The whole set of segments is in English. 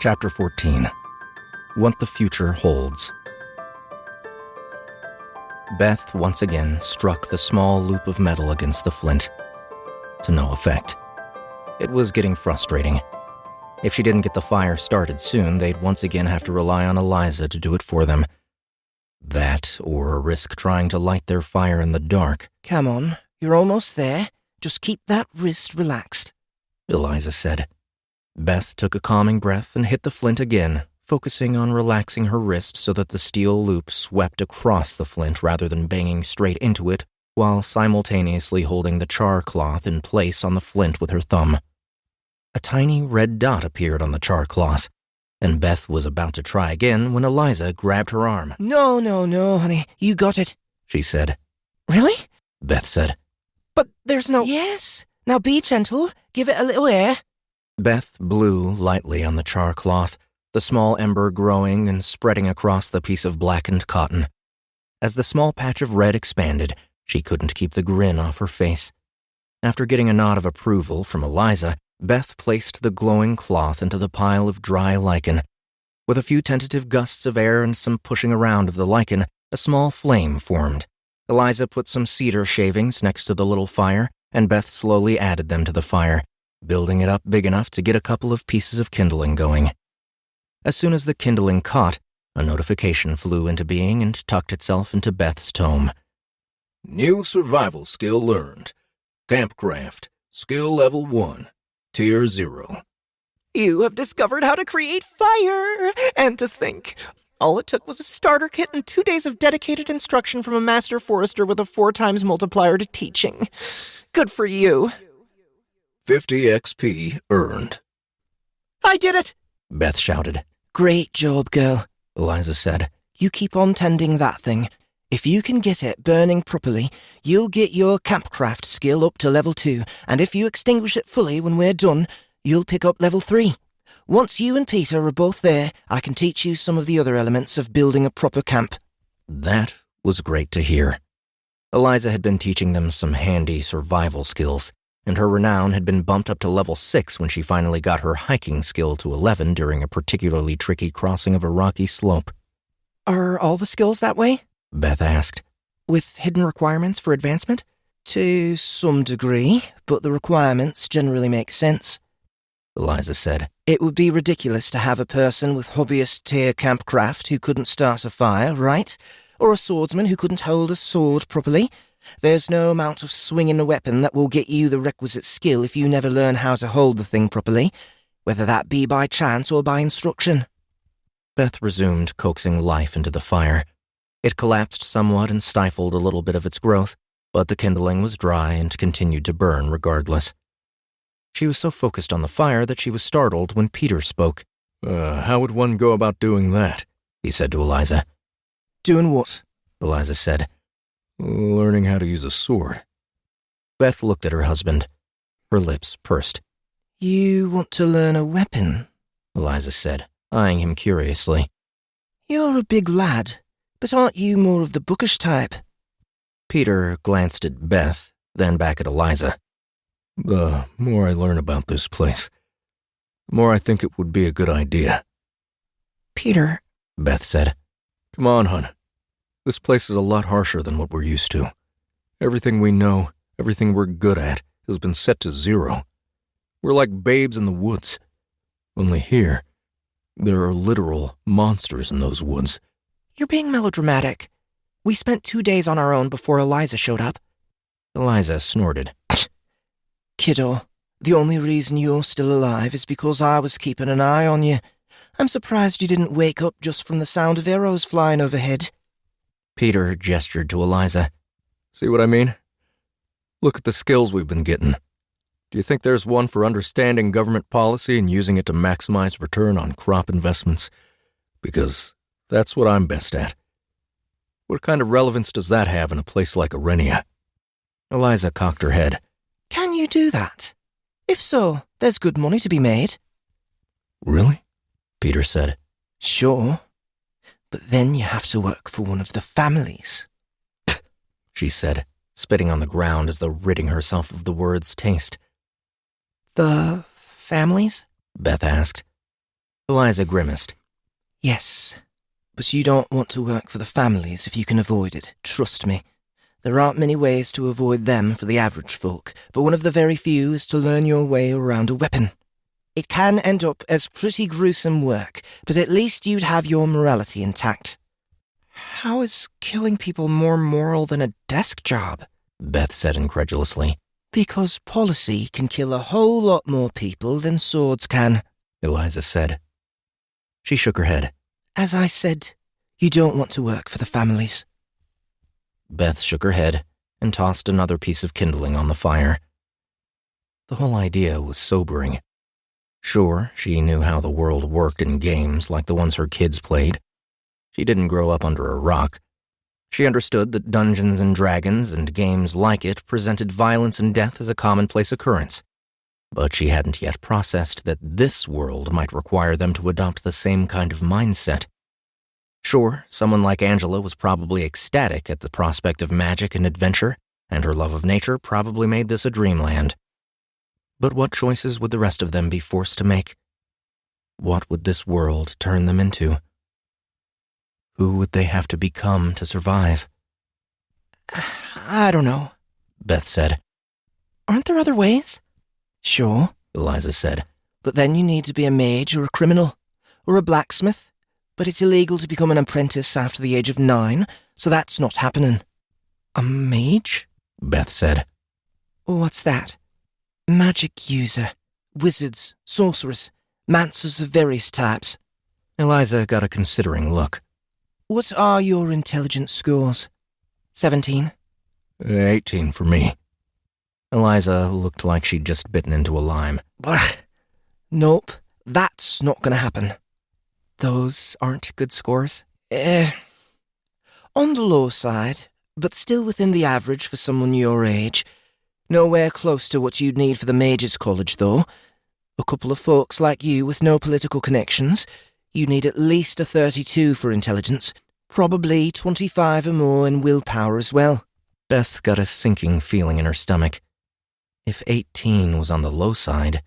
Chapter 14. What the Future Holds. Beth once again struck the small loop of metal against the flint. To no effect. It was getting frustrating. If she didn't get the fire started soon, they'd once again have to rely on Eliza to do it for them. That, or risk trying to light their fire in the dark. "Come on, you're almost there. Just keep that wrist relaxed," Eliza said. Beth took a calming breath and hit the flint again, focusing on relaxing her wrist so that the steel loop swept across the flint rather than banging straight into it, while simultaneously holding the char cloth in place on the flint with her thumb. A tiny red dot appeared on the char cloth, and Beth was about to try again when Eliza grabbed her arm. No, honey. You got it," she said. "Really?" Beth said. "But there's no—" "Yes. Now be gentle. Give it a little air." Beth blew lightly on the char cloth, the small ember growing and spreading across the piece of blackened cotton. As the small patch of red expanded, she couldn't keep the grin off her face. After getting a nod of approval from Eliza, Beth placed the glowing cloth into the pile of dry lichen. With a few tentative gusts of air and some pushing around of the lichen, a small flame formed. Eliza put some cedar shavings next to the little fire, and Beth slowly added them to the fire, building it up big enough to get a couple of pieces of kindling going. As soon as the kindling caught, a notification flew into being and tucked itself into Beth's tome. New survival skill learned. Campcraft. Skill level 1. Tier 0. "You have discovered how to create fire! And to think, all it took was a starter kit and 2 days of dedicated instruction from a master forester with a 4 times multiplier to teaching. Good for you." 50 XP earned. "I did it!" Beth shouted. "Great job, girl," Eliza said. "You keep on tending that thing. If you can get it burning properly, you'll get your campcraft skill up to level 2, and if you extinguish it fully when we're done, you'll pick up level 3. Once you and Peter are both there, I can teach you some of the other elements of building a proper camp." That was great to hear. Eliza had been teaching them some handy survival skills, and her renown had been bumped up to level 6 when she finally got her hiking skill to 11 during a particularly tricky crossing of a rocky slope. "Are all the skills that way?" Beth asked. "With hidden requirements for advancement?" "To some degree, but the requirements generally make sense," Eliza said. "It would be ridiculous to have a person with hobbyist tier campcraft who couldn't start a fire, right? Or a swordsman who couldn't hold a sword properly. There's no amount of swinging a weapon that will get you the requisite skill if you never learn how to hold the thing properly, whether that be by chance or by instruction." Beth resumed coaxing life into the fire. It collapsed somewhat and stifled a little bit of its growth, but the kindling was dry and continued to burn regardless. She was so focused on the fire that she was startled when Peter spoke. How would one go about doing that? He said to Eliza. "Doing what?" Eliza said. Learning how to use a sword. Beth looked at her husband. Her lips pursed. "You want to learn a weapon?" Eliza said, eyeing him curiously. "You're a big lad, but aren't you more of the bookish type?" Peter glanced at Beth, then back at Eliza. The more I learn about this place, the more I think it would be a good idea. "Peter," Beth said. Come on, hon. This place is a lot harsher than what we're used to. Everything we know, everything we're good at, has been set to 0. We're like babes in the woods. Only here, there are literal monsters in those woods. "You're being melodramatic. We spent 2 days on our own before Eliza showed up." Eliza snorted. "Kiddo, the only reason you're still alive is because I was keeping an eye on you. I'm surprised you didn't wake up just from the sound of arrows flying overhead." Peter gestured to Eliza. See what I mean? Look at the skills we've been getting. Do you think there's one for understanding government policy and using it to maximize return on crop investments? Because that's what I'm best at. What kind of relevance does that have in a place like Arenia? Eliza cocked her head. "Can you do that? If so, there's good money to be made." Really? Peter said. "Sure. But then you have to work for one of the families," she said, spitting on the ground as though ridding herself of the word's taste. "The families?" Beth asked. Eliza grimaced. Yes, but you don't want to work for the families if you can avoid it, trust me. There aren't many ways to avoid them for the average folk, but one of the very few is to learn your way around a weapon. It can end up as pretty gruesome work, but at least you'd have your morality intact. How is killing people more moral than a desk job? Beth said incredulously. Because policy can kill a whole lot more people than swords can, Eliza said. She shook her head. As I said, you don't want to work for the families. Beth shook her head and tossed another piece of kindling on the fire. The whole idea was sobering. Sure, she knew how the world worked in games like the ones her kids played. She didn't grow up under a rock. She understood that Dungeons and Dragons and games like it presented violence and death as a commonplace occurrence. But she hadn't yet processed that this world might require them to adopt the same kind of mindset. Sure, someone like Angela was probably ecstatic at the prospect of magic and adventure, and her love of nature probably made this a dreamland. But what choices would the rest of them be forced to make? What would this world turn them into? Who would they have to become to survive? I don't know, Beth said. Aren't there other ways? Sure, Eliza said. But then you need to be a mage or a criminal, or a blacksmith. But it's illegal to become an apprentice after the age of 9, so that's not happening. A mage? Beth said. What's that? Magic user, wizards, sorcerers, mancers of various types. Eliza got a considering look. What are your intelligence scores? 17? 18 for me. Eliza looked like she'd just bitten into a lime. Bah. Nope, that's not going to happen. Those aren't good scores? On the low side, but still within the average for someone your age. Nowhere close to what you'd need for the Mages' College, though. A couple of folks like you with no political connections, you need at least a 32 for intelligence. Probably 25 or more in willpower as well. Beth got a sinking feeling in her stomach. If 18 was on the low side...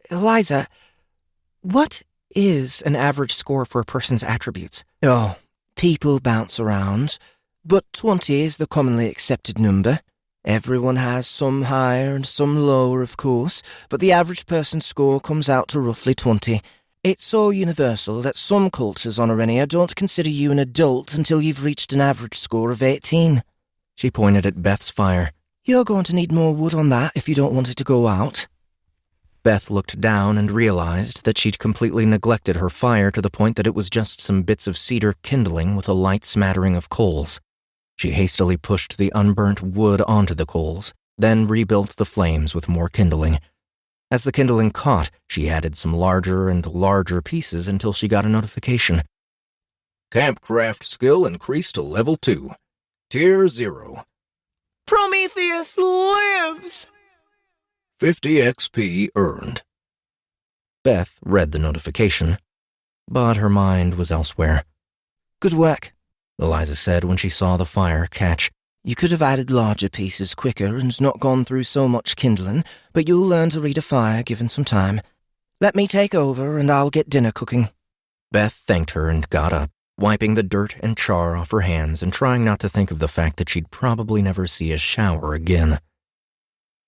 Eliza, what is an average score for a person's attributes? Oh, people bounce around, but 20 is the commonly accepted number. Everyone has some higher and some lower, of course, but the average person's score comes out to roughly 20. It's so universal that some cultures on Arenia don't consider you an adult until you've reached an average score of 18. She pointed at Beth's fire. You're going to need more wood on that if you don't want it to go out. Beth looked down and realized that she'd completely neglected her fire to the point that it was just some bits of cedar kindling with a light smattering of coals. She hastily pushed the unburnt wood onto the coals, then rebuilt the flames with more kindling. As the kindling caught, she added some larger and larger pieces until she got a notification. Campcraft skill increased to level 2. Tier 0. Prometheus lives! 50 XP earned. Beth read the notification, but her mind was elsewhere. Good work, Eliza said when she saw the fire catch. You could have added larger pieces quicker and not gone through so much kindling, but you'll learn to read a fire given some time. Let me take over and I'll get dinner cooking. Beth thanked her and got up, wiping the dirt and char off her hands and trying not to think of the fact that she'd probably never see a shower again.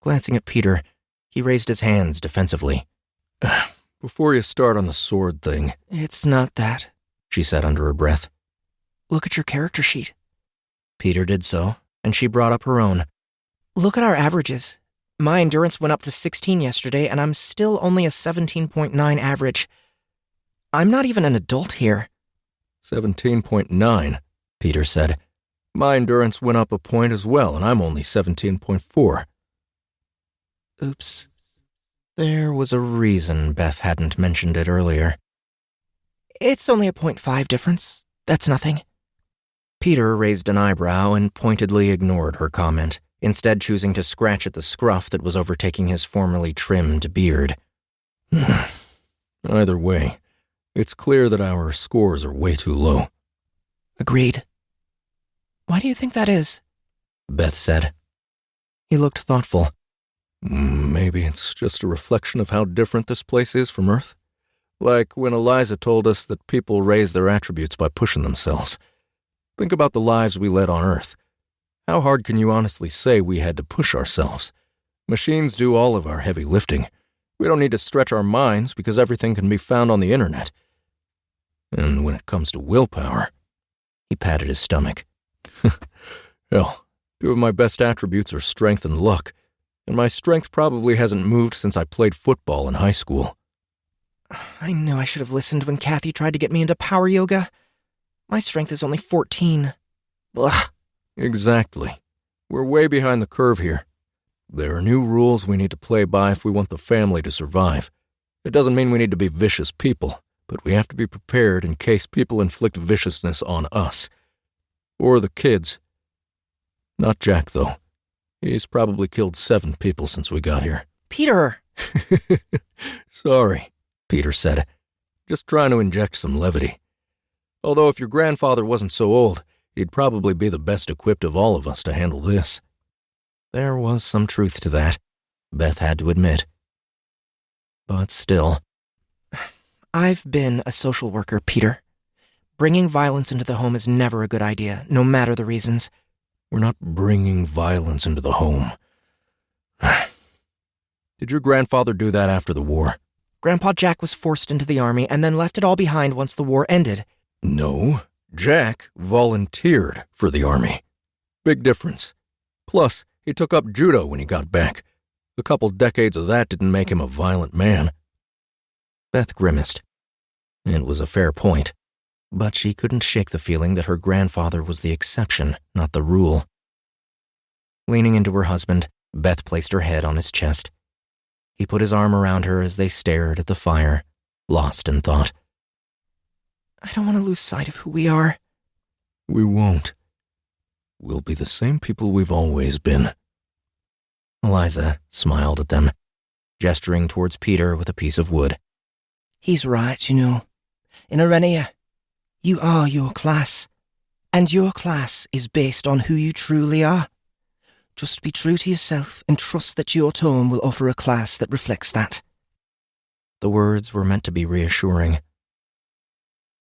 Glancing at Peter, he raised his hands defensively. Before you start on the sword thing... It's not that, she said under her breath. Look at your character sheet. Peter did so, and she brought up her own. Look at our averages. My endurance went up to 16 yesterday, and I'm still only a 17.9 average. I'm not even an adult here. 17.9, Peter said. My endurance went up a point as well, and I'm only 17.4. Oops. There was a reason Beth hadn't mentioned it earlier. It's only a 0.5 difference. That's nothing. Peter raised an eyebrow and pointedly ignored her comment, instead choosing to scratch at the scruff that was overtaking his formerly trimmed beard. Either way, it's clear that our scores are way too low. Agreed. Why do you think that is? Beth said. He looked thoughtful. Maybe it's just a reflection of how different this place is from Earth. Like when Eliza told us that people raise their attributes by pushing themselves. Think about the lives we led on Earth. How hard can you honestly say we had to push ourselves? Machines do all of our heavy lifting. We don't need to stretch our minds because everything can be found on the internet. And when it comes to willpower, He patted his stomach. hell, 2 of my best attributes are strength and luck, and my strength probably hasn't moved since I played football in high school. I knew I should have listened when Kathy tried to get me into power yoga. My strength is only 14. Blah. Exactly. We're way behind the curve here. There are new rules we need to play by if we want the family to survive. It doesn't mean we need to be vicious people, but we have to be prepared in case people inflict viciousness on us. Or the kids. Not Jack, though. He's probably killed 7 people since we got here. Peter! Sorry, Peter said. Just trying to inject some levity. Although if your grandfather wasn't so old, he'd probably be the best equipped of all of us to handle this. There was some truth to that, Beth had to admit. But still. I've been a social worker, Peter. Bringing violence into the home is never a good idea, no matter the reasons. We're not bringing violence into the home. Did your grandfather do that after the war? Grandpa Jack was forced into the army and then left it all behind once the war ended. No, Jack volunteered for the army. Big difference. Plus, he took up judo when he got back. A couple decades of that didn't make him a violent man. Beth grimaced. It was a fair point, but she couldn't shake the feeling that her grandfather was the exception, not the rule. Leaning into her husband, Beth placed her head on his chest. He put his arm around her as they stared at the fire, lost in thought. I don't want to lose sight of who we are. We won't. We'll be the same people we've always been. Eliza smiled at them, gesturing towards Peter with a piece of wood. He's right, you know. In Arenia, you are your class, and your class is based on who you truly are. Just be true to yourself and trust that your tone will offer a class that reflects that. The words were meant to be reassuring.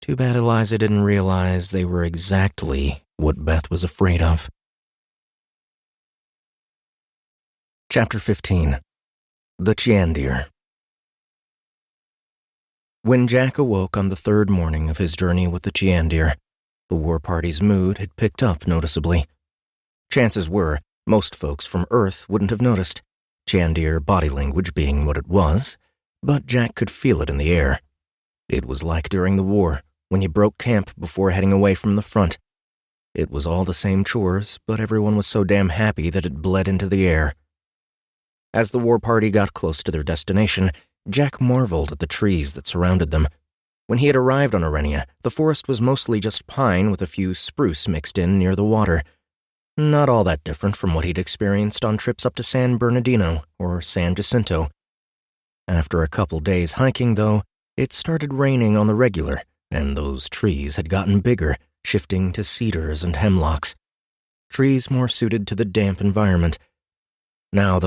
Too bad Eliza didn't realize they were exactly what Beth was afraid of. Chapter 15. The Chiandier. When Jack awoke on the 3rd morning of his journey with the Chiandier, the war party's mood had picked up noticeably. Chances were, most folks from Earth wouldn't have noticed, Chiandier body language being what it was, but Jack could feel it in the air. It was like during the war, when you broke camp before heading away from the front. It was all the same chores, but everyone was so damn happy that it bled into the air. As the war party got close to their destination, Jack marveled at the trees that surrounded them. When he had arrived on Arenia, the forest was mostly just pine with a few spruce mixed in near the water. Not all that different from what he'd experienced on trips up to San Bernardino or San Jacinto. After a couple days hiking, though, it started raining on the regular, and those trees had gotten bigger, shifting to cedars and hemlocks. Trees more suited to the damp environment. Now,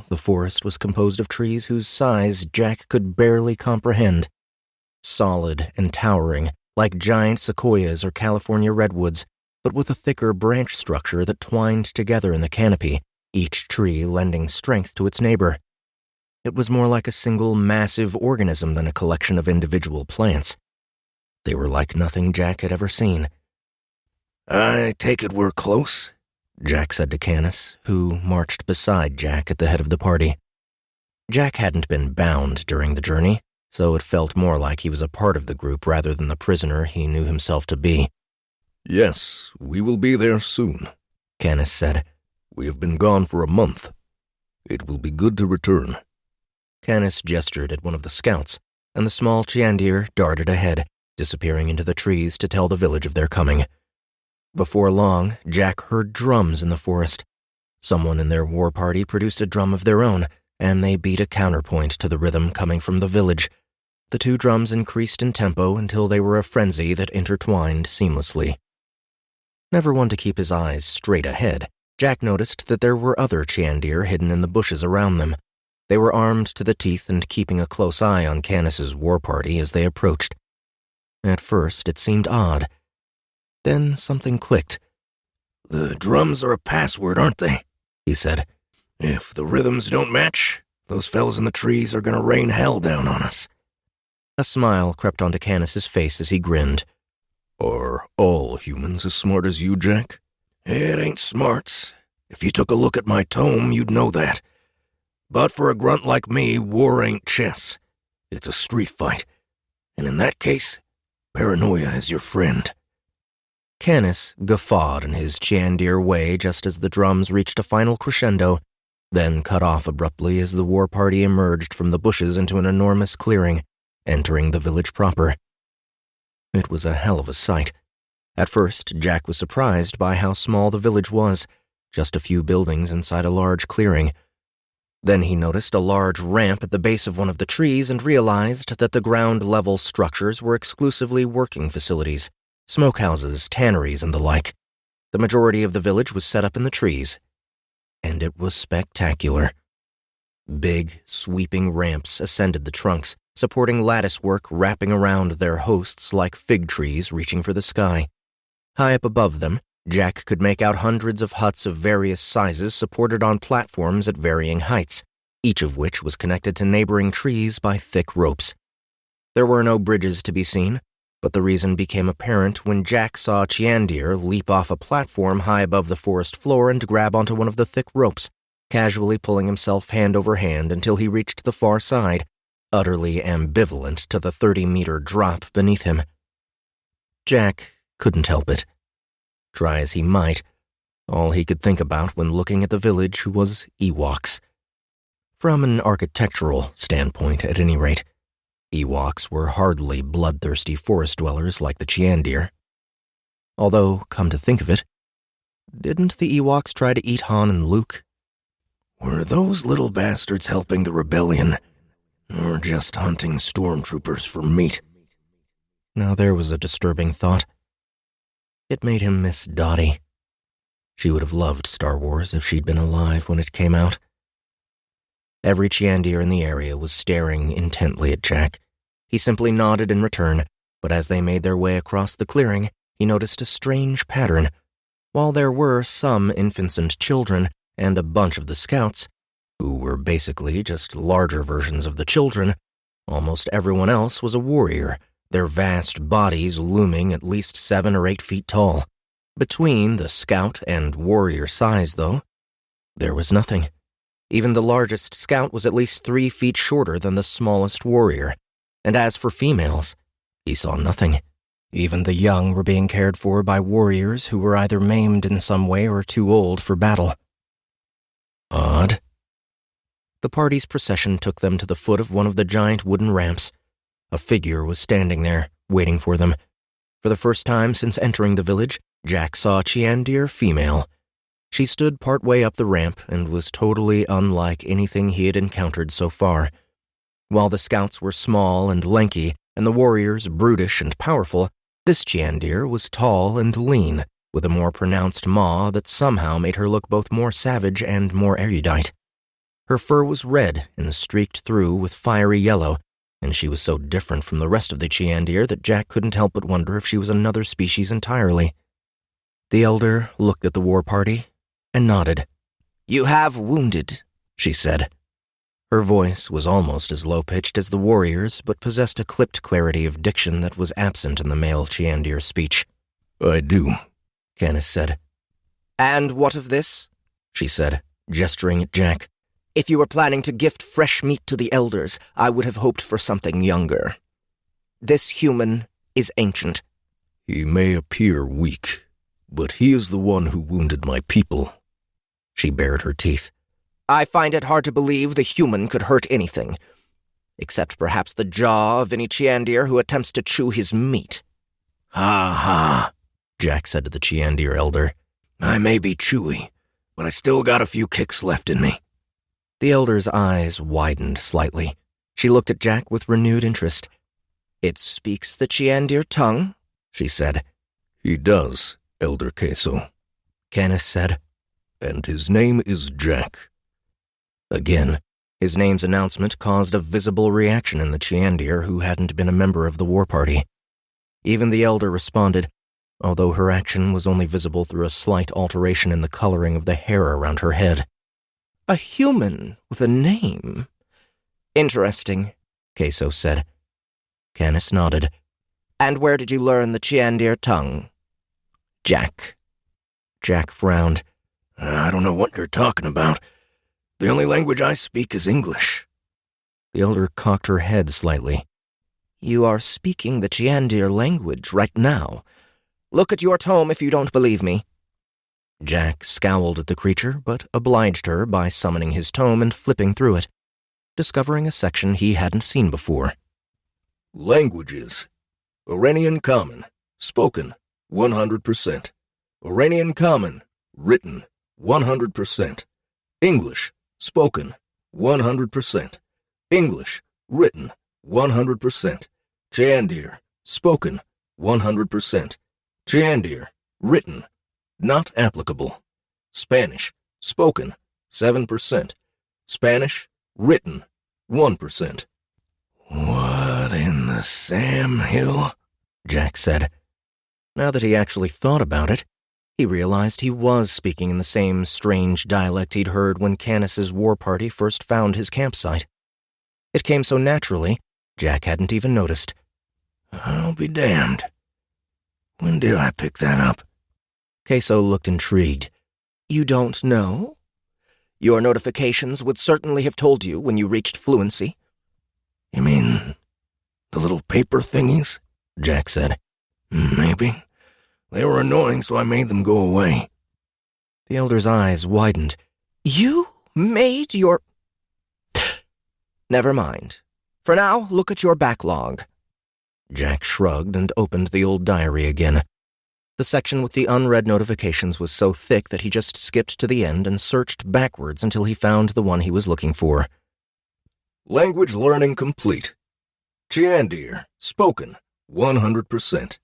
the forest was composed of trees whose size Jack could barely comprehend. Solid and towering, like giant sequoias or California redwoods, but with a thicker branch structure that twined together in the canopy, each tree lending strength to its neighbor. It was more like a single massive organism than a collection of individual plants. They were like nothing Jack had ever seen. I take it we're close, Jack said to Canis, who marched beside Jack at the head of the party. Jack hadn't been bound during the journey, so it felt more like he was a part of the group rather than the prisoner he knew himself to be. Yes, we will be there soon, Canis said. We have been gone for a month. It will be good to return. Canis gestured at one of the scouts, and the small Chiandier darted ahead, disappearing into the trees to tell the village of their coming. Before long, Jack heard drums in the forest. Someone in their war party produced a drum of their own, and they beat a counterpoint to the rhythm coming from the village. The 2 drums increased in tempo until they were a frenzy that intertwined seamlessly. Never one to keep his eyes straight ahead, Jack noticed that there were other Chiandier hidden in the bushes around them. They were armed to the teeth and keeping a close eye on Canis's war party as they approached. At first, it seemed odd. Then something clicked. "The drums are a password, aren't they?" he said. "If the rhythms don't match, those fellas in the trees are gonna rain hell down on us." A smile crept onto Canis's face as he grinned. "Are all humans as smart as you, Jack?" "It ain't smarts. If you took a look at my tome, you'd know that. But for a grunt like me, war ain't chess. It's a street fight. And in that case, paranoia is your friend." Canis guffawed in his Chiandir way just as the drums reached a final crescendo, then cut off abruptly as the war party emerged from the bushes into an enormous clearing, entering the village proper. It was a hell of a sight. At first, Jack was surprised by how small the village was, just a few buildings inside a large clearing. Then he noticed a large ramp at the base of one of the trees and realized that the ground-level structures were exclusively working facilities, smokehouses, tanneries, and the like. The majority of the village was set up in the trees. And it was spectacular. Big, sweeping ramps ascended the trunks, supporting latticework wrapping around their hosts like fig trees reaching for the sky. High up above them, Jack could make out hundreds of huts of various sizes supported on platforms at varying heights, each of which was connected to neighboring trees by thick ropes. There were no bridges to be seen, but the reason became apparent when Jack saw Chiandir leap off a platform high above the forest floor and grab onto one of the thick ropes, casually pulling himself hand over hand until he reached the far side, utterly ambivalent to the 30-meter drop beneath him. Jack couldn't help it. Try as he might, all he could think about when looking at the village was Ewoks. From an architectural standpoint, at any rate, Ewoks were hardly bloodthirsty forest dwellers like the Chiandir. Although, come to think of it, didn't the Ewoks try to eat Han and Luke? Were those little bastards helping the rebellion, or just hunting stormtroopers for meat? Now there was a disturbing thought. It made him miss Dottie. She would have loved Star Wars if she'd been alive when it came out. Every Chiandir in the area was staring intently at Jack. He simply nodded in return, but as they made their way across the clearing, he noticed a strange pattern. While there were some infants and children, and a bunch of the scouts, who were basically just larger versions of the children, almost everyone else was a warrior, their vast bodies looming at least 7 or 8 feet tall. Between the scout and warrior size, though, there was nothing. Even the largest scout was at least 3 feet shorter than the smallest warrior. And as for females, he saw nothing. Even the young were being cared for by warriors who were either maimed in some way or too old for battle. Odd. The party's procession took them to the foot of one of the giant wooden ramps. A figure was standing there, waiting for them. For the first time since entering the village, Jack saw a Chiandir female. She stood partway up the ramp and was totally unlike anything he had encountered so far. While the scouts were small and lanky, and the warriors brutish and powerful, this Chiandir was tall and lean, with a more pronounced maw that somehow made her look both more savage and more erudite. Her fur was red and streaked through with fiery yellow, and she was so different from the rest of the Chiandir that Jack couldn't help but wonder if she was another species entirely. The elder looked at the war party and nodded. "You have wounded," she said. Her voice was almost as low-pitched as the warriors, but possessed a clipped clarity of diction that was absent in the male Chiandir speech. "I do," Canis said. "And what of this?" she said, gesturing at Jack. "If you were planning to gift fresh meat to the elders, I would have hoped for something younger. This human is ancient." "He may appear weak, but he is the one who wounded my people." She bared her teeth. "I find it hard to believe the human could hurt anything, except perhaps the jaw of any Chiandir who attempts to chew his meat." "Ha ha," Jack said to the Chiandir elder. "I may be chewy, but I still got a few kicks left in me." The elder's eyes widened slightly. She looked at Jack with renewed interest. "It speaks the Chiandir tongue?" she said. "He does, Elder Queso," Canis said. "And his name is Jack." Again, His name's announcement caused a visible reaction in the Chiandier who hadn't been a member of the war party. Even the elder responded, although her action was only visible through a slight alteration in the coloring of the hair around her head. A human with a name. Interesting, Queso said. Canis nodded. And where did you learn the Chiandier tongue? Jack. Jack frowned. I don't know what you're talking about. The only language I speak is English. The elder cocked her head slightly. You are speaking the Chiandier language right now. Look at your tome if you don't believe me. Jack scowled at the creature, but obliged her by summoning his tome and flipping through it, discovering a section he hadn't seen before. Languages. Arenian Common. Spoken. 100%. Arenian Common. Written. 100%. English. Spoken. 100%. English. Written. 100%. Chiandier. Spoken. 100%. Chiandier. Written. Not applicable. Spanish. Spoken. 7%. Spanish. Written. 1%. What in the Sam Hill? Jack said. Now that he actually thought about it, he realized he was speaking in the same strange dialect he'd heard when Canis's war party first found his campsite. It came so naturally, Jack hadn't even noticed. I'll be damned. When did I pick that up? Queso looked intrigued. You don't know? Your notifications would certainly have told you when you reached fluency. You mean the little paper thingies? Jack said. Maybe. They were annoying, so I made them go away. The elder's eyes widened. You made your... Never mind. For now, look at your backlog. Jack shrugged and opened the old diary again. The section with the unread notifications was so thick that he just skipped to the end and searched backwards until he found the one he was looking for. Language learning complete. Chiandier. Spoken. 100%.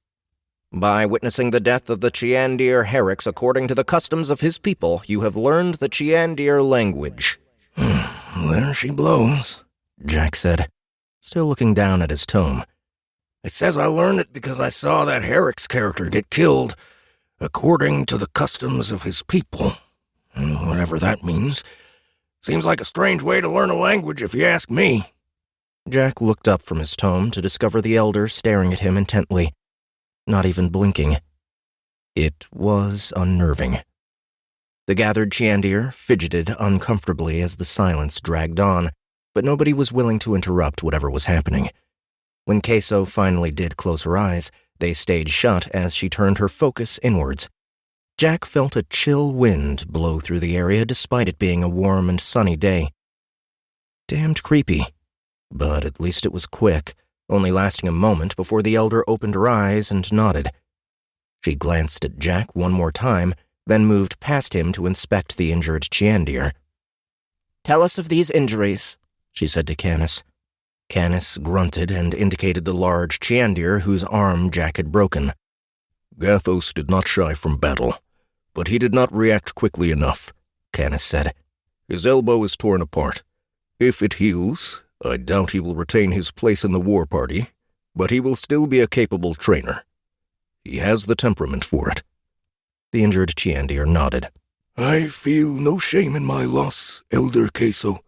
By witnessing the death of the Chiandier Herricks according to the customs of his people, you have learned the Chiandier language. There she blows, Jack said, still looking down at his tome. It says I learned it because I saw that Herrick's character get killed, according to the customs of his people. Whatever that means. Seems like a strange way to learn a language, if you ask me. Jack looked up from his tome to discover the elder staring at him intently, not even blinking. It was unnerving. The gathered Chiandier fidgeted uncomfortably as the silence dragged on, but nobody was willing to interrupt whatever was happening. When Queso finally did close her eyes, they stayed shut as she turned her focus inwards. Jack felt a chill wind blow through the area despite it being a warm and sunny day. Damned creepy. But at least it was quick, only lasting a moment before the elder opened her eyes and nodded. She glanced at Jack one more time, then moved past him to inspect the injured Chiandier. Tell us of these injuries, she said to Canis. Canis grunted and indicated the large Chiandier whose arm Jack had broken. Gathos did not shy from battle, but he did not react quickly enough, Canis said. His elbow is torn apart. If it heals, I doubt he will retain his place in the war party, but he will still be a capable trainer. He has the temperament for it. The injured Chiandier nodded. I feel no shame in my loss, Elder Queso.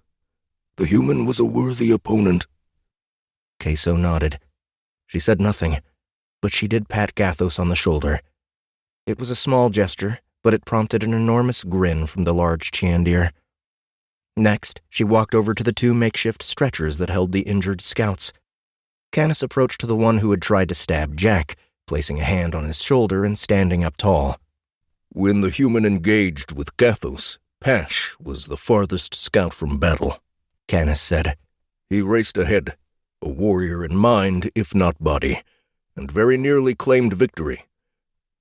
The human was a worthy opponent. Queso nodded. She said nothing, but she did pat Gathos on the shoulder. It was a small gesture, but it prompted an enormous grin from the large Chiandier. Next, she walked over to the two makeshift stretchers that held the injured scouts. Canis approached the one who had tried to stab Jack, placing a hand on his shoulder and standing up tall. When the human engaged with Gathos, Pash was the farthest scout from battle, Canis said. He raced ahead, a warrior in mind, if not body, and very nearly claimed victory.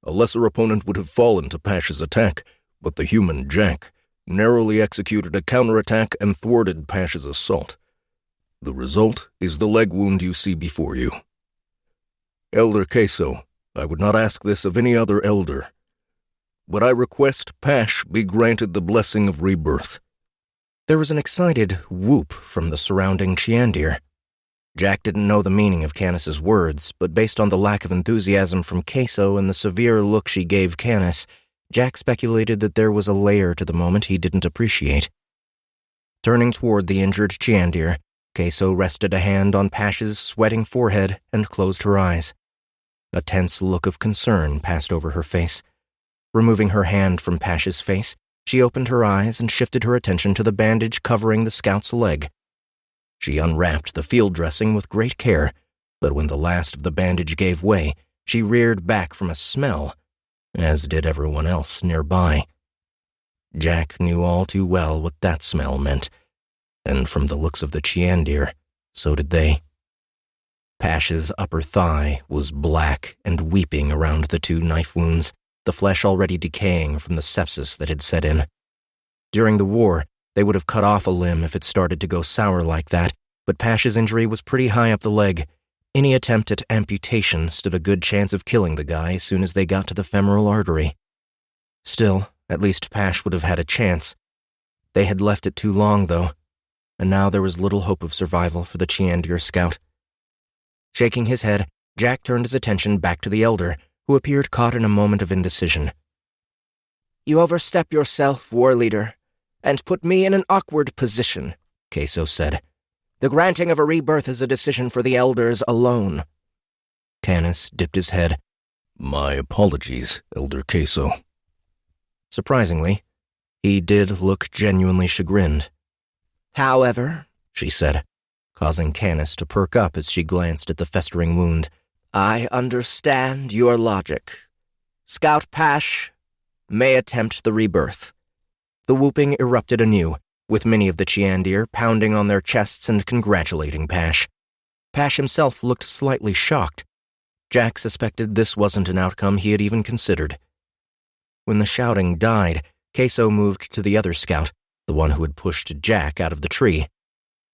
A lesser opponent would have fallen to Pash's attack, but the human Jack narrowly executed a counterattack and thwarted Pash's assault. The result is the leg wound you see before you. Elder Queso, I would not ask this of any other elder, but I request Pash be granted the blessing of rebirth. There was an excited whoop from the surrounding Chiandir. Jack didn't know the meaning of Canis's words, but based on the lack of enthusiasm from Queso and the severe look she gave Canis, Jack speculated that there was a layer to the moment he didn't appreciate. Turning toward the injured Chiandir, Queso rested a hand on Pash's sweating forehead and closed her eyes. A tense look of concern passed over her face. Removing her hand from Pash's face, she opened her eyes and shifted her attention to the bandage covering the scout's leg. She unwrapped the field dressing with great care, but when the last of the bandage gave way, she reared back from a smell, as did everyone else nearby. Jack knew all too well what that smell meant, and from the looks of the Chiandir, so did they. Pash's upper thigh was black and weeping around the 2 knife wounds, the flesh already decaying from the sepsis that had set in. During the war, they would have cut off a limb if it started to go sour like that, but Pash's injury was pretty high up the leg. Any attempt at amputation stood a good chance of killing the guy as soon as they got to the femoral artery. Still, at least Pash would have had a chance. They had left it too long, though, and now there was little hope of survival for the Chiandir scout. Shaking his head, Jack turned his attention back to the elder, who appeared caught in a moment of indecision. You overstep yourself, war leader, and put me in an awkward position, Queso said. The granting of a rebirth is a decision for the elders alone. Canis dipped his head. My apologies, Elder Queso. Surprisingly, he did look genuinely chagrined. However, she said, causing Canis to perk up as she glanced at the festering wound. I understand your logic. Scout Pash may attempt the rebirth. The whooping erupted anew, with many of the Chiandir pounding on their chests and congratulating Pash. Pash himself looked slightly shocked. Jack suspected this wasn't an outcome he had even considered. When the shouting died, Queso moved to the other scout, the one who had pushed Jack out of the tree.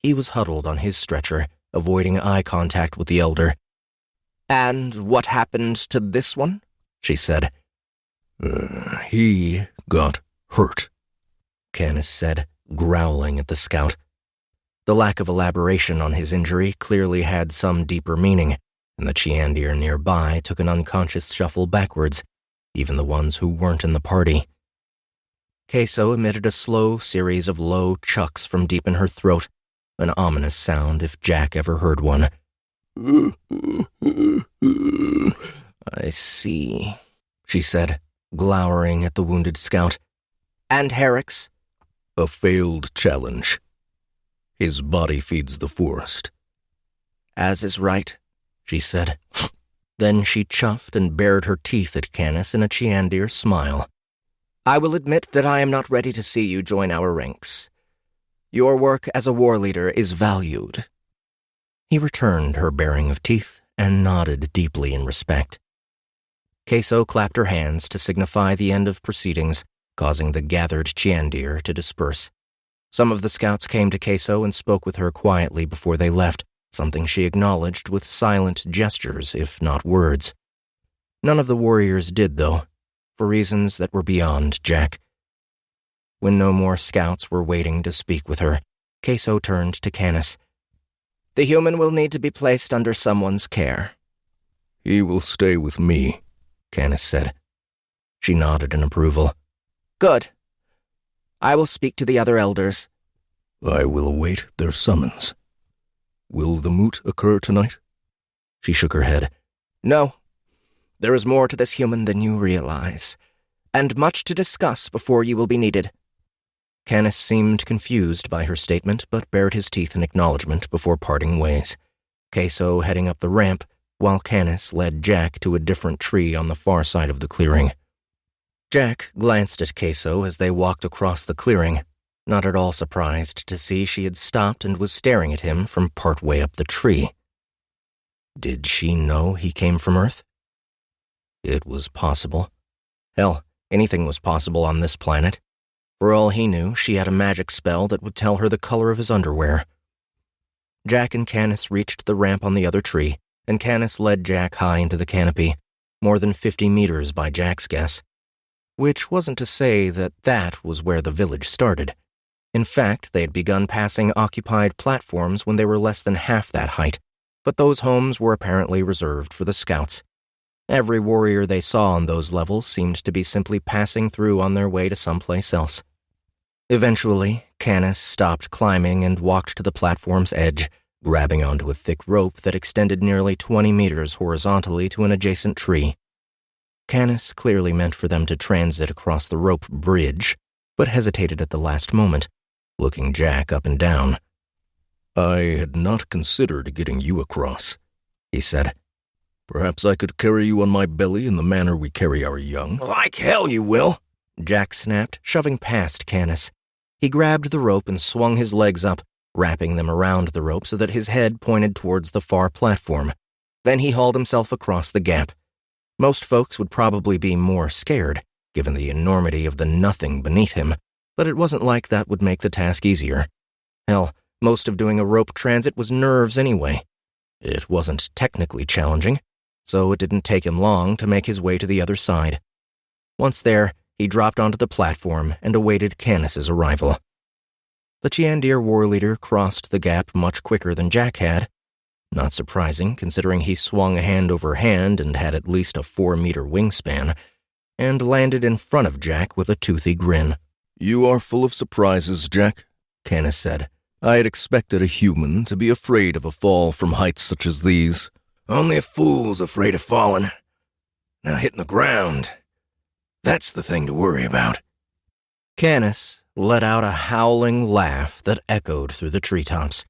He was huddled on his stretcher, avoiding eye contact with the elder. And what happened to this one? She said. He got hurt, Canis said, growling at the scout. The lack of elaboration on his injury clearly had some deeper meaning, and the Chiandir nearby took an unconscious shuffle backwards, even the ones who weren't in the party. Queso emitted a slow series of low chucks from deep in her throat, an ominous sound if Jack ever heard one. I see, she said, glowering at the wounded scout. And Herrick's? A failed challenge. His body feeds the forest. As is right, she said. Then she chuffed and bared her teeth at Canis in a Chiandir smile. I will admit that I am not ready to see you join our ranks. Your work as a war leader is valued. He returned her baring of teeth and nodded deeply in respect. Queso clapped her hands to signify the end of proceedings, causing the gathered Chiandir to disperse. Some of the scouts came to Queso and spoke with her quietly before they left, something she acknowledged with silent gestures, if not words. None of the warriors did, though, for reasons that were beyond Jack. When no more scouts were waiting to speak with her, Queso turned to Canis. The human will need to be placed under someone's care. He will stay with me, Canis said. She nodded in approval. Good. I will speak to the other elders. I will await their summons. Will the moot occur tonight? She shook her head. No. There is more to this human than you realize, and much to discuss before you will be needed. Canis seemed confused by her statement, but bared his teeth in acknowledgement before parting ways, Queso heading up the ramp, while Canis led Jack to a different tree on the far side of the clearing. Jack glanced at Queso as they walked across the clearing, not at all surprised to see she had stopped and was staring at him from part way up the tree. Did she know he came from Earth? It was possible. Hell, anything was possible on this planet. For all he knew, she had a magic spell that would tell her the color of his underwear. Jack and Canis reached the ramp on the other tree, and Canis led Jack high into the canopy, more than 50 meters by Jack's guess. Which wasn't to say that that was where the village started. In fact, they had begun passing occupied platforms when they were less than half that height, but those homes were apparently reserved for the scouts. Every warrior they saw on those levels seemed to be simply passing through on their way to someplace else. Eventually, Canis stopped climbing and walked to the platform's edge, grabbing onto a thick rope that extended nearly 20 meters horizontally to an adjacent tree. Canis clearly meant for them to transit across the rope bridge, but hesitated at the last moment, looking Jack up and down. "I had not considered getting you across," he said. "Perhaps I could carry you on my belly in the manner we carry our young." Like hell you will, Jack snapped, shoving past Canis. He grabbed the rope and swung his legs up, wrapping them around the rope so that his head pointed towards the far platform. Then he hauled himself across the gap. Most folks would probably be more scared, given the enormity of the nothing beneath him, but it wasn't like that would make the task easier. Hell, most of doing a rope transit was nerves anyway. It wasn't technically challenging, so it didn't take him long to make his way to the other side. Once there, he dropped onto the platform and awaited Canis's arrival. The Chiandir war leader crossed the gap much quicker than Jack had. Not surprising, considering he swung hand over hand and had at least a 4-meter wingspan, and landed in front of Jack with a toothy grin. "You are full of surprises, Jack," Canis said. "I had expected a human to be afraid of a fall from heights such as these." only a fool's afraid of falling. Now hitting the ground, that's the thing to worry about. Canis let out a howling laugh that echoed through the treetops.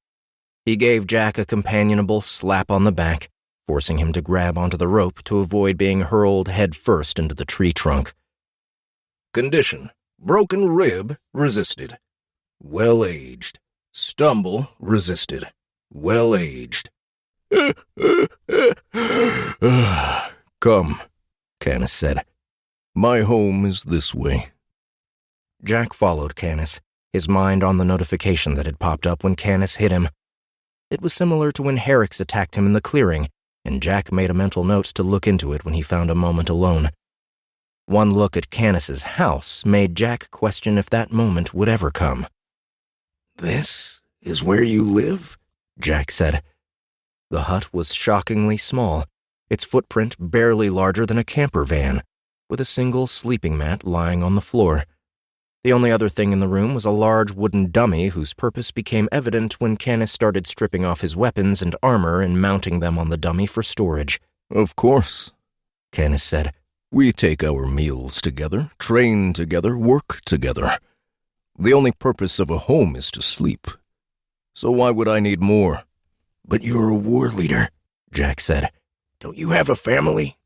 He gave Jack a companionable slap on the back, forcing him to grab onto the rope to avoid being hurled headfirst into the tree trunk. "Condition: broken rib, resisted. Well-aged. Stumble, resisted. Well-aged." "Come," Canis said. "My home is this way." Jack followed Canis, his mind on the notification that had popped up when Canis hit him. It was similar to when Herrix attacked him in the clearing, and Jack made a mental note to look into it when he found a moment alone. One look at Canis's house made Jack question if that moment would ever come. "This is where you live?" Jack said. The hut was shockingly small, its footprint barely larger than a camper van, with a single sleeping mat lying on the floor. The only other thing in the room was a large wooden dummy whose purpose became evident when Canis started stripping off his weapons and armor and mounting them on the dummy for storage. "Of course," Canis said. "We take our meals together, train together, work together. The only purpose of a home is to sleep. So why would I need more?" "But you're a war leader," Jack said. "Don't you have a family?"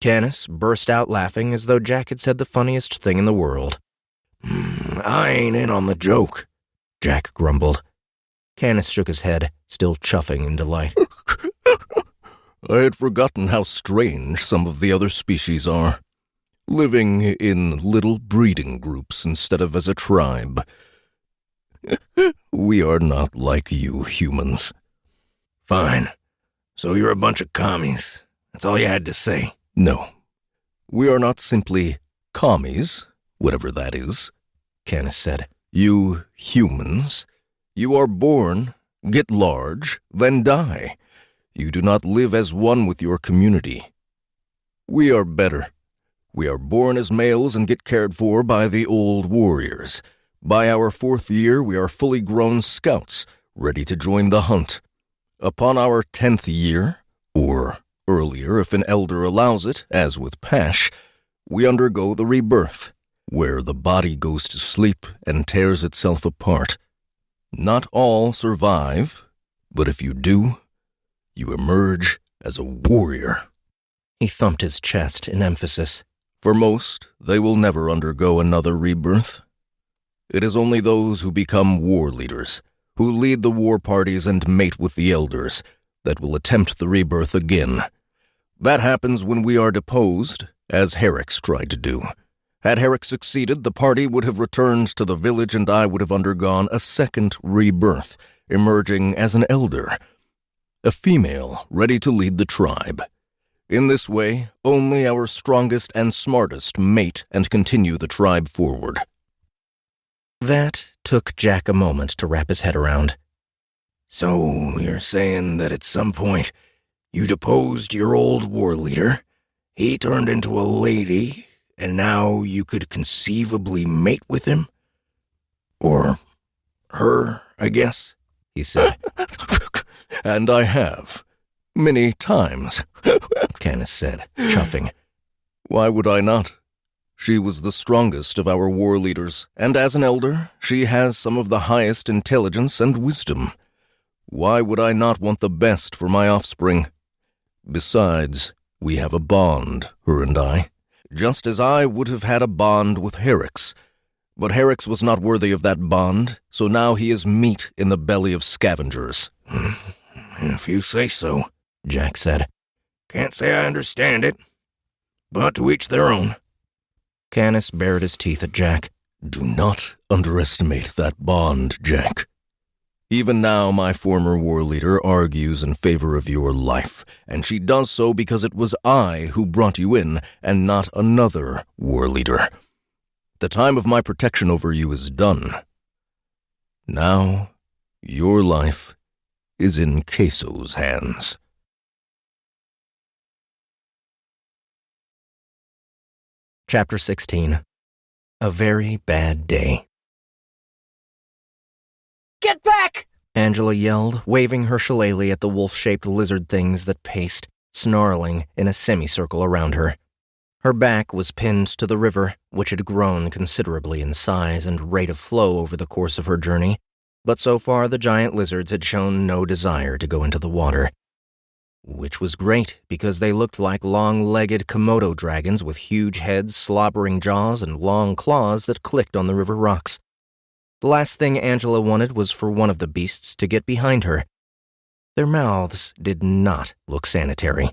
Canis burst out laughing as though Jack had said the funniest thing in the world. I ain't in on the joke," Jack grumbled. Canis shook his head, still chuffing in delight. "I had forgotten how strange some of the other species are, living in little breeding groups instead of as a tribe. We are not like you humans." "Fine. So you're a bunch of commies. That's all you had to say." "No. We are not simply commies, whatever that is," Canis said. "You humans, you are born, get large, then die. You do not live as one with your community. We are better. We are born as males and get cared for by the old warriors. By our 4th year, we are fully grown scouts, ready to join the hunt. Upon our 10th year, or earlier if an elder allows it, as with Pash, we undergo the rebirth, where the body goes to sleep and tears itself apart. Not all survive, but if you do, you emerge as a warrior." He thumped his chest in emphasis. "For most, they will never undergo another rebirth. It is only those who become war leaders, who lead the war parties and mate with the elders, that will attempt the rebirth again. That happens when we are deposed, as Herrix tried to do. Had Herrix succeeded, the party would have returned to the village and I would have undergone a second rebirth, emerging as an elder, a female ready to lead the tribe. In this way, only our strongest and smartest mate and continue the tribe forward." That took Jack a moment to wrap his head around. So you're saying that at some point you deposed your old war leader, he turned into a lady, and now you could conceivably mate with him? Or her, I guess, he said. And I have. Many times, Canis said, chuffing. Why would I not? She was the strongest of our war leaders, and as an elder, she has some of the highest intelligence and wisdom. Why would I not want the best for my offspring? Besides, we have a bond, her and I, just as I would have had a bond with Herix. But Herix was not worthy of that bond, so now he is meat in the belly of scavengers. If you say so, Jack said. Can't say I understand it, but to each their own. Canis bared his teeth at Jack. Do not underestimate that bond, Jack. Even now, my former war leader argues in favor of your life, and she does so because it was I who brought you in, and not another war leader. The time of my protection over you is done. Now, your life is in Queso's hands. Chapter 16. A Very Bad Day. Get back! Angela yelled, waving her shillelagh at the wolf-shaped lizard things that paced, snarling, in a semicircle around her. Her back was pinned to the river, which had grown considerably in size and rate of flow over the course of her journey, but so far the giant lizards had shown no desire to go into the water. Which was great, because they looked like long-legged Komodo dragons with huge heads, slobbering jaws, and long claws that clicked on the river rocks. The last thing Angela wanted was for one of the beasts to get behind her. Their mouths did not look sanitary.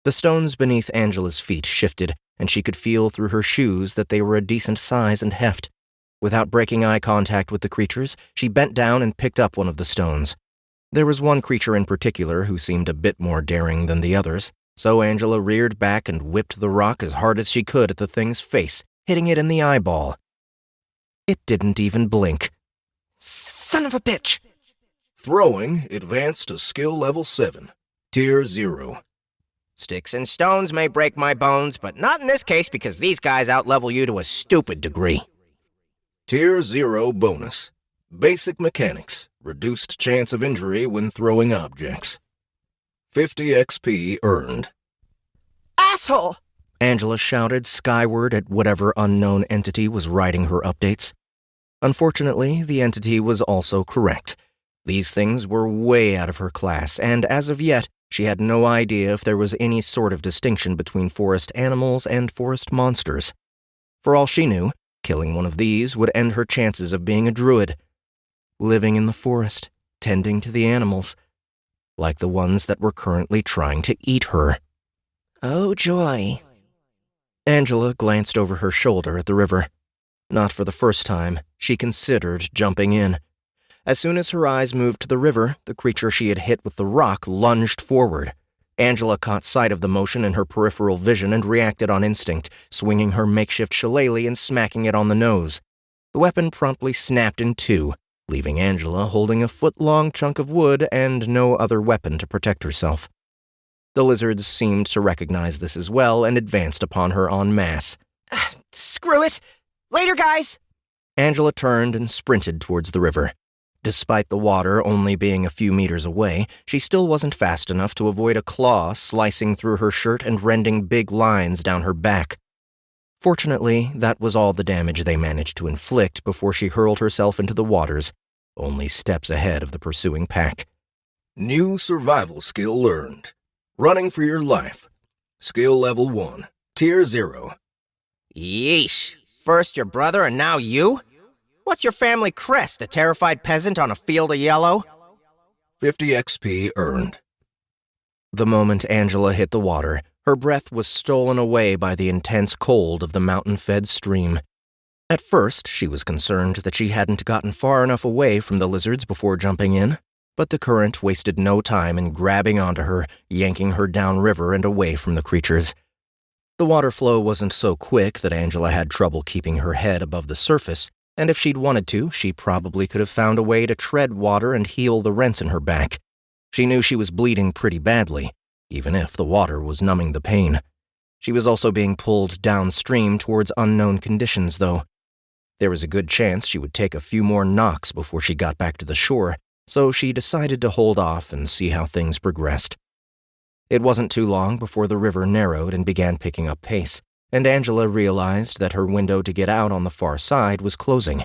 The stones beneath Angela's feet shifted, and she could feel through her shoes that they were a decent size and heft. Without breaking eye contact with the creatures, she bent down and picked up one of the stones. There was one creature in particular who seemed a bit more daring than the others, so Angela reared back and whipped the rock as hard as she could at the thing's face, hitting it in the eyeball. It didn't even blink. Son of a bitch! Throwing advanced to skill level 7, tier 0. Sticks and stones may break my bones, but not in this case because these guys outlevel you to a stupid degree. Tier 0 bonus. Basic mechanics. Reduced chance of injury when throwing objects. 50 XP earned. Asshole! Angela shouted skyward at whatever unknown entity was writing her updates. Unfortunately, the entity was also correct. These things were way out of her class, and as of yet, she had no idea if there was any sort of distinction between forest animals and forest monsters. For all she knew, killing one of these would end her chances of being a druid. Living in the forest, tending to the animals, like the ones that were currently trying to eat her. Oh, joy. Angela glanced over her shoulder at the river. Not for the first time, she considered jumping in. As soon as her eyes moved to the river, the creature she had hit with the rock lunged forward. Angela caught sight of the motion in her peripheral vision and reacted on instinct, swinging her makeshift shillelagh and smacking it on the nose. The weapon promptly snapped in two, leaving Angela holding a foot-long chunk of wood and no other weapon to protect herself. The lizards seemed to recognize this as well and advanced upon her en masse. Screw it! Later, guys! Angela turned and sprinted towards the river. Despite the water only being a few meters away, she still wasn't fast enough to avoid a claw slicing through her shirt and rending big lines down her back. Fortunately, that was all the damage they managed to inflict before she hurled herself into the waters, only steps ahead of the pursuing pack. New survival skill learned. Running for your life. Skill level 1, tier 0. Yeesh. First your brother and now you? What's your family crest, a terrified peasant on a field of yellow? 50 XP earned. The moment Angela hit the water, her breath was stolen away by the intense cold of the mountain-fed stream. At first, she was concerned that she hadn't gotten far enough away from the lizards before jumping in, but the current wasted no time in grabbing onto her, yanking her downriver and away from the creatures. The water flow wasn't so quick that Angela had trouble keeping her head above the surface, And if she'd wanted to, she probably could have found a way to tread water and heal the rents in her back. She knew she was bleeding pretty badly, even if the water was numbing the pain. She was also being pulled downstream towards unknown conditions, though. There was a good chance she would take a few more knocks before she got back to the shore, so she decided to hold off and see how things progressed. It wasn't too long before the river narrowed and began picking up pace, and Angela realized that her window to get out on the far side was closing.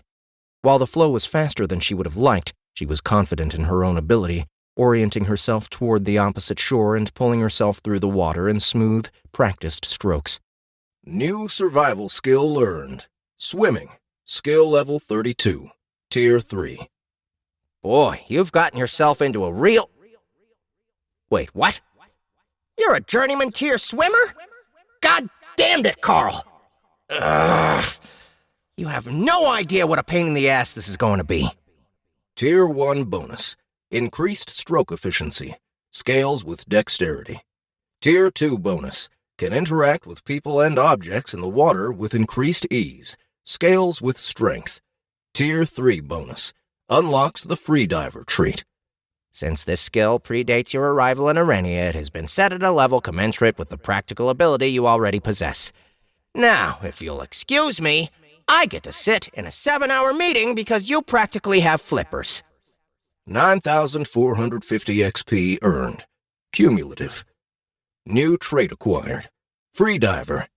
While the flow was faster than she would have liked, she was confident in her own ability, orienting herself toward the opposite shore and pulling herself through the water in smooth, practiced strokes. New survival skill learned. Swimming. Skill level 32. Tier 3. Boy, you've gotten yourself into a real... Wait, what? You're a journeyman tier swimmer? God damn it, Carl! Ugh. You have no idea what a pain in the ass this is going to be. Tier 1 bonus. Increased stroke efficiency. Scales with dexterity. Tier 2 bonus. Can interact with people and objects in the water with increased ease. Scales with strength. Tier 3 bonus. Unlocks the freediver trait. Since this skill predates your arrival in Arenia, it has been set at a level commensurate with the practical ability you already possess. Now, if you'll excuse me, I get to sit in a 7-hour meeting because you practically have flippers. 9,450 XP earned. Cumulative. New trait acquired. Freediver.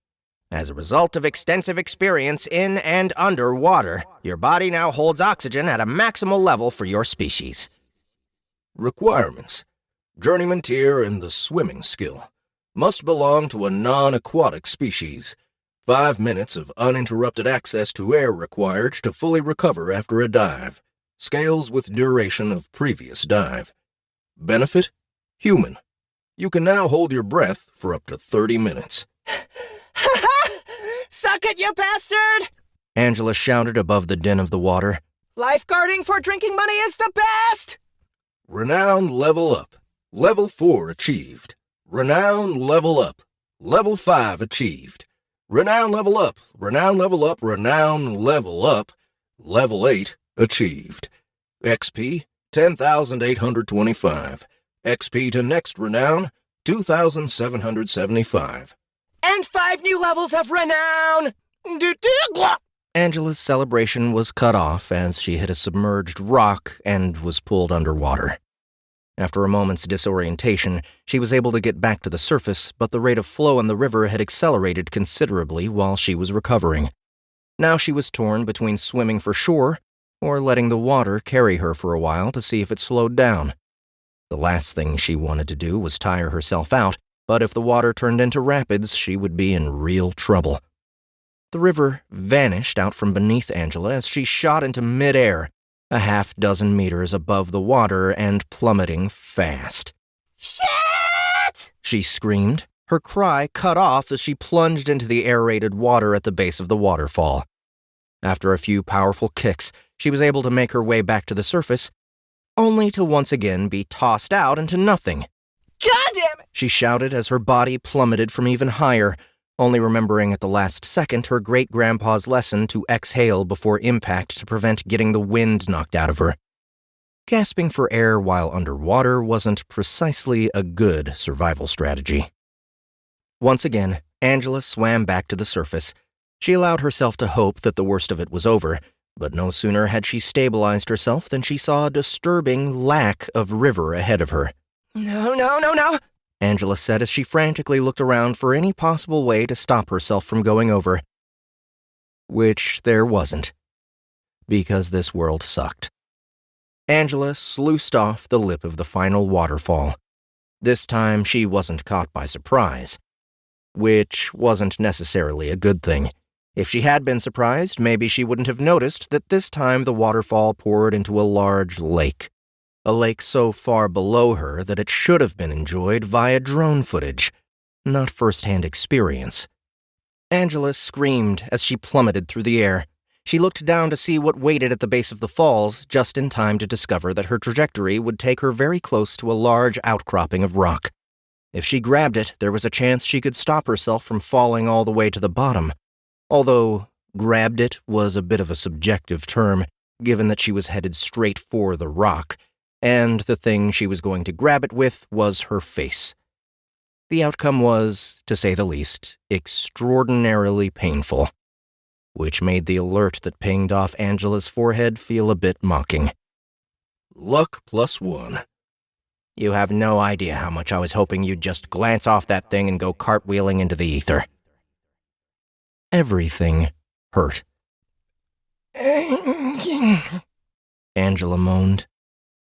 As a result of extensive experience in and under water, your body now holds oxygen at a maximal level for your species. Requirements. Journeyman tier and the swimming skill. Must belong to a non-aquatic species. 5 minutes of uninterrupted access to air required to fully recover after a dive. Scales with duration of previous dive. Benefit? Human. You can now hold your breath for up to 30 minutes. Suck it, you bastard! Angela shouted above the din of the water. Lifeguarding for drinking money is the best! Renown level up. Level 4 achieved. Renown level up. Level 5 achieved. Renown level up. Renown level up. Renown level up. Level 8 achieved. XP 10,825. XP to next renown 2,775. And 5 new levels of renown! Angela's celebration was cut off as she hit a submerged rock and was pulled underwater. After a moment's disorientation, she was able to get back to the surface, but the rate of flow in the river had accelerated considerably while she was recovering. Now she was torn between swimming for shore or letting the water carry her for a while to see if it slowed down. The last thing she wanted to do was tire herself out, but if the water turned into rapids, she would be in real trouble. The river vanished out from beneath Angela as she shot into midair, a half-dozen meters above the water and plummeting fast. Shit! She screamed, her cry cut off as she plunged into the aerated water at the base of the waterfall. After a few powerful kicks, she was able to make her way back to the surface, only to once again be tossed out into nothing. God damn it! She shouted as her body plummeted from even higher, only remembering at the last second her great-grandpa's lesson to exhale before impact to prevent getting the wind knocked out of her. Gasping for air while underwater wasn't precisely a good survival strategy. Once again, Angela swam back to the surface. She allowed herself to hope that the worst of it was over, but no sooner had she stabilized herself than she saw a disturbing lack of river ahead of her. No, Angela said as she frantically looked around for any possible way to stop herself from going over. Which there wasn't, because this world sucked. Angela sluiced off the lip of the final waterfall. This time she wasn't caught by surprise, which wasn't necessarily a good thing. If she had been surprised, maybe she wouldn't have noticed that this time the waterfall poured into a large lake. A lake so far below her that it should have been enjoyed via drone footage, not first-hand experience. Angela screamed as she plummeted through the air. She looked down to see what waited at the base of the falls, just in time to discover that her trajectory would take her very close to a large outcropping of rock. If she grabbed it, there was a chance she could stop herself from falling all the way to the bottom, although Grabbed it was a bit of a subjective term, given that she was headed straight for the rock, and the thing she was going to grab it with was her face. The outcome was, to say the least, extraordinarily painful, which made the alert that pinged off Angela's forehead feel a bit mocking. Luck +1. You have no idea how much I was hoping you'd just glance off that thing and go cartwheeling into the ether. Everything hurt. Angela moaned.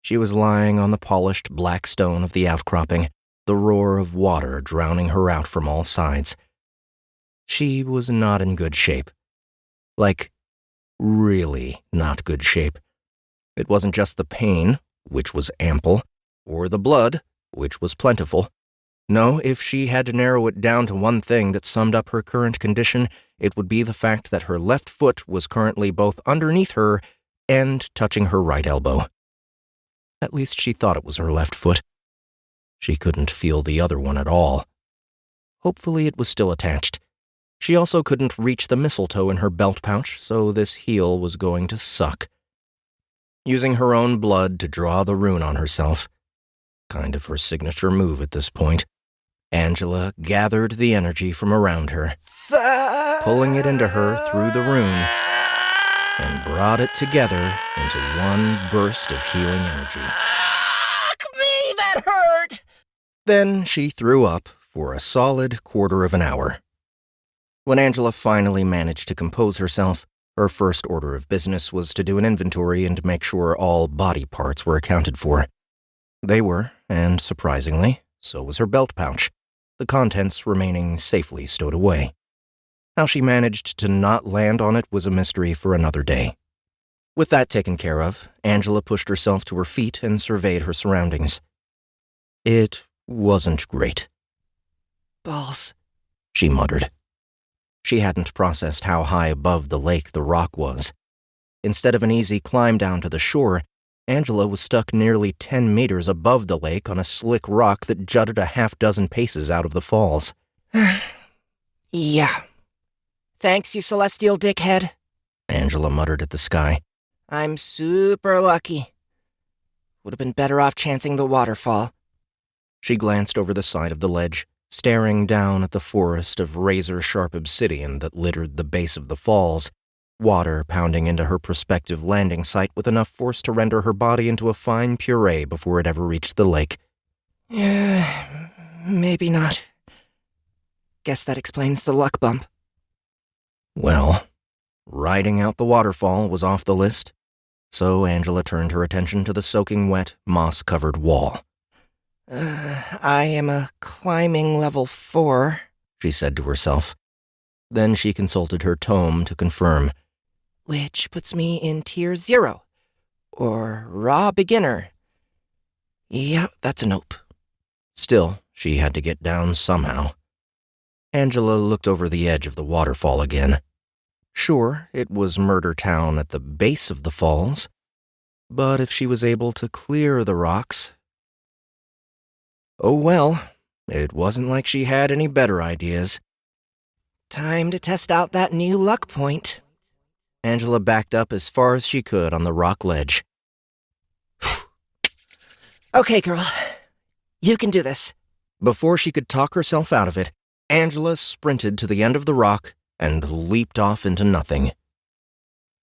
She was lying on the polished black stone of the outcropping, the roar of water drowning her out from all sides. She was not in good shape. Like, really not good shape. It wasn't just the pain, which was ample, or the blood, which was plentiful. No, if she had to narrow it down to one thing that summed up her current condition, it would be the fact that her left foot was currently both underneath her and touching her right elbow. At least she thought it was her left foot. She couldn't feel the other one at all. Hopefully it was still attached. She also couldn't reach the mistletoe in her belt pouch, so this heel was going to suck. Using her own blood to draw the rune on herself, kind of her signature move at this point, Angela gathered the energy from around her, pulling it into her through the rune, and brought it together into one burst of healing energy. Fuck me, that hurt! Then she threw up for a solid quarter of an hour. When Angela finally managed to compose herself, her first order of business was to do an inventory and make sure all body parts were accounted for. They were, and surprisingly, so was her belt pouch, the contents remaining safely stowed away. How she managed to not land on it was a mystery for another day. With that taken care of, Angela pushed herself to her feet and surveyed her surroundings. It wasn't great. Balls, She muttered. She hadn't processed how high above the lake the rock was. Instead of an easy climb down to the shore, Angela was stuck nearly 10 meters above the lake on a slick rock that jutted a half-dozen paces out of the falls. Yeah. Thanks, you celestial dickhead. Angela muttered at the sky. I'm super lucky. Would have been better off chancing the waterfall. She glanced over the side of the ledge, staring down at the forest of razor-sharp obsidian that littered the base of the falls, water pounding into her prospective landing site with enough force to render her body into a fine puree before it ever reached the lake. Maybe not. Guess that explains the luck bump. Well, riding out the waterfall was off the list, so Angela turned her attention to the soaking wet, moss-covered wall. I am a climbing level 4, she said to herself. Then she consulted her tome to confirm. which puts me in tier 0, or raw beginner. Yep, that's a nope. Still, she had to get down somehow. Angela looked over the edge of the waterfall again. Sure, it was Murder Town at the base of the falls, but if she was able to clear the rocks... Oh well, it wasn't like she had any better ideas. Time to test out that new luck point. Angela backed up as far as she could on the rock ledge. Okay, girl. You can do this. Before she could talk herself out of it, Angela sprinted to the end of the rock and leaped off into nothing.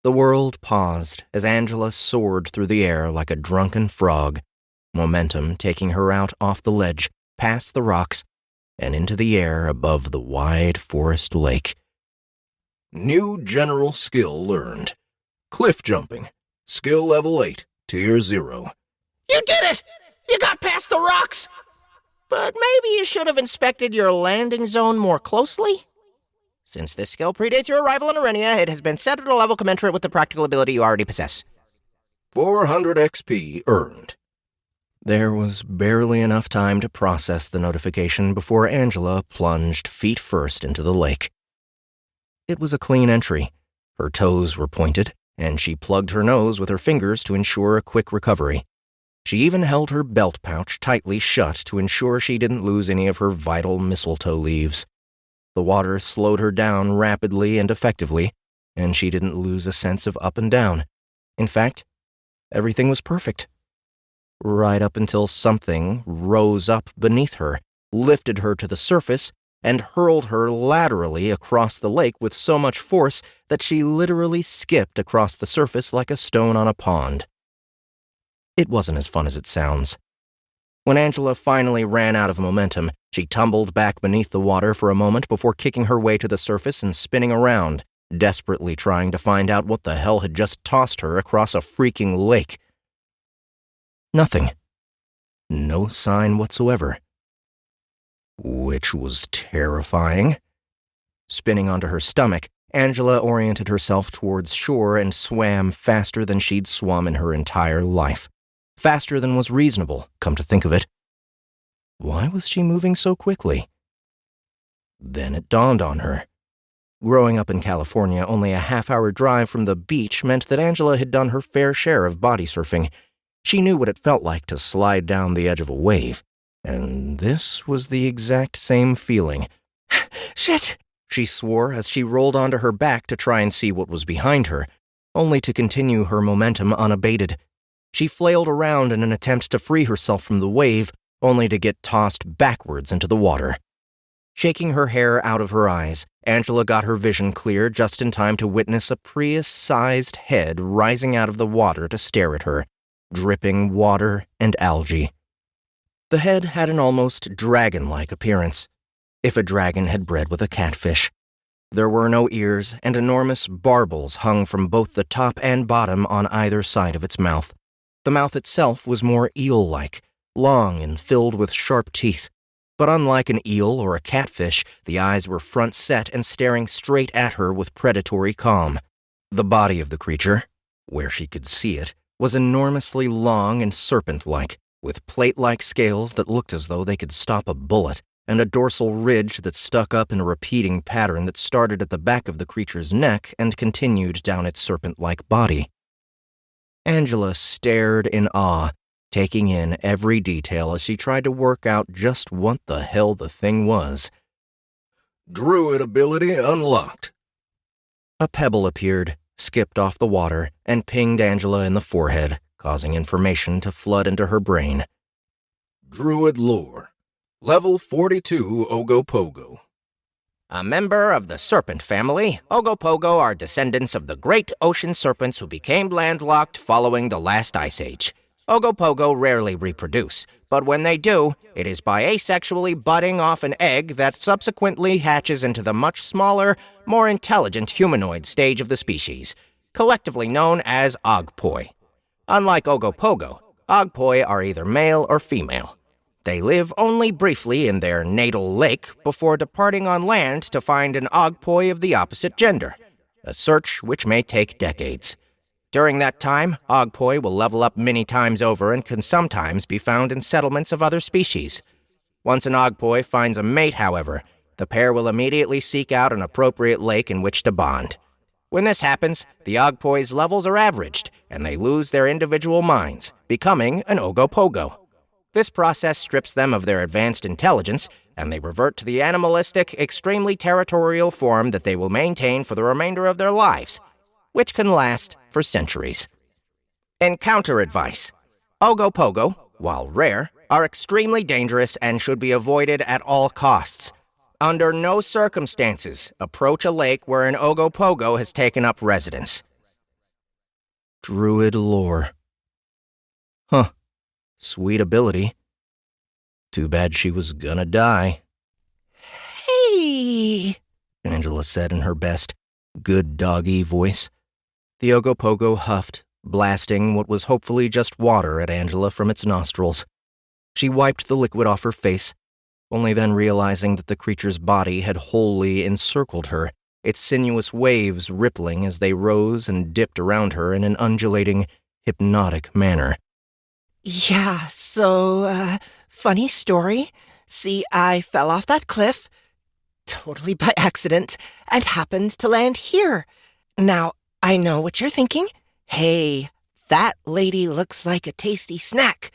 The world paused as Angela soared through the air like a drunken frog, momentum taking her out off the ledge, past the rocks, and into the air above the wide forest lake. New general skill learned. Cliff jumping. Skill level 8, tier 0. You did it! You got past the rocks! But maybe you should have inspected your landing zone more closely. Since this skill predates your arrival in Arenia, it has been set at a level commensurate with the practical ability you already possess. 400 XP earned. There was barely enough time to process the notification before Angela plunged feet first into the lake. It was a clean entry. Her toes were pointed, and she plugged her nose with her fingers to ensure a quick recovery. She even held her belt pouch tightly shut to ensure she didn't lose any of her vital mistletoe leaves. The water slowed her down rapidly and effectively, and she didn't lose a sense of up and down. In fact, everything was perfect. Right up until something rose up beneath her, lifted her to the surface, and hurled her laterally across the lake with so much force that she literally skipped across the surface like a stone on a pond. It wasn't as fun as it sounds. When Angela finally ran out of momentum, she tumbled back beneath the water for a moment before kicking her way to the surface and spinning around, desperately trying to find out what the hell had just tossed her across a freaking lake. Nothing. No sign whatsoever. Which was terrifying. Spinning onto her stomach, Angela oriented herself towards shore and swam faster than she'd swum in her entire life. Faster than was reasonable, come to think of it. Why was she moving so quickly? Then it dawned on her. Growing up in California, only a half-hour drive from the beach meant that Angela had done her fair share of body surfing. She knew what it felt like to slide down the edge of a wave. And this was the exact same feeling. Shit! She swore as she rolled onto her back to try and see what was behind her, only to continue her momentum unabated. She flailed around in an attempt to free herself from the wave, only to get tossed backwards into the water. Shaking her hair out of her eyes, Angela got her vision clear just in time to witness a Prius-sized head rising out of the water to stare at her, dripping water and algae. The head had an almost dragon-like appearance, if a dragon had bred with a catfish. There were no ears, and enormous barbels hung from both the top and bottom on either side of its mouth. The mouth itself was more eel-like, long and filled with sharp teeth. But unlike an eel or a catfish, the eyes were front-set and staring straight at her with predatory calm. The body of the creature, where she could see it, was enormously long and serpent-like, with plate-like scales that looked as though they could stop a bullet, and a dorsal ridge that stuck up in a repeating pattern that started at the back of the creature's neck and continued down its serpent-like body. Angela stared in awe, taking in every detail as she tried to work out just what the hell the thing was. Druid ability unlocked. A pebble appeared, skipped off the water, and pinged Angela in the forehead, causing information to flood into her brain. Druid lore. Level 42 Ogopogo. A member of the serpent family, Ogopogo are descendants of the great ocean serpents who became landlocked following the last ice age. Ogopogo rarely reproduce, but when they do, it is by asexually budding off an egg that subsequently hatches into the much smaller, more intelligent humanoid stage of the species, collectively known as Ogpoi. Unlike Ogopogo, Ogpoi are either male or female. They live only briefly in their natal lake before departing on land to find an Ogpoi of the opposite gender, a search which may take decades. During that time, Ogpoi will level up many times over and can sometimes be found in settlements of other species. Once an Ogpoi finds a mate, however, the pair will immediately seek out an appropriate lake in which to bond. When this happens, the Ogpoi's levels are averaged, and they lose their individual minds, becoming an Ogopogo. This process strips them of their advanced intelligence, and they revert to the animalistic, extremely territorial form that they will maintain for the remainder of their lives, which can last for centuries. Encounter advice. Ogopogo, while rare, are extremely dangerous and should be avoided at all costs. Under no circumstances approach a lake where an Ogopogo has taken up residence. Druid lore. Huh. Sweet ability. Too bad she was gonna die. Hey! Angela said in her best, good doggy voice. The Ogopogo huffed, blasting what was hopefully just water at Angela from its nostrils. She wiped the liquid off her face, only then realizing that the creature's body had wholly encircled her, its sinuous waves rippling as they rose and dipped around her in an undulating, hypnotic manner. Yeah, so, funny story. See, I fell off that cliff, totally by accident, and happened to land here. Now, I know what you're thinking. Hey, that lady looks like a tasty snack.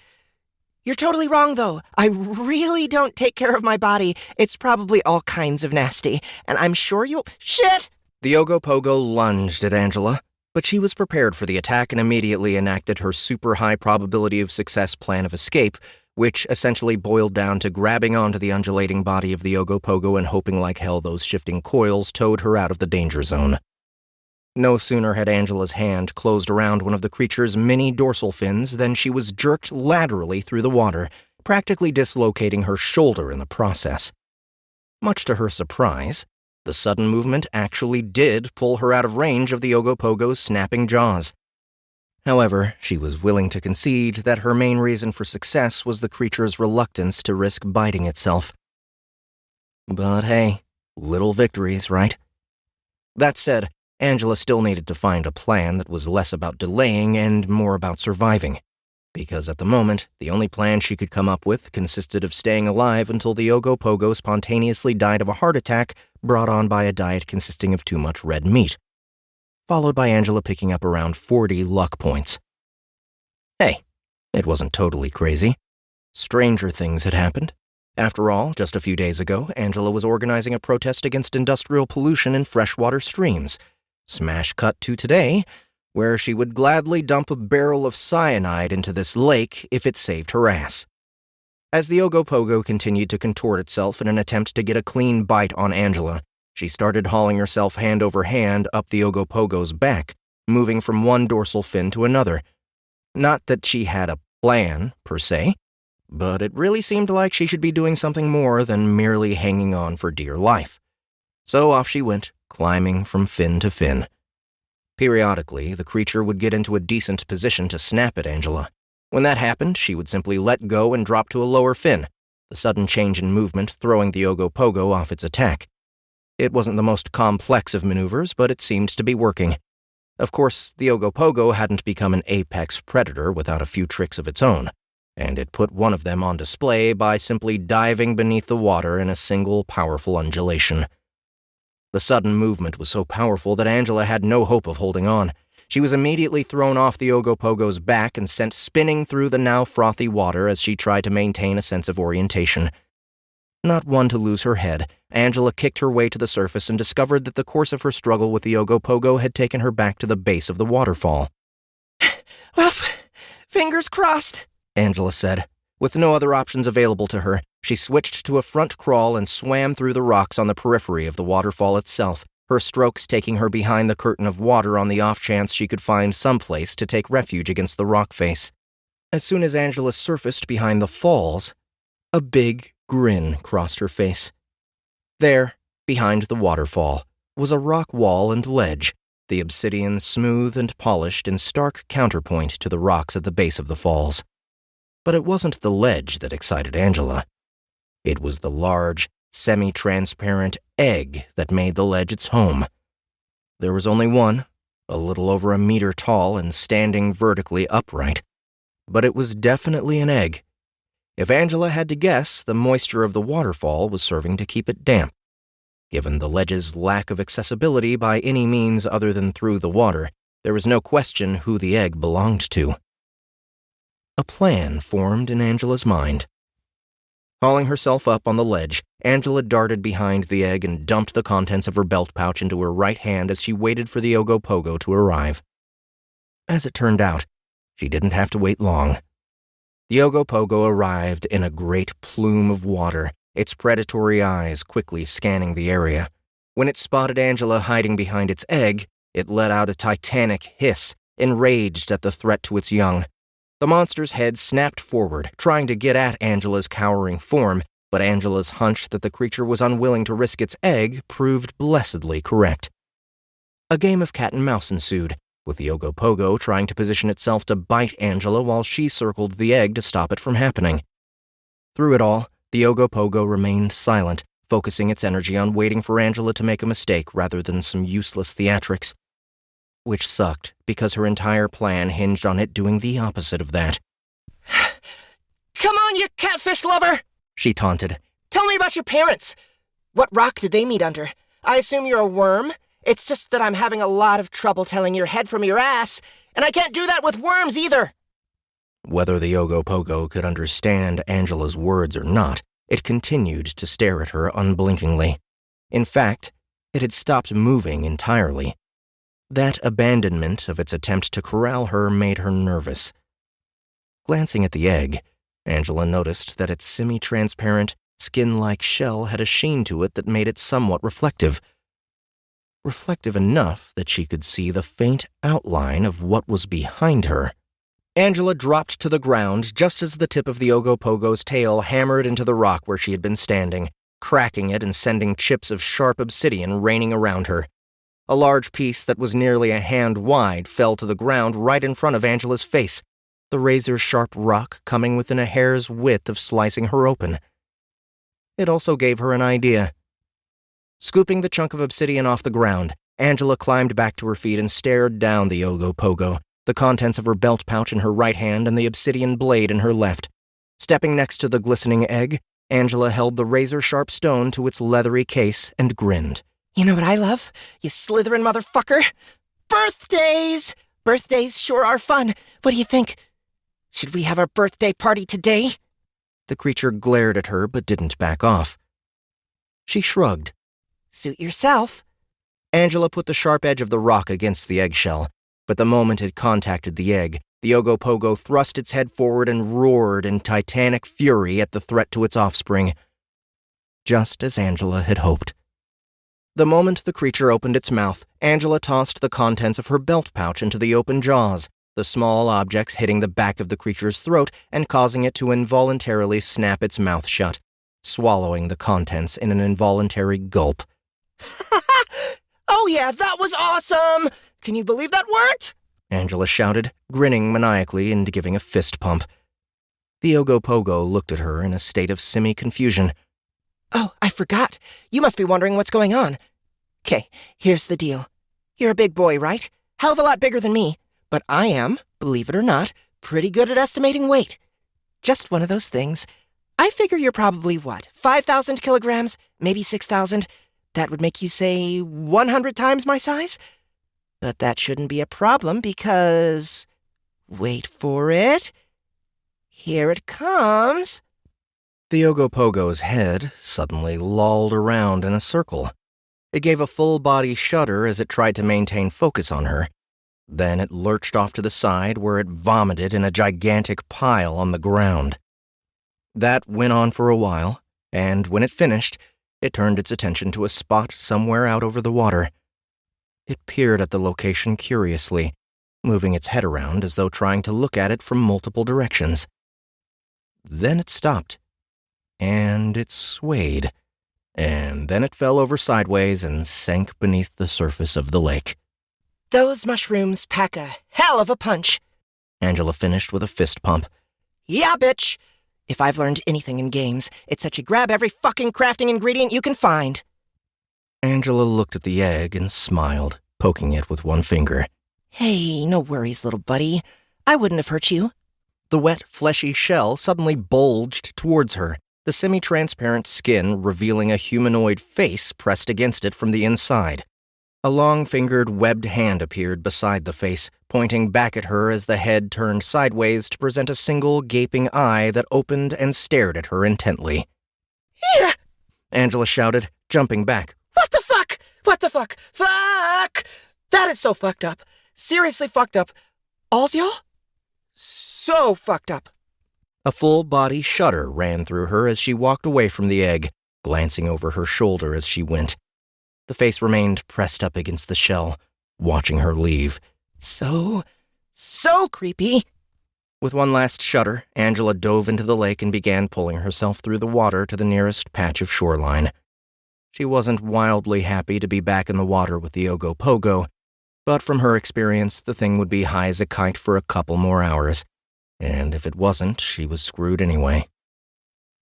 You're totally wrong, though. I really don't take care of my body. It's probably all kinds of nasty, and I'm sure you'll— Shit! The Ogopogo lunged at Angela, but she was prepared for the attack and immediately enacted her super high probability of success plan of escape, which essentially boiled down to grabbing onto the undulating body of the Ogopogo and hoping like hell those shifting coils towed her out of the danger zone. No sooner had Angela's hand closed around one of the creature's mini dorsal fins than she was jerked laterally through the water, practically dislocating her shoulder in the process. Much to her surprise, the sudden movement actually did pull her out of range of the Ogopogo's snapping jaws. However, she was willing to concede that her main reason for success was the creature's reluctance to risk biting itself. But hey, little victories, right? That said, Angela still needed to find a plan that was less about delaying and more about surviving, because at the moment, the only plan she could come up with consisted of staying alive until the Ogopogo spontaneously died of a heart attack brought on by a diet consisting of too much red meat, followed by Angela picking up around 40 luck points. Hey, it wasn't totally crazy. Stranger things had happened. After all, just a few days ago, Angela was organizing a protest against industrial pollution in freshwater streams. Smash cut to today, where she would gladly dump a barrel of cyanide into this lake if it saved her ass. As the Ogopogo continued to contort itself in an attempt to get a clean bite on Angela, she started hauling herself hand over hand up the Ogopogo's back, moving from one dorsal fin to another. Not that she had a plan, per se, but it really seemed like she should be doing something more than merely hanging on for dear life. So off she went, climbing from fin to fin. Periodically, the creature would get into a decent position to snap at Angela. When that happened, she would simply let go and drop to a lower fin, the sudden change in movement throwing the Ogopogo off its attack. It wasn't the most complex of maneuvers, but it seemed to be working. Of course, the Ogopogo hadn't become an apex predator without a few tricks of its own, and it put one of them on display by simply diving beneath the water in a single powerful undulation. The sudden movement was so powerful that Angela had no hope of holding on. She was immediately thrown off the Ogopogo's back and sent spinning through the now frothy water as she tried to maintain a sense of orientation. Not one to lose her head, Angela kicked her way to the surface and discovered that the course of her struggle with the Ogopogo had taken her back to the base of the waterfall. Well, fingers crossed, Angela said. With no other options available to her, she switched to a front crawl and swam through the rocks on the periphery of the waterfall itself, her strokes taking her behind the curtain of water on the off chance she could find some place to take refuge against the rock face. As soon as Angela surfaced behind the falls, a big grin crossed her face. There, behind the waterfall, was a rock wall and ledge, the obsidian smooth and polished in stark counterpoint to the rocks at the base of the falls. But it wasn't the ledge that excited Angela. It was the large, semi-transparent egg that made the ledge its home. There was only one, a little over a meter tall and standing vertically upright. But it was definitely an egg. If Angela had to guess, the moisture of the waterfall was serving to keep it damp. Given the ledge's lack of accessibility by any means other than through the water, there was no question who the egg belonged to. A plan formed in Angela's mind. Hauling herself up on the ledge, Angela darted behind the egg and dumped the contents of her belt pouch into her right hand as she waited for the Ogopogo to arrive. As it turned out, she didn't have to wait long. The Ogopogo arrived in a great plume of water, its predatory eyes quickly scanning the area. When it spotted Angela hiding behind its egg, it let out a titanic hiss, enraged at the threat to its young. The monster's head snapped forward, trying to get at Angela's cowering form, but Angela's hunch that the creature was unwilling to risk its egg proved blessedly correct. A game of cat and mouse ensued, with the Ogopogo trying to position itself to bite Angela while she circled the egg to stop it from happening. Through it all, the Ogopogo remained silent, focusing its energy on waiting for Angela to make a mistake rather than some useless theatrics. Which sucked, because her entire plan hinged on it doing the opposite of that. Come on, you catfish lover, she taunted. Tell me about your parents. What rock did they meet under? I assume you're a worm? It's just that I'm having a lot of trouble telling your head from your ass, and I can't do that with worms either. Whether the Ogopogo could understand Angela's words or not, it continued to stare at her unblinkingly. In fact, It had stopped moving entirely. That abandonment of its attempt to corral her made her nervous. Glancing at the egg, Angela noticed that its semi-transparent, skin-like shell had a sheen to it that made it somewhat reflective. Reflective enough that she could see the faint outline of what was behind her. Angela dropped to the ground just as the tip of the Ogopogo's tail hammered into the rock where she had been standing, cracking it and sending chips of sharp obsidian raining around her. A large piece that was nearly a hand wide fell to the ground right in front of Angela's face, the razor-sharp rock coming within a hair's width of slicing her open. It also gave her an idea. Scooping the chunk of obsidian off the ground, Angela climbed back to her feet and stared down the Ogopogo, the contents of her belt pouch in her right hand and the obsidian blade in her left. Stepping next to the glistening egg, Angela held the razor-sharp stone to its leathery case and grinned. You know what I love, you Slytherin motherfucker? Birthdays! Birthdays sure are fun. What do you think? Should we have our birthday party today? The creature glared at her but didn't back off. She shrugged. Suit yourself. Angela put the sharp edge of the rock against the eggshell, but the moment it contacted the egg, the Ogopogo thrust its head forward and roared in titanic fury at the threat to its offspring. Just as Angela had hoped. The moment the creature opened its mouth, Angela tossed the contents of her belt pouch into the open jaws, the small objects hitting the back of the creature's throat and causing it to involuntarily snap its mouth shut, swallowing the contents in an involuntary gulp. Oh yeah, that was awesome! Can you believe that worked? Angela shouted, grinning maniacally and giving a fist pump. The Ogopogo looked at her in a state of semi-confusion. Oh, I forgot. You must be wondering what's going on. 'Kay, here's the deal. You're a big boy, right? Hell of a lot bigger than me. But I am, believe it or not, pretty good at estimating weight. Just one of those things. I figure you're probably, 5,000 kilograms? Maybe 6,000? That would make you, say, 100 times my size? But that shouldn't be a problem because... Wait for it. Here it comes. The Ogopogo's head suddenly lolled around in a circle. It gave a full-body shudder as it tried to maintain focus on her. Then it lurched off to the side where it vomited in a gigantic pile on the ground. That went on for a while, and when it finished, it turned its attention to a spot somewhere out over the water. It peered at the location curiously, moving its head around as though trying to look at it from multiple directions. Then it stopped, and it swayed, and then it fell over sideways and sank beneath the surface of the lake. Those mushrooms pack a hell of a punch, Angela finished with a fist pump. Yeah, bitch! If I've learned anything in games, it's that you grab every fucking crafting ingredient you can find. Angela looked at the egg and smiled, poking it with one finger. Hey, no worries, little buddy. I wouldn't have hurt you. The wet, fleshy shell suddenly bulged towards her, the semi-transparent skin revealing a humanoid face pressed against it from the inside. A long-fingered, webbed hand appeared beside the face, pointing back at her as the head turned sideways to present a single gaping eye that opened and stared at her intently. Yeah! Angela shouted, jumping back. What the fuck? What the fuck? Fuck! That is so fucked up. Seriously fucked up. All's y'all? So fucked up. A full-body shudder ran through her as she walked away from the egg, glancing over her shoulder as she went. The face remained pressed up against the shell, watching her leave. So creepy. With one last shudder, Angela dove into the lake and began pulling herself through the water to the nearest patch of shoreline. She wasn't wildly happy to be back in the water with the Ogopogo, but from her experience, the thing would be high as a kite for a couple more hours, and if it wasn't, she was screwed anyway.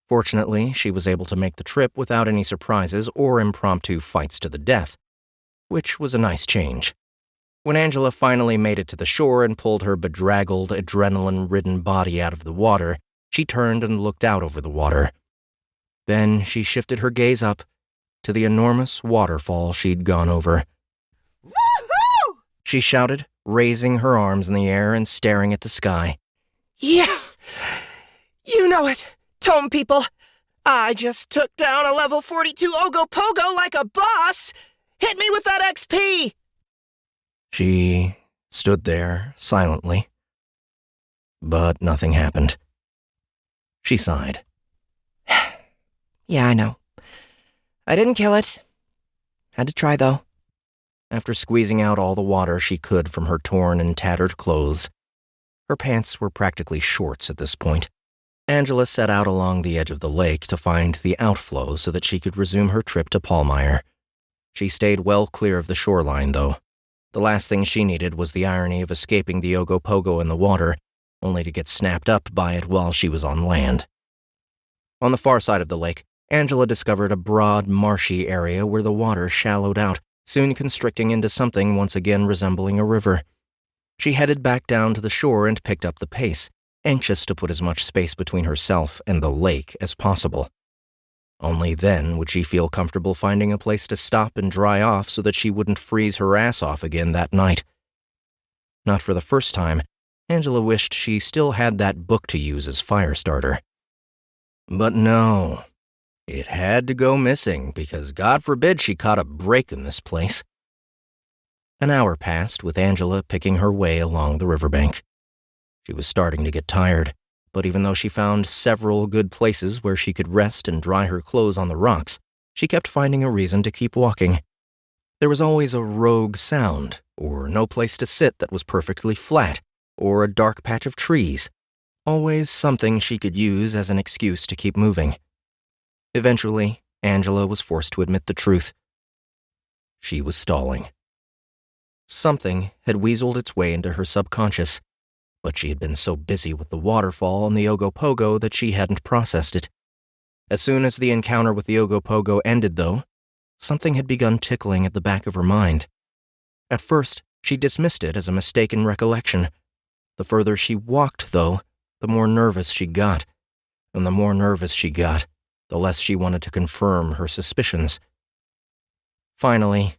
Fortunately, she was able to make the trip without any surprises or impromptu fights to the death, which was a nice change. When Angela finally made it to the shore and pulled her bedraggled, adrenaline-ridden body out of the water, she turned and looked out over the water. Then she shifted her gaze up to the enormous waterfall she'd gone over. Woohoo! She shouted, raising her arms in the air and staring at the sky. Yeah! You know it! Tome people, I just took down a level 42 Ogopogo like a boss. Hit me with that XP! She stood there silently, but nothing happened. She sighed. Yeah, I know. I didn't kill it. Had to try, though. After squeezing out all the water she could from her torn and tattered clothes, her pants were practically shorts at this point, Angela set out along the edge of the lake to find the outflow so that she could resume her trip to Palmyre. She stayed well clear of the shoreline, though. The last thing she needed was the irony of escaping the Ogopogo in the water, only to get snapped up by it while she was on land. On the far side of the lake, Angela discovered a broad, marshy area where the water shallowed out, soon constricting into something once again resembling a river. She headed back down to the shore and picked up the pace, anxious to put as much space between herself and the lake as possible. Only then would she feel comfortable finding a place to stop and dry off so that she wouldn't freeze her ass off again that night. Not for the first time, Angela wished she still had that book to use as fire starter. But no. It had to go missing because God forbid she caught a break in this place. An hour passed with Angela picking her way along the riverbank. She was starting to get tired, but even though she found several good places where she could rest and dry her clothes on the rocks, she kept finding a reason to keep walking. There was always a rogue sound, or no place to sit that was perfectly flat, or a dark patch of trees. Always something she could use as an excuse to keep moving. Eventually, Angela was forced to admit the truth. She was stalling. Something had weaseled its way into her subconscious, but she had been so busy with the waterfall and the Ogopogo that she hadn't processed it. As soon as the encounter with the Ogopogo ended, though, something had begun tickling at the back of her mind. At first, she dismissed it as a mistaken recollection. The further she walked, though, the more nervous she got. And the more nervous she got, the less she wanted to confirm her suspicions. Finally,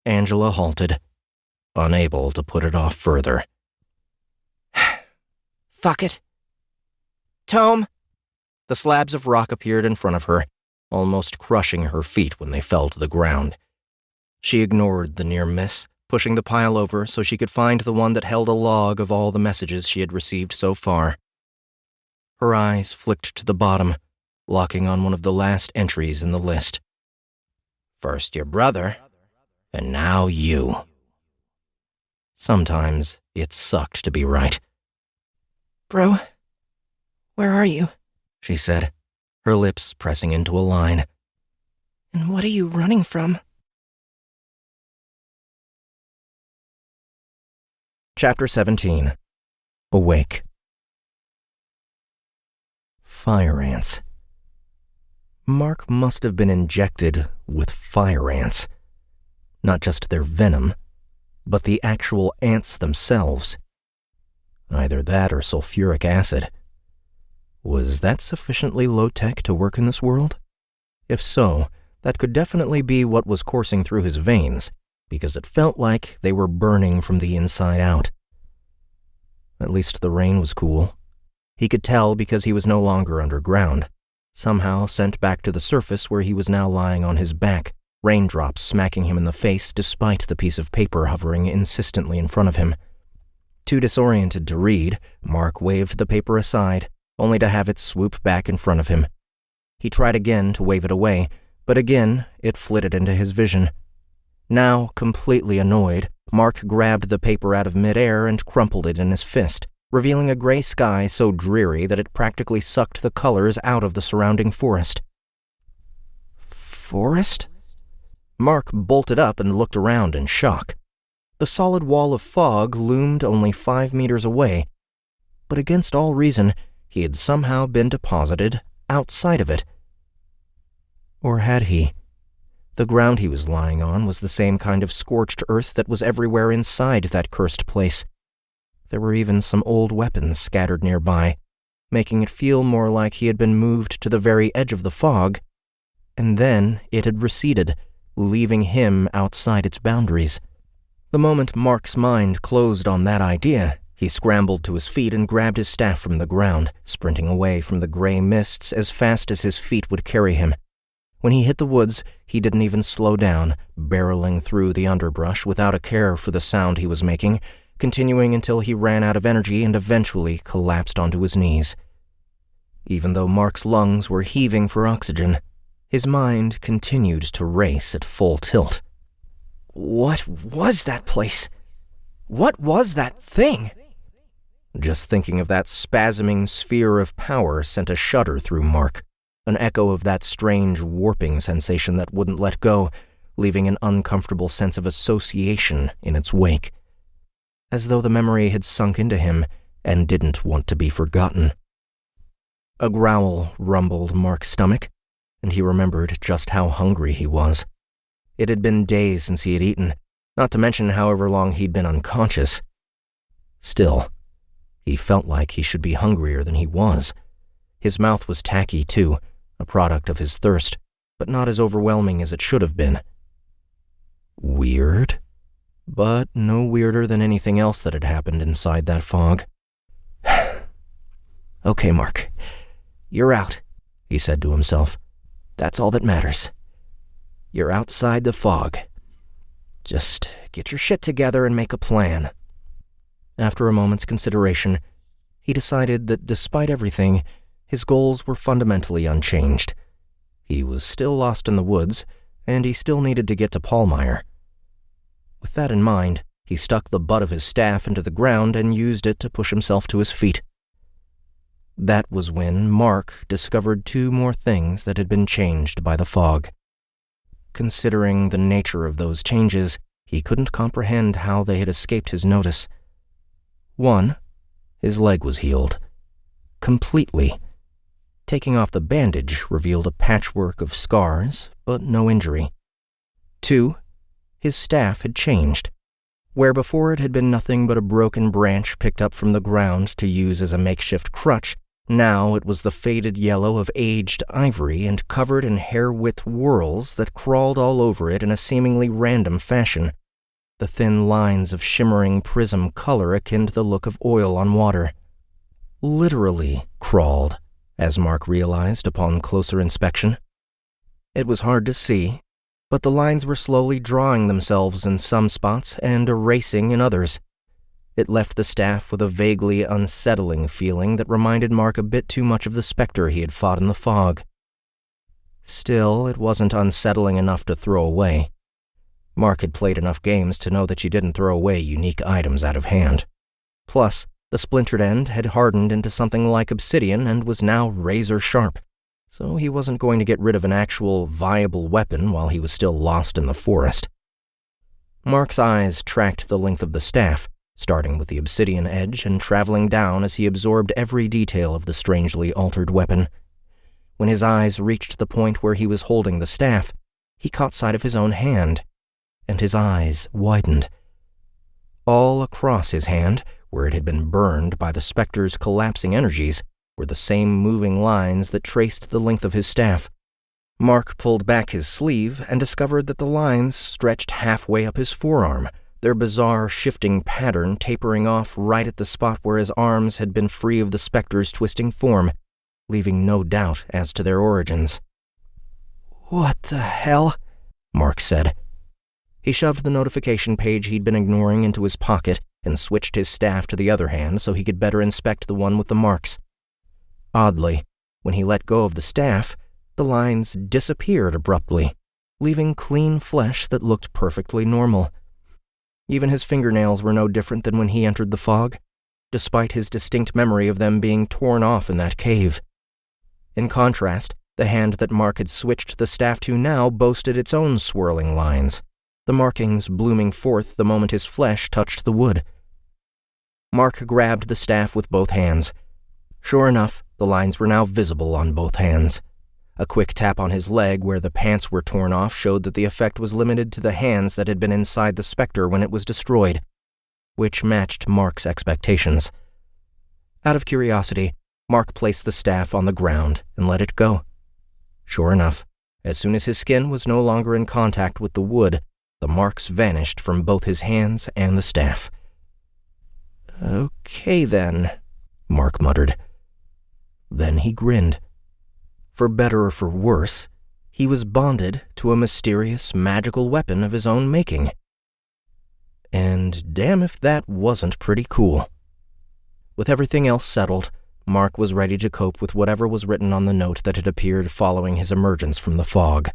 Angela halted, unable to put it off further. Fuck it. Tome! The slabs of rock appeared in front of her, almost crushing her feet when they fell to the ground. She ignored the near miss, pushing the pile over so she could find the one that held a log of all the messages she had received so far. Her eyes flicked to the bottom, locking on one of the last entries in the list. First your brother, and now you. Sometimes it sucked to be right. Bro, where are you? She said, her lips pressing into a line. And what are you running from? Chapter 17. Awake. Fire ants. Mark must have been injected with fire ants. Not just their venom, but the actual ants themselves. Either that or sulfuric acid. Was that sufficiently low-tech to work in this world? If so, that could definitely be what was coursing through his veins, because it felt like they were burning from the inside out. At least the rain was cool. He could tell because he was no longer underground, somehow sent back to the surface where he was now lying on his back, raindrops smacking him in the face despite the piece of paper hovering insistently in front of him. Too disoriented to read, Mark waved the paper aside, only to have it swoop back in front of him. He tried again to wave it away, but again it flitted into his vision. Now, completely annoyed, Mark grabbed the paper out of midair and crumpled it in his fist, revealing a gray sky so dreary that it practically sucked the colors out of the surrounding forest. Forest? Mark bolted up and looked around in shock. The solid wall of fog loomed only 5 meters away, but against all reason, he had somehow been deposited outside of it. Or had he? The ground he was lying on was the same kind of scorched earth that was everywhere inside that cursed place. There were even some old weapons scattered nearby, making it feel more like he had been moved to the very edge of the fog, and then it had receded, leaving him outside its boundaries. The moment Mark's mind closed on that idea, he scrambled to his feet and grabbed his staff from the ground, sprinting away from the gray mists as fast as his feet would carry him. When he hit the woods, he didn't even slow down, barreling through the underbrush without a care for the sound he was making, continuing until he ran out of energy and eventually collapsed onto his knees. Even though Mark's lungs were heaving for oxygen, his mind continued to race at full tilt. What was that place? What was that thing? Just thinking of that spasming sphere of power sent a shudder through Mark, an echo of that strange warping sensation that wouldn't let go, leaving an uncomfortable sense of association in its wake, as though the memory had sunk into him and didn't want to be forgotten. A growl rumbled Mark's stomach, and he remembered just how hungry he was. It had been days since he had eaten, not to mention however long he'd been unconscious. Still, he felt like he should be hungrier than he was. His mouth was tacky, too, a product of his thirst, but not as overwhelming as it should have been. Weird, but no weirder than anything else that had happened inside that fog. Okay, Mark. You're out, he said to himself. That's all that matters. You're outside the fog. Just get your shit together and make a plan. After a moment's consideration, he decided that despite everything, his goals were fundamentally unchanged. He was still lost in the woods, and he still needed to get to Pallmeyer. With that in mind, he stuck the butt of his staff into the ground and used it to push himself to his feet. That was when Mark discovered two more things that had been changed by the fog. Considering the nature of those changes, he couldn't comprehend how they had escaped his notice. One, his leg was healed. Completely. Taking off the bandage revealed a patchwork of scars, but no injury. Two, his staff had changed. Where before it had been nothing but a broken branch picked up from the ground to use as a makeshift crutch, now it was the faded yellow of aged ivory and covered in hair-width whorls that crawled all over it in a seemingly random fashion, the thin lines of shimmering prism color akin to the look of oil on water. Literally crawled, as Mark realized upon closer inspection. It was hard to see, but the lines were slowly drawing themselves in some spots and erasing in others. It left the staff with a vaguely unsettling feeling that reminded Mark a bit too much of the specter he had fought in the fog. Still, it wasn't unsettling enough to throw away. Mark had played enough games to know that you didn't throw away unique items out of hand. Plus, the splintered end had hardened into something like obsidian and was now razor-sharp, so he wasn't going to get rid of an actual viable weapon while he was still lost in the forest. Mark's eyes tracked the length of the staff, starting with the obsidian edge and traveling down as he absorbed every detail of the strangely altered weapon. When his eyes reached the point where he was holding the staff, he caught sight of his own hand, and his eyes widened. All across his hand, where it had been burned by the specter's collapsing energies, were the same moving lines that traced the length of his staff. Mark pulled back his sleeve and discovered that the lines stretched halfway up his forearm, their bizarre shifting pattern tapering off right at the spot where his arms had been free of the specter's twisting form, leaving no doubt as to their origins. What the hell? Mark said. He shoved the notification page he'd been ignoring into his pocket and switched his staff to the other hand so he could better inspect the one with the marks. Oddly, when he let go of the staff, the lines disappeared abruptly, leaving clean flesh that looked perfectly normal. Even his fingernails were no different than when he entered the fog, despite his distinct memory of them being torn off in that cave. In contrast, the hand that Mark had switched the staff to now boasted its own swirling lines, the markings blooming forth the moment his flesh touched the wood. Mark grabbed the staff with both hands. Sure enough, the lines were now visible on both hands. A quick tap on his leg where the pants were torn off showed that the effect was limited to the hands that had been inside the specter when it was destroyed, which matched Mark's expectations. Out of curiosity, Mark placed the staff on the ground and let it go. Sure enough, as soon as his skin was no longer in contact with the wood, the marks vanished from both his hands and the staff. "Okay, then," Mark muttered. Then he grinned. For better or for worse, He was bonded to a mysterious, magical weapon of his own making. And damn if that wasn't pretty cool. With everything else settled, Mark was ready to cope with whatever was written on the note that had appeared following his emergence from the fog.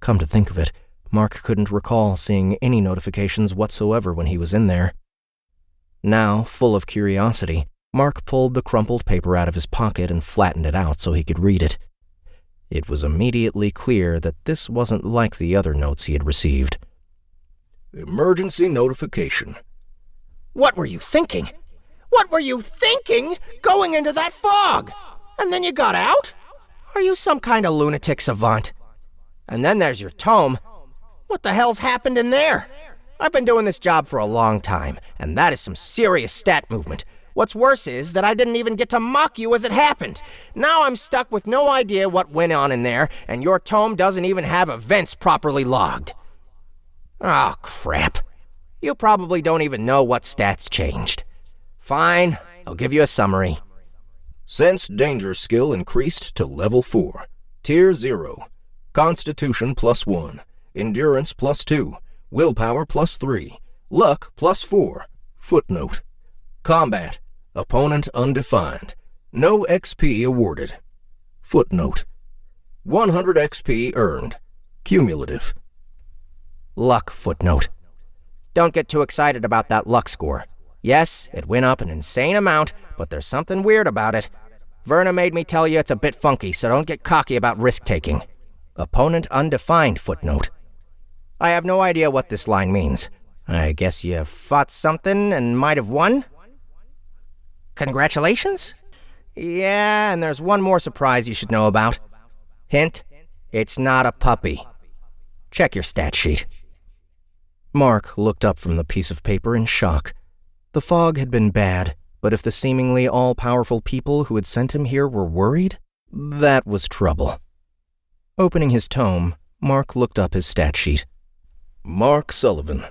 Come to think of it, Mark couldn't recall seeing any notifications whatsoever when he was in there. Now, full of curiosity, Mark pulled the crumpled paper out of his pocket and flattened it out so he could read it. It was immediately clear that this wasn't like the other notes he had received. Emergency notification. What were you thinking? What were you thinking going into that fog? And then you got out? Are you some kind of lunatic savant? And then there's your tome. What the hell's happened in there? I've been doing this job for a long time, and that is some serious stat movement. What's worse is that I didn't even get to mock you as it happened. Now I'm stuck with no idea what went on in there, and your tome doesn't even have events properly logged. Oh, crap. You probably don't even know what stats changed. Fine, I'll give you a summary. Sense danger skill increased to level 4. Tier 0. Constitution +1. Endurance +2. Willpower +3. Luck +4. Footnote. Combat. Opponent undefined. No XP awarded. Footnote. 100 XP earned. Cumulative. Luck footnote. Don't get too excited about that luck score. Yes, it went up an insane amount, but there's something weird about it. Verna made me tell you it's a bit funky, so don't get cocky about risk-taking. Opponent undefined footnote. I have no idea what this line means. I guess you fought something and might have won? Congratulations? Yeah, and there's one more surprise you should know about. Hint, it's not a puppy. Check your stat sheet. Mark looked up from the piece of paper in shock. The fog had been bad, but if the seemingly all-powerful people who had sent him here were worried, that was trouble. Opening his tome, Mark looked up his stat sheet. Mark Sullivan.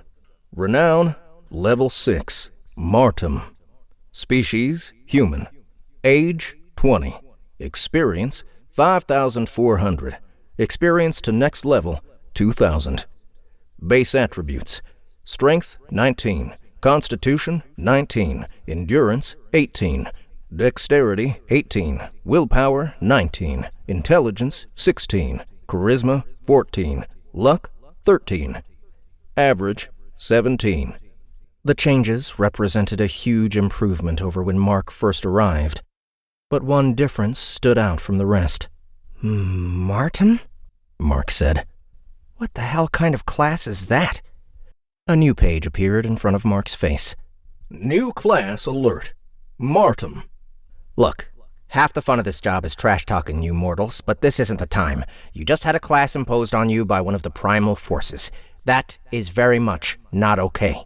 Renown, level 6. Martum. Species, human. Age, 20. Experience, 5,400. Experience to next level, 2,000. Base attributes. Strength, 19. Constitution, 19. Endurance, 18. Dexterity, 18. Willpower, 19. Intelligence, 16. Charisma, 14. Luck, 13. Average, 17. The changes represented a huge improvement over when Mark first arrived, but one difference stood out from the rest. Martum? Mark said. What the hell kind of class is that? A new page appeared in front of Mark's face. New class alert. Martum. Look, half the fun of this job is trash-talking you mortals, but this isn't the time. You just had a class imposed on you by one of the primal forces. That is very much not okay.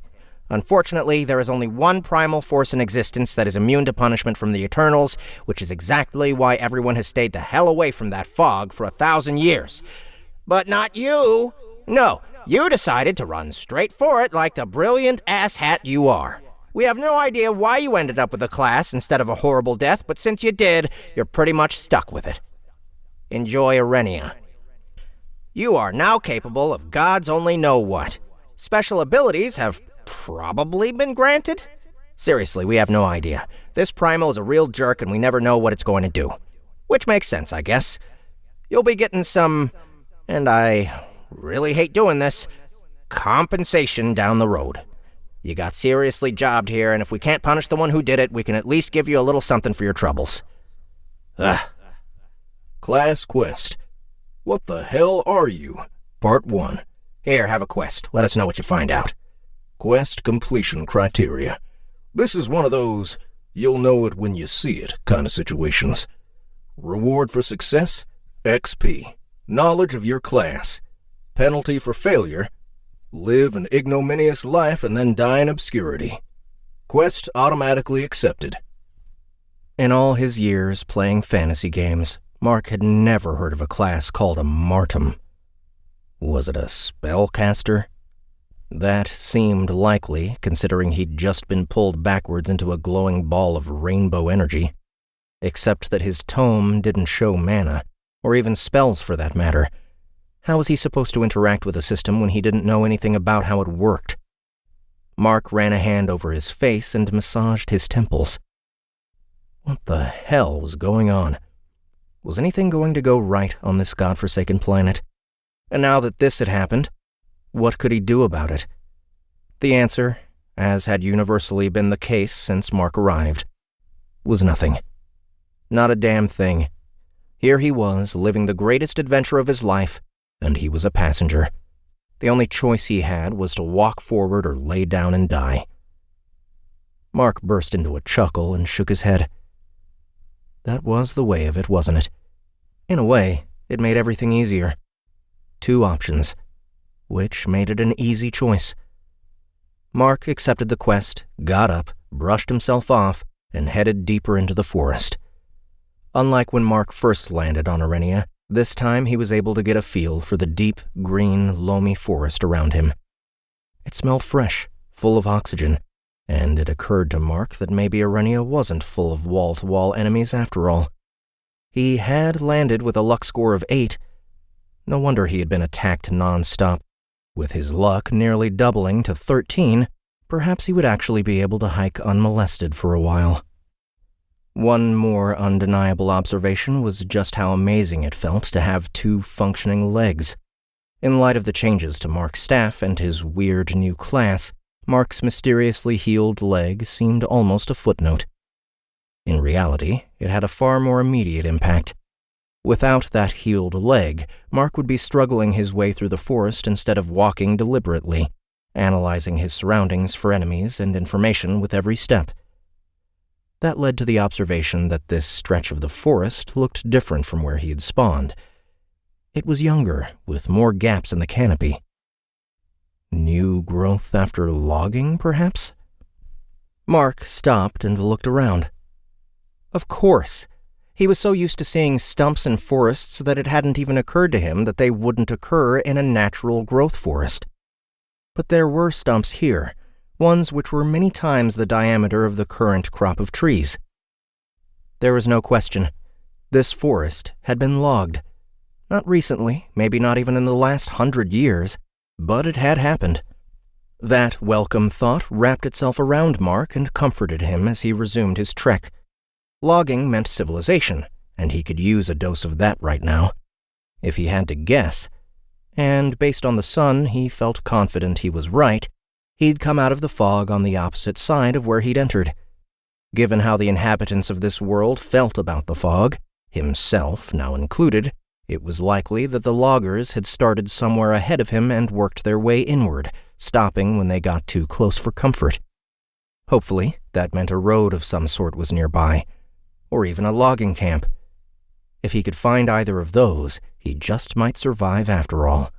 Unfortunately, there is only one primal force in existence that is immune to punishment from the Eternals, which is exactly why everyone has stayed the hell away from that fog for 1,000 years. But not you. No, you decided to run straight for it like the brilliant asshat you are. We have no idea why you ended up with a class instead of a horrible death, but since you did, you're pretty much stuck with it. Enjoy Arenia. You are now capable of God's only know-what. Special abilities have probably been granted? Seriously, we have no idea. This primal is a real jerk and we never know what it's going to do. Which makes sense, I guess. You'll be getting some, and I really hate doing this, compensation down the road. You got seriously jobbed here, and if we can't punish the one who did it, we can at least give you a little something for your troubles. Class quest. What the hell are you? Part 1. Here, have a quest. Let us know what you find out. Quest completion criteria. This is one of those you'll know it when you see it kind of situations. Reward for success, XP. Knowledge of your class. Penalty for failure, live an ignominious life and then die in obscurity. Quest automatically accepted. In all his years playing fantasy games, Mark had never heard of a class called a Martum. Was it a spellcaster? That seemed likely, considering he'd just been pulled backwards into a glowing ball of rainbow energy. Except that his tome didn't show mana, Or even spells, for that matter. How was he supposed to interact with a system when he didn't know anything about how it worked? Mark ran a hand over his face and massaged his temples. What the hell was going on? Was anything going to go right on this godforsaken planet? And now that this had happened, what could he do about it? The answer, as had universally been the case since Mark arrived, was nothing. Not a damn thing. Here he was, living the greatest adventure of his life, and he was a passenger. The only choice he had was to walk forward or lay down and die. Mark burst into a chuckle and shook his head. That was the way of it, wasn't it? In a way, it made everything easier. 2 options, which made it an easy choice. Mark accepted the quest, got up, brushed himself off, and headed deeper into the forest. Unlike when Mark first landed on Arenia, this time he was able to get a feel for the deep, green, loamy forest around him. It smelled fresh, full of oxygen, and it occurred to Mark that maybe Arenia wasn't full of wall-to-wall enemies after all. He had landed with a luck score of 8. No wonder he had been attacked non-stop. With his luck nearly doubling to 13, perhaps he would actually be able to hike unmolested for a while. One more undeniable observation was just how amazing it felt to have 2 functioning legs. In light of the changes to Mark's staff and his weird new class, Mark's mysteriously healed leg seemed almost a footnote. In reality, it had a far more immediate impact. Without that healed leg, Mark would be struggling his way through the forest instead of walking deliberately, analyzing his surroundings for enemies and information with every step. That led to the observation that this stretch of the forest looked different from where he had spawned. It was younger, with more gaps in the canopy. New growth after logging, perhaps? Mark stopped and looked around. Of course. He was so used to seeing stumps in forests that it hadn't even occurred to him that they wouldn't occur in a natural growth forest. But there were stumps here, ones which were many times the diameter of the current crop of trees. There was no question. This forest had been logged. Not recently, maybe not even in the last 100 years, but it had happened. That welcome thought wrapped itself around Mark and comforted him as he resumed his trek. Logging meant civilization, and he could use a dose of that right now, if he had to guess. And based on the sun, he felt confident he was right. He'd come out of the fog on the opposite side of where he'd entered. Given how the inhabitants of this world felt about the fog, himself now included, it was likely that the loggers had started somewhere ahead of him and worked their way inward, stopping when they got too close for comfort. Hopefully, that meant a road of some sort was nearby, or even a logging camp. If he could find either of those, he just might survive after all.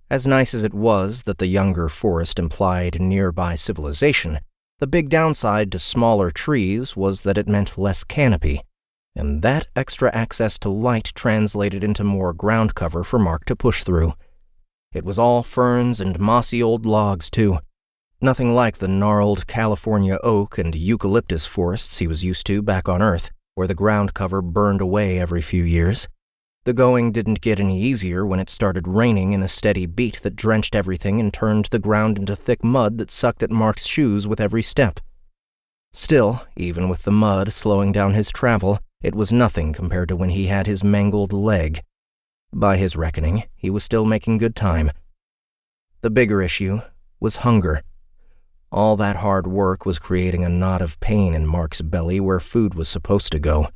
As nice as it was that the younger forest implied nearby civilization, the big downside to smaller trees was that it meant less canopy, and that extra access to light translated into more ground cover for Mark to push through. It was all ferns and mossy old logs, too. Nothing like the gnarled California oak and eucalyptus forests he was used to back on Earth, where the ground cover burned away every few years. The going didn't get any easier when it started raining in a steady beat that drenched everything and turned the ground into thick mud that sucked at Mark's shoes with every step. Still, even with the mud slowing down his travel, it was nothing compared to when he had his mangled leg. By his reckoning, he was still making good time. The bigger issue was hunger. All that hard work was creating a knot of pain in Mark's belly where food was supposed to go.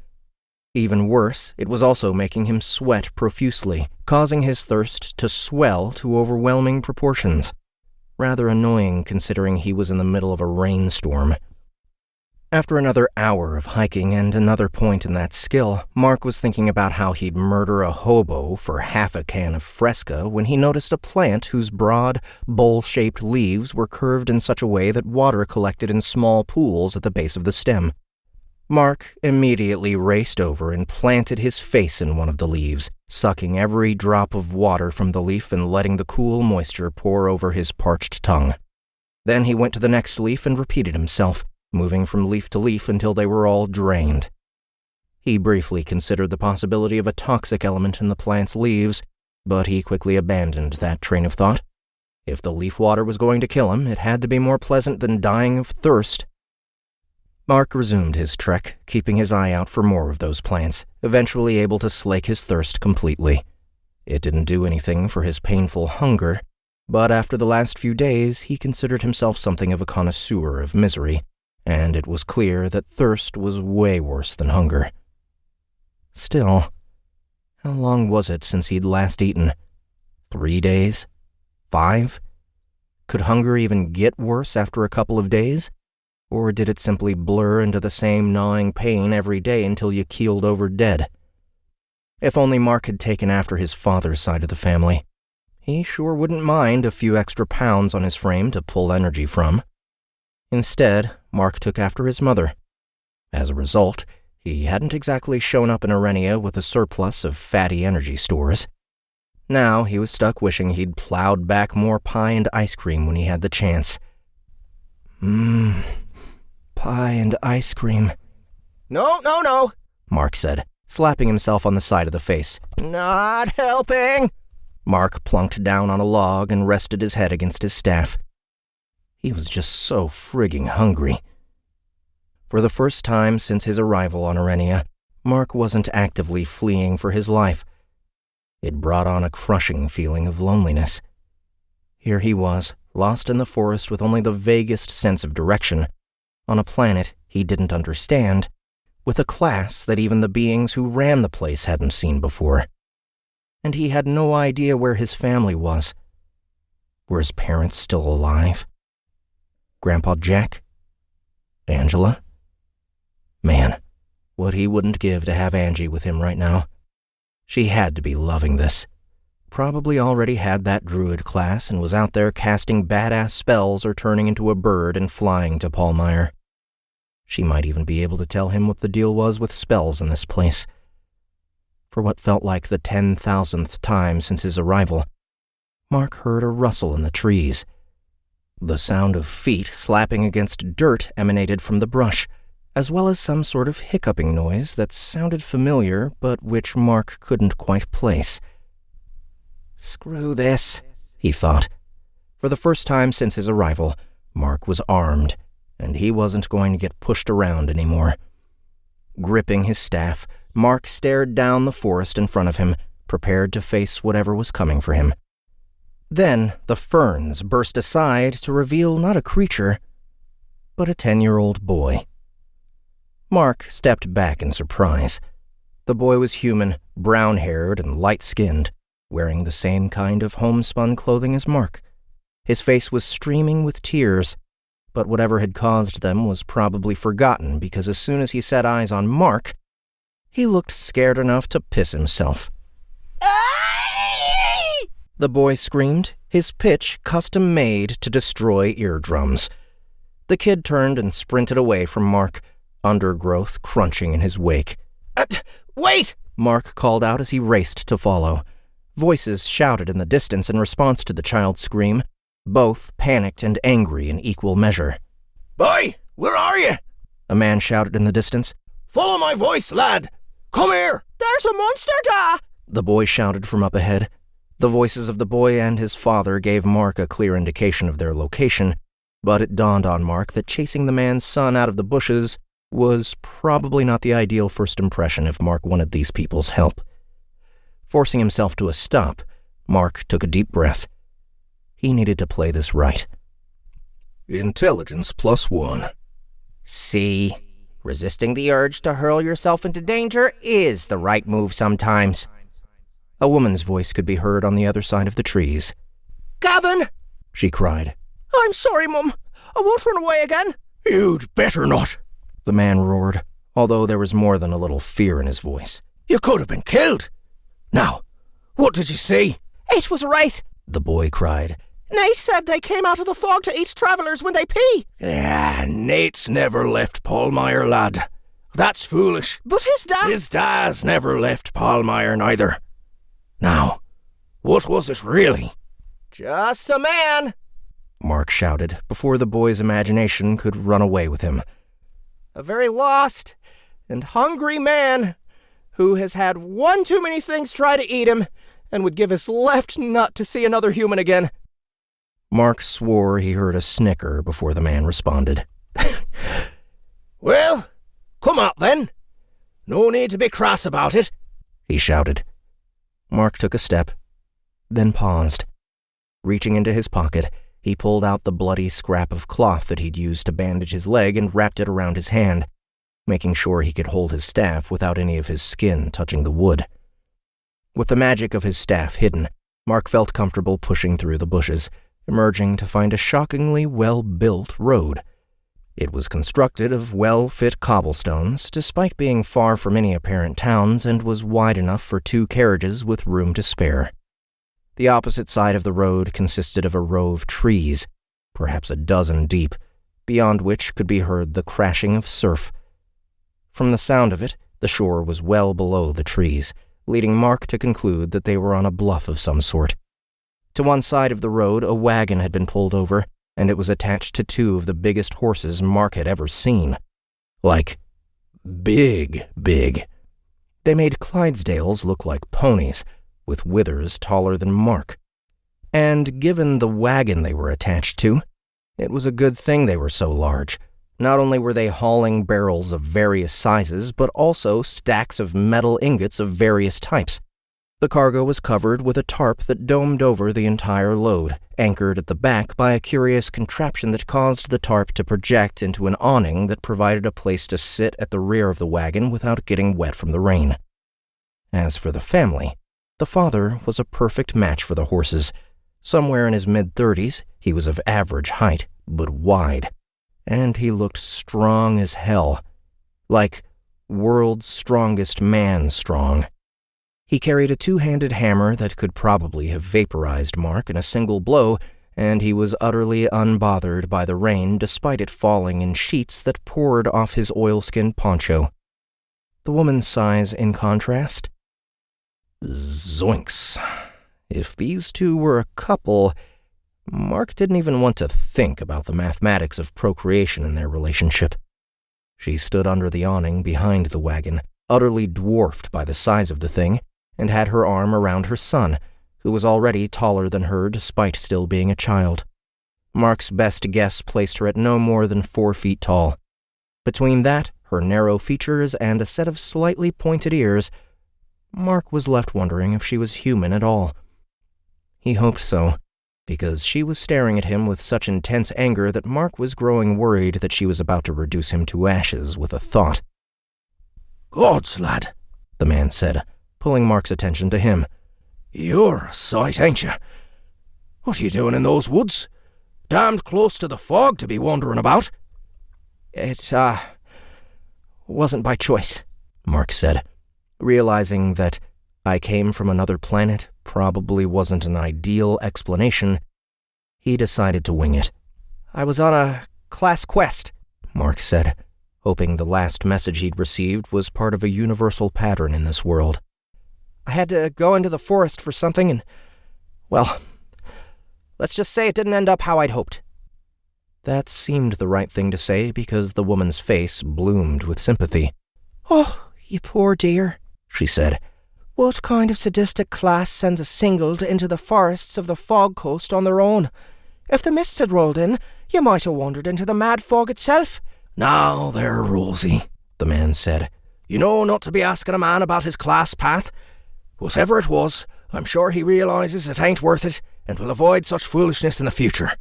Even worse, it was also making him sweat profusely, causing his thirst to swell to overwhelming proportions. Rather annoying considering he was in the middle of a rainstorm. After another hour of hiking and another point in that skill, Mark was thinking about how he'd murder a hobo for half a can of Fresca when he noticed a plant whose broad, bowl-shaped leaves were curved in such a way that water collected in small pools at the base of the stem. Mark immediately raced over and planted his face in one of the leaves, sucking every drop of water from the leaf and letting the cool moisture pour over his parched tongue. Then he went to the next leaf and repeated himself, moving from leaf to leaf until they were all drained. He briefly considered the possibility of a toxic element in the plant's leaves, but he quickly abandoned that train of thought. If the leaf water was going to kill him, it had to be more pleasant than dying of thirst. Mark resumed his trek, keeping his eye out for more of those plants, eventually able to slake his thirst completely. It didn't do anything for his painful hunger, but after the last few days, he considered himself something of a connoisseur of misery, and it was clear that thirst was way worse than hunger. Still, how long was it since he'd last eaten? 3 days? 5? Could hunger even get worse after a couple of days? Or did it simply blur into the same gnawing pain every day until you keeled over dead? If only Mark had taken after his father's side of the family. He sure wouldn't mind a few extra pounds on his frame to pull energy from. Instead, Mark took after his mother. As a result, he hadn't exactly shown up in Arenia with a surplus of fatty energy stores. Now he was stuck wishing he'd plowed back more pie and ice cream when he had the chance. Pie and ice cream. No, Mark said, slapping himself on the side of the face. Not helping! Mark plunked down on a log and rested his head against his staff. He was just so frigging hungry. For the first time since his arrival on Arenia, Mark wasn't actively fleeing for his life. It brought on a crushing feeling of loneliness. Here he was, lost in the forest with only the vaguest sense of direction, on a planet he didn't understand, with a class that even the beings who ran the place hadn't seen before. And he had no idea where his family was. Were his parents still alive? Grandpa Jack? Angela? Man, what he wouldn't give to have Angie with him right now. She had to be loving this. Probably already had that druid class and was out there casting badass spells or turning into a bird and flying to Paulmeyer. She might even be able to tell him what the deal was with spells in this place. For what felt like the 10,000th time since his arrival, Mark heard a rustle in the trees. The sound of feet slapping against dirt emanated from the brush, as well as some sort of hiccuping noise that sounded familiar but which Mark couldn't quite place. Screw this, he thought. For the first time since his arrival, Mark was armed, and he wasn't going to get pushed around anymore. Gripping his staff, Mark stared down the forest in front of him, prepared to face whatever was coming for him. Then the ferns burst aside to reveal not a creature, but a 10-year-old boy. Mark stepped back in surprise. The boy was human, brown-haired and light-skinned, wearing the same kind of homespun clothing as Mark. His face was streaming with tears, but whatever had caused them was probably forgotten because as soon as he set eyes on Mark, he looked scared enough to piss himself. The boy screamed, his pitch custom-made to destroy eardrums. The kid turned and sprinted away from Mark, undergrowth crunching in his wake. Wait! Mark called out as he raced to follow. Voices shouted in the distance in response to the child's scream, both panicked and angry in equal measure. Boy, where are you? A man shouted in the distance. Follow my voice, lad. Come here. There's a monster da! The boy shouted from up ahead. The voices of the boy and his father gave Mark a clear indication of their location, but it dawned on Mark that chasing the man's son out of the bushes was probably not the ideal first impression if Mark wanted these people's help. Forcing himself to a stop, Mark took a deep breath. He needed to play this right. Intelligence +1. See, resisting the urge to hurl yourself into danger is the right move sometimes. A woman's voice could be heard on the other side of the trees. Gavin! She cried. I'm sorry, Mum. I won't run away again. You'd better not. The man roared, although there was more than a little fear in his voice. You could have been killed. Now, what did you see? It was right, the boy cried. Nate said they came out of the fog to eat travellers when they pee. Nate's never left Paulmeyer, lad. That's foolish. But his dad... His dad's never left Paulmeyer neither. Now, what was it really? Just a man, Mark shouted before the boy's imagination could run away with him. A very lost and hungry man who has had one too many things try to eat him and would give his left nut to see another human again." Mark swore he heard a snicker before the man responded. "Well, come out then. No need to be crass about it," he shouted. Mark took a step, then paused. Reaching into his pocket, he pulled out the bloody scrap of cloth that he'd used to bandage his leg and wrapped it around his hand, making sure he could hold his staff without any of his skin touching the wood. With the magic of his staff hidden, Mark felt comfortable pushing through the bushes, emerging to find a shockingly well-built road. It was constructed of well-fit cobblestones, despite being far from any apparent towns, and was wide enough for 2 carriages with room to spare. The opposite side of the road consisted of a row of trees, perhaps a dozen deep, beyond which could be heard the crashing of surf. From the sound of it, the shore was well below the trees, leading Mark to conclude that they were on a bluff of some sort. To one side of the road, a wagon had been pulled over, and it was attached to 2 of the biggest horses Mark had ever seen. Like, big. They made Clydesdales look like ponies, with withers taller than Mark. And given the wagon they were attached to, it was a good thing they were so large. Not only were they hauling barrels of various sizes, but also stacks of metal ingots of various types. The cargo was covered with a tarp that domed over the entire load, anchored at the back by a curious contraption that caused the tarp to project into an awning that provided a place to sit at the rear of the wagon without getting wet from the rain. As for the family, the father was a perfect match for the horses. Somewhere in his mid-30s, he was of average height, but wide, and he looked strong as hell, like world's strongest man strong. He carried a 2-handed hammer that could probably have vaporized Mark in a single blow, and he was utterly unbothered by the rain despite it falling in sheets that poured off his oilskin poncho. The woman's size, in contrast? Zoinks. If these 2 were a couple, Mark didn't even want to think about the mathematics of procreation in their relationship. She stood under the awning behind the wagon, utterly dwarfed by the size of the thing, and had her arm around her son, who was already taller than her despite still being a child. Mark's best guess placed her at no more than 4 feet tall. Between that, her narrow features, and a set of slightly pointed ears, Mark was left wondering if she was human at all. He hoped so, because she was staring at him with such intense anger that Mark was growing worried that she was about to reduce him to ashes with a thought. "Gods, lad," the man said, pulling Mark's attention to him. "You're a sight, ain't you? What are you doing in those woods? Damned close to the fog to be wandering about." "It, wasn't by choice," Mark said, realizing that "I came from another planet" probably wasn't an ideal explanation. He decided to wing it. "I was on a class quest," Mark said, hoping the last message he'd received was part of a universal pattern in this world. "I had to go into the forest for something, and, well, let's just say it didn't end up how I'd hoped." That seemed the right thing to say because the woman's face bloomed with sympathy. "Oh, you poor dear," she said. "What kind of sadistic class sends a singled into the forests of the fog coast on their own? If the mists had rolled in, you might have wandered into the mad fog itself." "Now there, Rosie," the man said. "You know not to be asking a man about his class path. Whatever it was, I'm sure he realizes it ain't worth it and will avoid such foolishness in the future."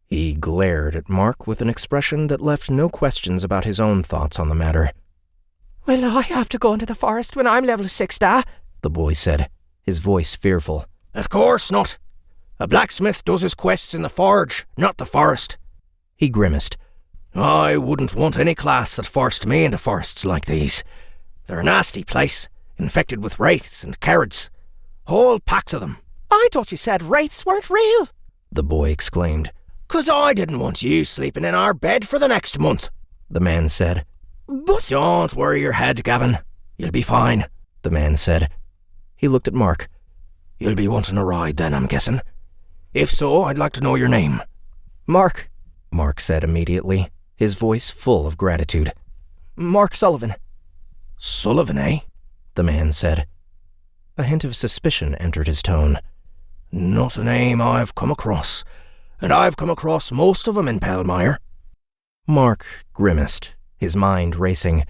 He glared at Mark with an expression that left no questions about his own thoughts on the matter. "Will I have to go into the forest when I'm level 6, Da?" the boy said, his voice fearful. "Of course not. A blacksmith does his quests in the forge, not the forest." He grimaced. "I wouldn't want any class that forced me into forests like these. They're a nasty place, infected with wraiths and carrots. Whole packs of them." "I thought you said wraiths weren't real," the boy exclaimed. "'Cause I didn't want you sleeping in our bed for the next month," the man said. "But—" "Don't worry your head, Gavin. You'll be fine," the man said. He looked at Mark. "You'll be wanting a ride then, I'm guessing. If so, I'd like to know your name." "Mark," Mark said immediately, his voice full of gratitude. "Mark Sullivan." Sullivan, eh? The man said. A hint of suspicion entered his tone. Not a name I've come across, and I've come across most of 'em in Palmyre. Mark grimaced, his mind racing.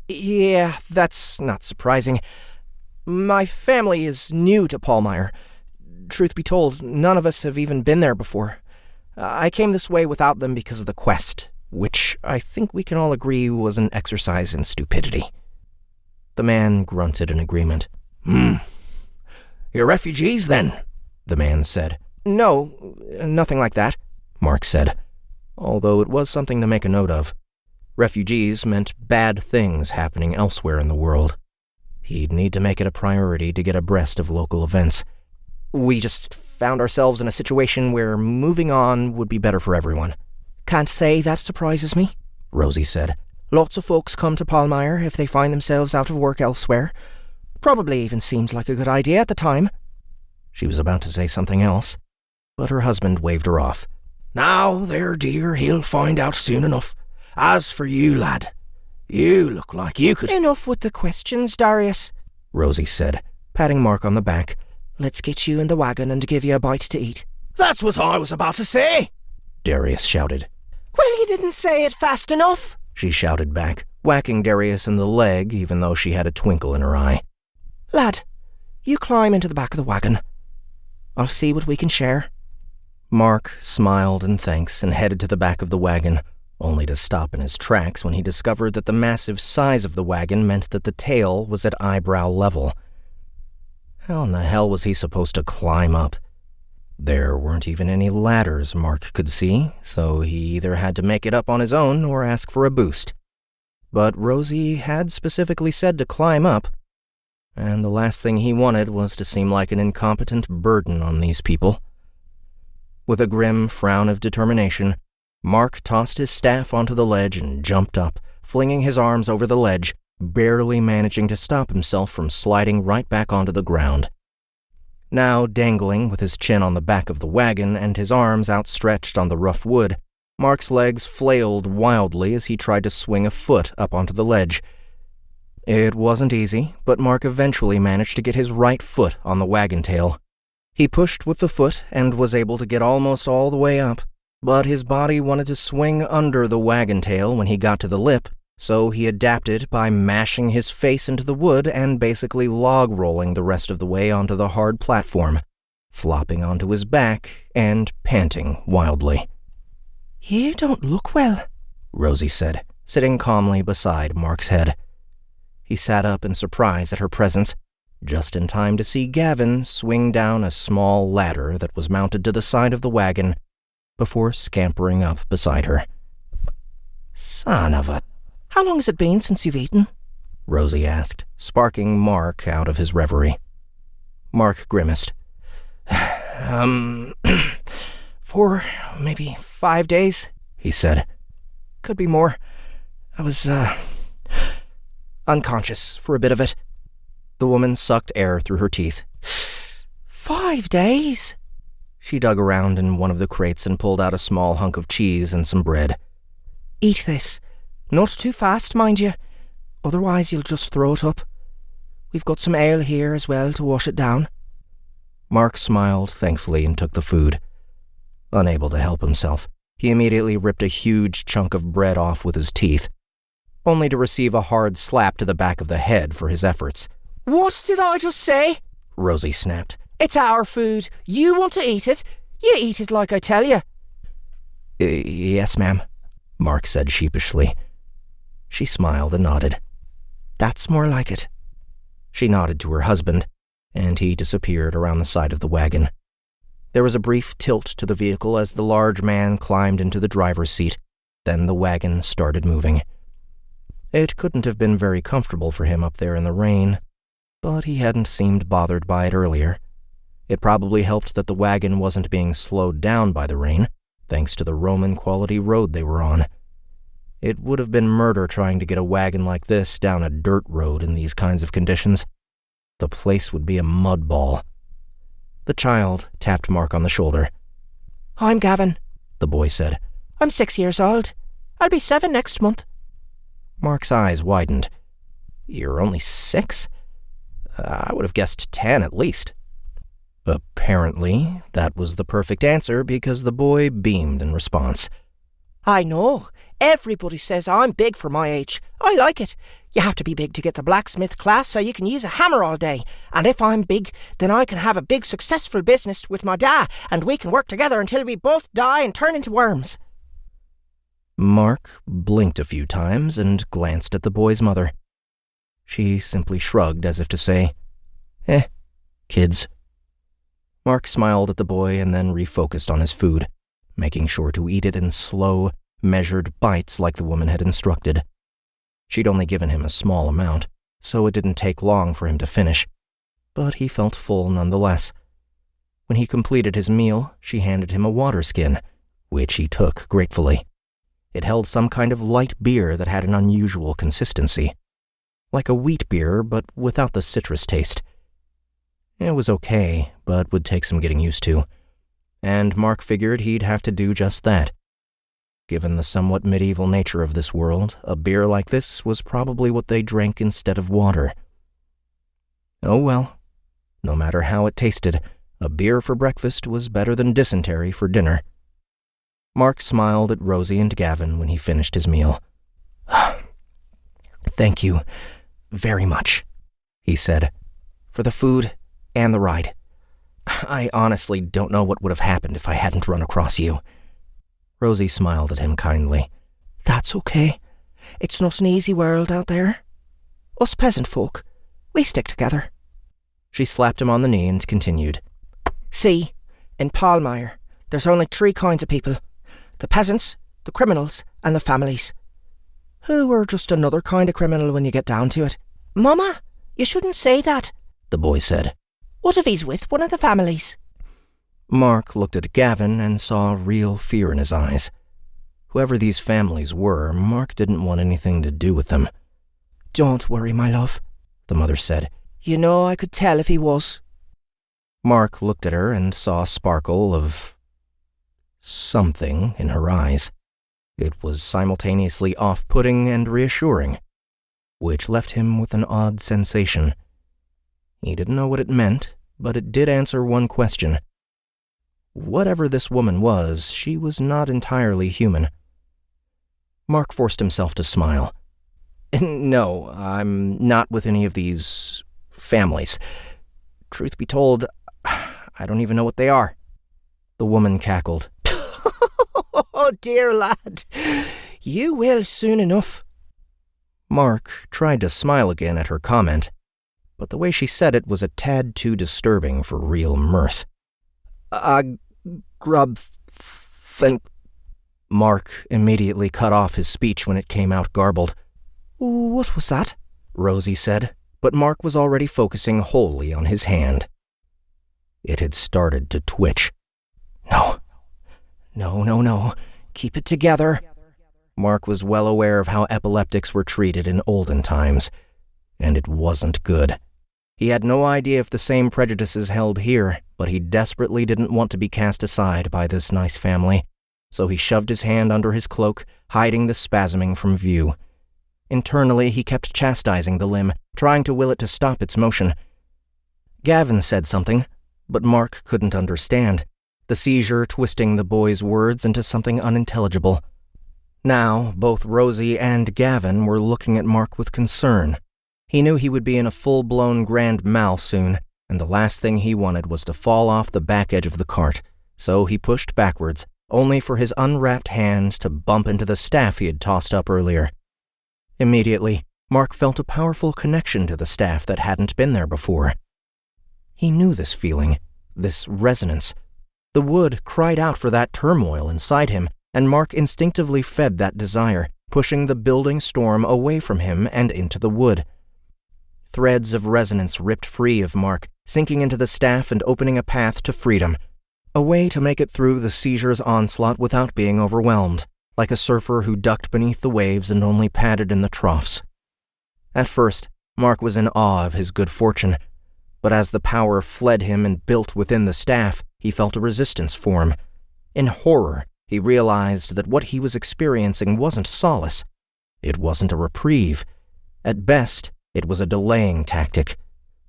Yeah, that's not surprising. My family is new to Palmyre. Truth be told, none of us have even been there before. I came this way without them because of the quest, which I think we can all agree was an exercise in stupidity. The man grunted in agreement. You're refugees, then? The man said. No, nothing like that, Mark said, although it was something to make a note of. Refugees meant bad things happening elsewhere in the world. He'd need to make it a priority to get abreast of local events. We just found ourselves in a situation where moving on would be better for everyone. Can't say that surprises me, Rosie said. Lots of folks come to Palmyre if they find themselves out of work elsewhere. Probably even seemed like a good idea at the time. She was about to say something else, but her husband waved her off. Now, there, dear, he'll find out soon enough. As for you, lad, you look like you could— Enough with the questions, Darius, Rosie said, patting Mark on the back. Let's get you in the wagon and give you a bite to eat. That's what I was about to say, Darius shouted. Well, you didn't say it fast enough, she shouted back, whacking Darius in the leg even though she had a twinkle in her eye. Lad, you climb into the back of the wagon. I'll see what we can share. Mark smiled in thanks and headed to the back of the wagon, only to stop in his tracks when he discovered that the massive size of the wagon meant that the tail was at eyebrow level. How in the hell was he supposed to climb up? There weren't even any ladders Mark could see, so he either had to make it up on his own or ask for a boost. But Rosie had specifically said to climb up, and the last thing he wanted was to seem like an incompetent burden on these people. With a grim frown of determination, Mark tossed his staff onto the ledge and jumped up, flinging his arms over the ledge, barely managing to stop himself from sliding right back onto the ground. Now dangling with his chin on the back of the wagon and his arms outstretched on the rough wood, Mark's legs flailed wildly as he tried to swing a foot up onto the ledge. It wasn't easy, but Mark eventually managed to get his right foot on the wagon tail. He pushed with the foot and was able to get almost all the way up, but his body wanted to swing under the wagon tail when he got to the lip, so he adapted by mashing his face into the wood and basically log-rolling the rest of the way onto the hard platform, flopping onto his back and panting wildly. You don't look well, Rosie said, sitting calmly beside Mark's head. He sat up in surprise at her presence, just in time to see Gavin swing down a small ladder that was mounted to the side of the wagon before scampering up beside her. Son of a— How long has it been since you've eaten? Rosie asked, sparking Mark out of his reverie. Mark grimaced. For maybe 5 days, he said. Could be more. I was, unconscious for a bit of it. The woman sucked air through her teeth. 5 days? She dug around in one of the crates and pulled out a small hunk of cheese and some bread. Eat this. Not too fast, mind you. Otherwise you'll just throw it up. We've got some ale here as well to wash it down. Mark smiled thankfully and took the food. Unable to help himself, he immediately ripped a huge chunk of bread off with his teeth, only to receive a hard slap to the back of the head for his efforts. What did I just say? Rosie snapped. It's our food. You want to eat it? You eat it like I tell you. Yes, ma'am, Mark said sheepishly. She smiled and nodded. That's more like it. She nodded to her husband, and he disappeared around the side of the wagon. There was a brief tilt to the vehicle as the large man climbed into the driver's seat. Then the wagon started moving. It couldn't have been very comfortable for him up there in the rain, but he hadn't seemed bothered by it earlier. It probably helped that the wagon wasn't being slowed down by the rain, thanks to the Roman-quality road they were on. It would have been murder trying to get a wagon like this down a dirt road in these kinds of conditions. The place would be a mud ball. The child tapped Mark on the shoulder. I'm Gavin, the boy said. I'm 6 years old. I'll be 7 next month. Mark's eyes widened. You're only 6? I would have guessed 10 at least. Apparently, that was the perfect answer because the boy beamed in response. I know. Everybody says I'm big for my age. I like it. You have to be big to get the blacksmith class so you can use a hammer all day. And if I'm big, then I can have a big successful business with my dad and we can work together until we both die and turn into worms. Mark blinked a few times and glanced at the boy's mother. She simply shrugged as if to say, kids. Mark smiled at the boy and then refocused on his food, making sure to eat it in slow, measured bites like the woman had instructed. She'd only given him a small amount, so it didn't take long for him to finish, but he felt full nonetheless. When he completed his meal, she handed him a water skin, which he took gratefully. It held some kind of light beer that had an unusual consistency, like a wheat beer but without the citrus taste. It was okay, but would take some getting used to, and Mark figured he'd have to do just that. Given the somewhat medieval nature of this world, a beer like this was probably what they drank instead of water. Oh well, no matter how it tasted, a beer for breakfast was better than dysentery for dinner. Mark smiled at Rosie and Gavin when he finished his meal. "Thank you very much," he said, "for the food and the ride. I honestly don't know what would have happened if I hadn't run across you." Rosie smiled at him kindly. That's okay. It's not an easy world out there. Us peasant folk, we stick together. She slapped him on the knee and continued. See, in Palmyre, there's only 3 kinds of people. The peasants, the criminals, and the families. Who are just another kind of criminal when you get down to it. Mama, you shouldn't say that, the boy said. What if he's with one of the families? Mark looked at Gavin and saw real fear in his eyes. Whoever these families were, Mark didn't want anything to do with them. Don't worry, my love, the mother said. You know I could tell if he was. Mark looked at her and saw a sparkle of something in her eyes. It was simultaneously off-putting and reassuring, which left him with an odd sensation. He didn't know what it meant, but it did answer one question. Whatever this woman was, she was not entirely human. Mark forced himself to smile. No, I'm not with any of these families. Truth be told, I don't even know what they are. The woman cackled. Oh, dear lad, you will soon enough. Mark tried to smile again at her comment, but the way she said it was a tad too disturbing for real mirth. Think. Mark immediately cut off his speech when it came out garbled. What was that? Rosie said, but Mark was already focusing wholly on his hand. It had started to twitch. No. Keep it together. Mark was well aware of how epileptics were treated in olden times, and it wasn't good. He had no idea if the same prejudices held here, but he desperately didn't want to be cast aside by this nice family, so he shoved his hand under his cloak, hiding the spasming from view. Internally, he kept chastising the limb, trying to will it to stop its motion. Gavin said something, but Mark couldn't understand, the seizure twisting the boy's words into something unintelligible. Now, both Rosie and Gavin were looking at Mark with concern. He knew he would be in a full-blown grand mal soon, and the last thing he wanted was to fall off the back edge of the cart, so he pushed backwards, only for his unwrapped hand to bump into the staff he had tossed up earlier. Immediately, Mark felt a powerful connection to the staff that hadn't been there before. He knew this feeling, this resonance. The wood cried out for that turmoil inside him, and Mark instinctively fed that desire, pushing the building storm away from him and into the wood. Threads of resonance ripped free of Mark, sinking into the staff and opening a path to freedom, a way to make it through the seizure's onslaught without being overwhelmed, like a surfer who ducked beneath the waves and only padded in the troughs. At first, Mark was in awe of his good fortune, but as the power fled him and built within the staff, he felt a resistance form. In horror, he realized that what he was experiencing wasn't solace. It wasn't a reprieve. At best, It was a delaying tactic.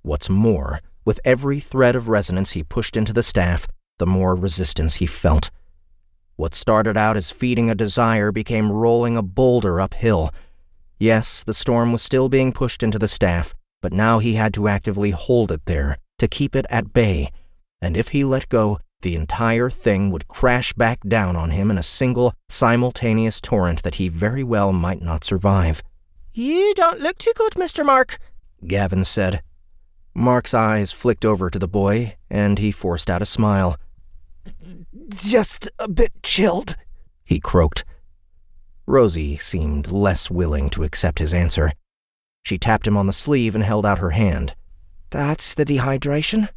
What's more, with every thread of resonance he pushed into the staff, the more resistance he felt. What started out as feeding a desire became rolling a boulder uphill. Yes, the storm was still being pushed into the staff, but now he had to actively hold it there, to keep it at bay. And if he let go, the entire thing would crash back down on him in a single, simultaneous torrent that he very well might not survive. "You don't look too good, Mr. Mark," Gavin said. Mark's eyes flicked over to the boy, and he forced out a smile. "Just a bit chilled," he croaked. Rosie seemed less willing to accept his answer. She tapped him on the sleeve and held out her hand. "That's the dehydration.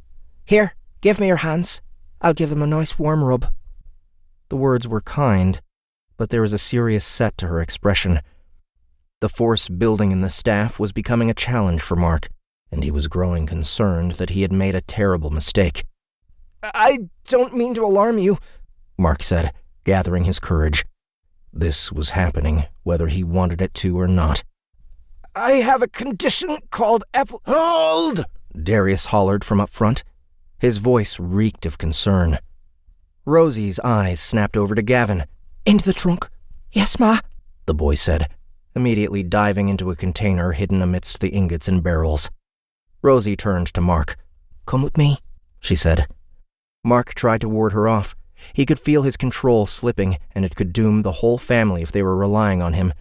Here, give me your hands. I'll give them a nice warm rub." The words were kind, but there was a serious set to her expression. The force building in the staff was becoming a challenge for Mark, and he was growing concerned that he had made a terrible mistake. "I don't mean to alarm you," Mark said, gathering his courage. This was happening, whether he wanted it to or not. "I have a condition called Hold!" Darius hollered from up front. His voice reeked of concern. Rosie's eyes snapped over to Gavin. "Into the trunk." "Yes, Ma," the boy said, immediately diving into a container hidden amidst the ingots and barrels. Rosie turned to Mark. "Come with me," she said. Mark tried to ward her off. He could feel his control slipping, and it could doom the whole family if they were relying on him.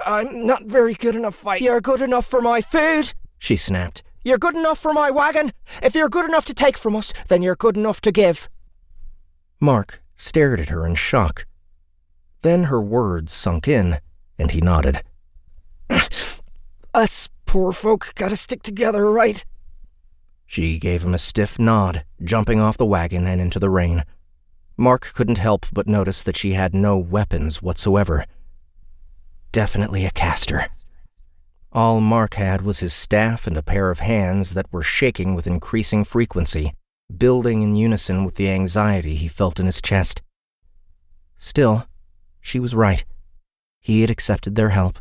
"I'm not very good enough fight. You're good enough for my food," she snapped. "You're good enough for my wagon. If you're good enough to take from us, then you're good enough to give." Mark stared at her in shock. Then her words sunk in, and he nodded. "Us poor folk gotta stick together, right?" She gave him a stiff nod, jumping off the wagon and into the rain. Mark couldn't help but notice that she had no weapons whatsoever. Definitely a caster. All Mark had was his staff and a pair of hands that were shaking with increasing frequency, building in unison with the anxiety he felt in his chest. Still, she was right. He had accepted their help.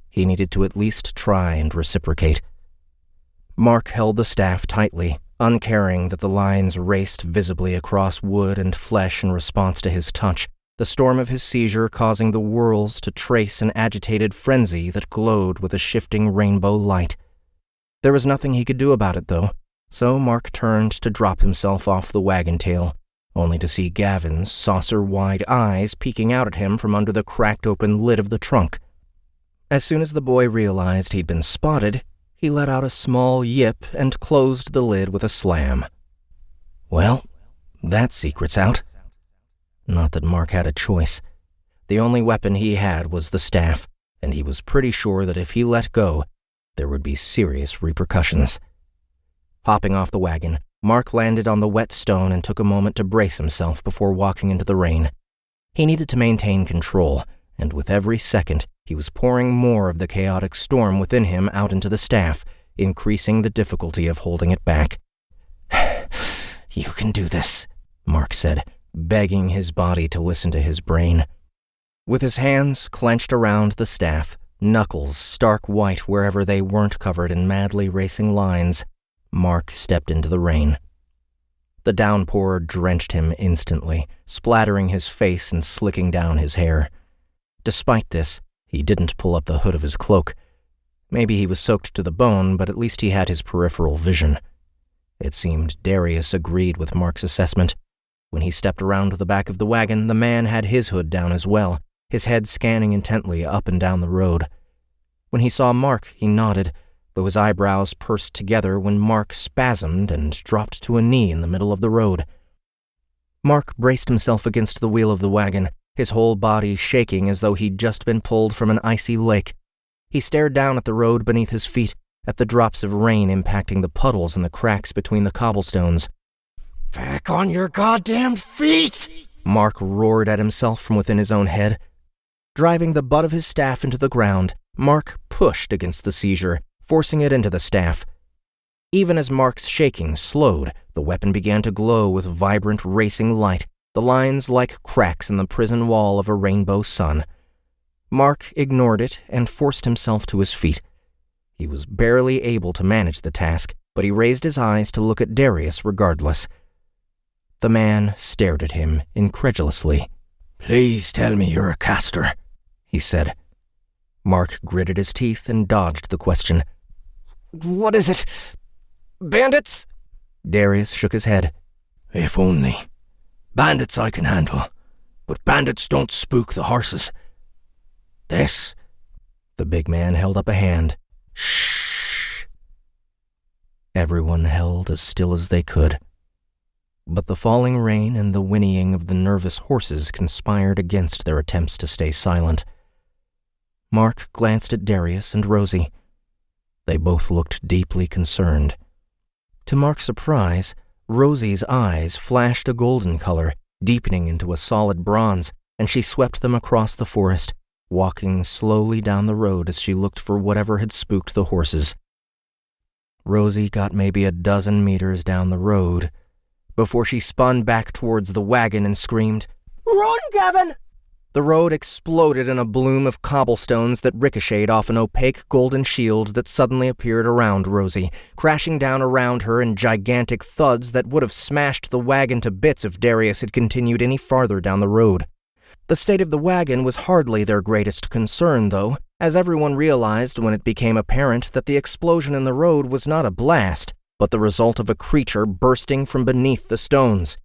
He needed to at least try and reciprocate. Mark held the staff tightly, uncaring that the lines raced visibly across wood and flesh in response to his touch, the storm of his seizure causing the whirls to trace an agitated frenzy that glowed with a shifting rainbow light. There was nothing he could do about it, though, so Mark turned to drop himself off the wagon tail, only to see Gavin's saucer-wide eyes peeking out at him from under the cracked-open lid of the trunk. As soon as the boy realized he'd been spotted, he let out a small yip and closed the lid with a slam. Well, that secret's out. Not that Mark had a choice. The only weapon he had was the staff, and he was pretty sure that if he let go, there would be serious repercussions. Hopping off the wagon, Mark landed on the wet stone and took a moment to brace himself before walking into the rain. He needed to maintain control, and with every second, he was pouring more of the chaotic storm within him out into the staff, increasing the difficulty of holding it back. "You can do this," Mark said, begging his body to listen to his brain. With his hands clenched around the staff, knuckles stark white wherever they weren't covered in madly racing lines, Mark stepped into the rain. The downpour drenched him instantly, splattering his face and slicking down his hair. Despite this, he didn't pull up the hood of his cloak. Maybe he was soaked to the bone, but at least he had his peripheral vision. It seemed Darius agreed with Mark's assessment. When he stepped around the back of the wagon, the man had his hood down as well, his head scanning intently up and down the road. When he saw Mark, he nodded, though his eyebrows pursed together when Mark spasmed and dropped to a knee in the middle of the road. Mark braced himself against the wheel of the wagon, his whole body shaking as though he'd just been pulled from an icy lake. He stared down at the road beneath his feet, at the drops of rain impacting the puddles and the cracks between the cobblestones. "Back on your goddamn feet!" Mark roared at himself from within his own head. Driving the butt of his staff into the ground, Mark pushed against the seizure, forcing it into the staff. Even as Mark's shaking slowed, the weapon began to glow with vibrant racing light, the lines like cracks in the prison wall of a rainbow sun. Mark ignored it and forced himself to his feet. He was barely able to manage the task, but he raised his eyes to look at Darius regardless. The man stared at him incredulously. "Please tell me you're a caster," he said. Mark gritted his teeth and dodged the question. What is it? Bandits? Darius shook his head. "If only. Bandits I can handle, but bandits don't spook the horses. This..." The big man held up a hand. Shh. Everyone held as still as they could. But the falling rain and the whinnying of the nervous horses conspired against their attempts to stay silent. Mark glanced at Darius and Rosie. They both looked deeply concerned. To Mark's surprise, Rosie's eyes flashed a golden color, deepening into a solid bronze, and she swept them across the forest, walking slowly down the road as she looked for whatever had spooked the horses. Rosie got maybe a dozen meters down the road before she spun back towards the wagon and screamed, Run, Gavin! The road exploded in a bloom of cobblestones that ricocheted off an opaque golden shield that suddenly appeared around Rosie, crashing down around her in gigantic thuds that would have smashed the wagon to bits if Darius had continued any farther down the road. The state of the wagon was hardly their greatest concern, though, as everyone realized when it became apparent that the explosion in the road was not a blast, but the result of a creature bursting from beneath the stones.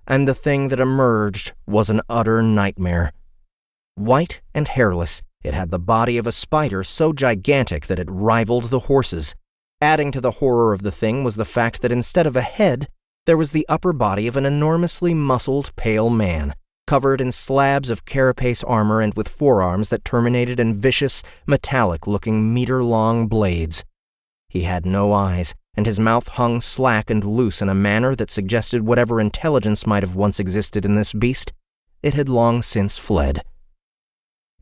And the thing that emerged was an utter nightmare. White and hairless, it had the body of a spider so gigantic that it rivaled the horses. Adding to the horror of the thing was the fact that instead of a head, there was the upper body of an enormously muscled, pale man, covered in slabs of carapace armor and with forearms that terminated in vicious, metallic-looking meter-long blades. He had no eyes, and his mouth hung slack and loose in a manner that suggested whatever intelligence might have once existed in this beast, it had long since fled.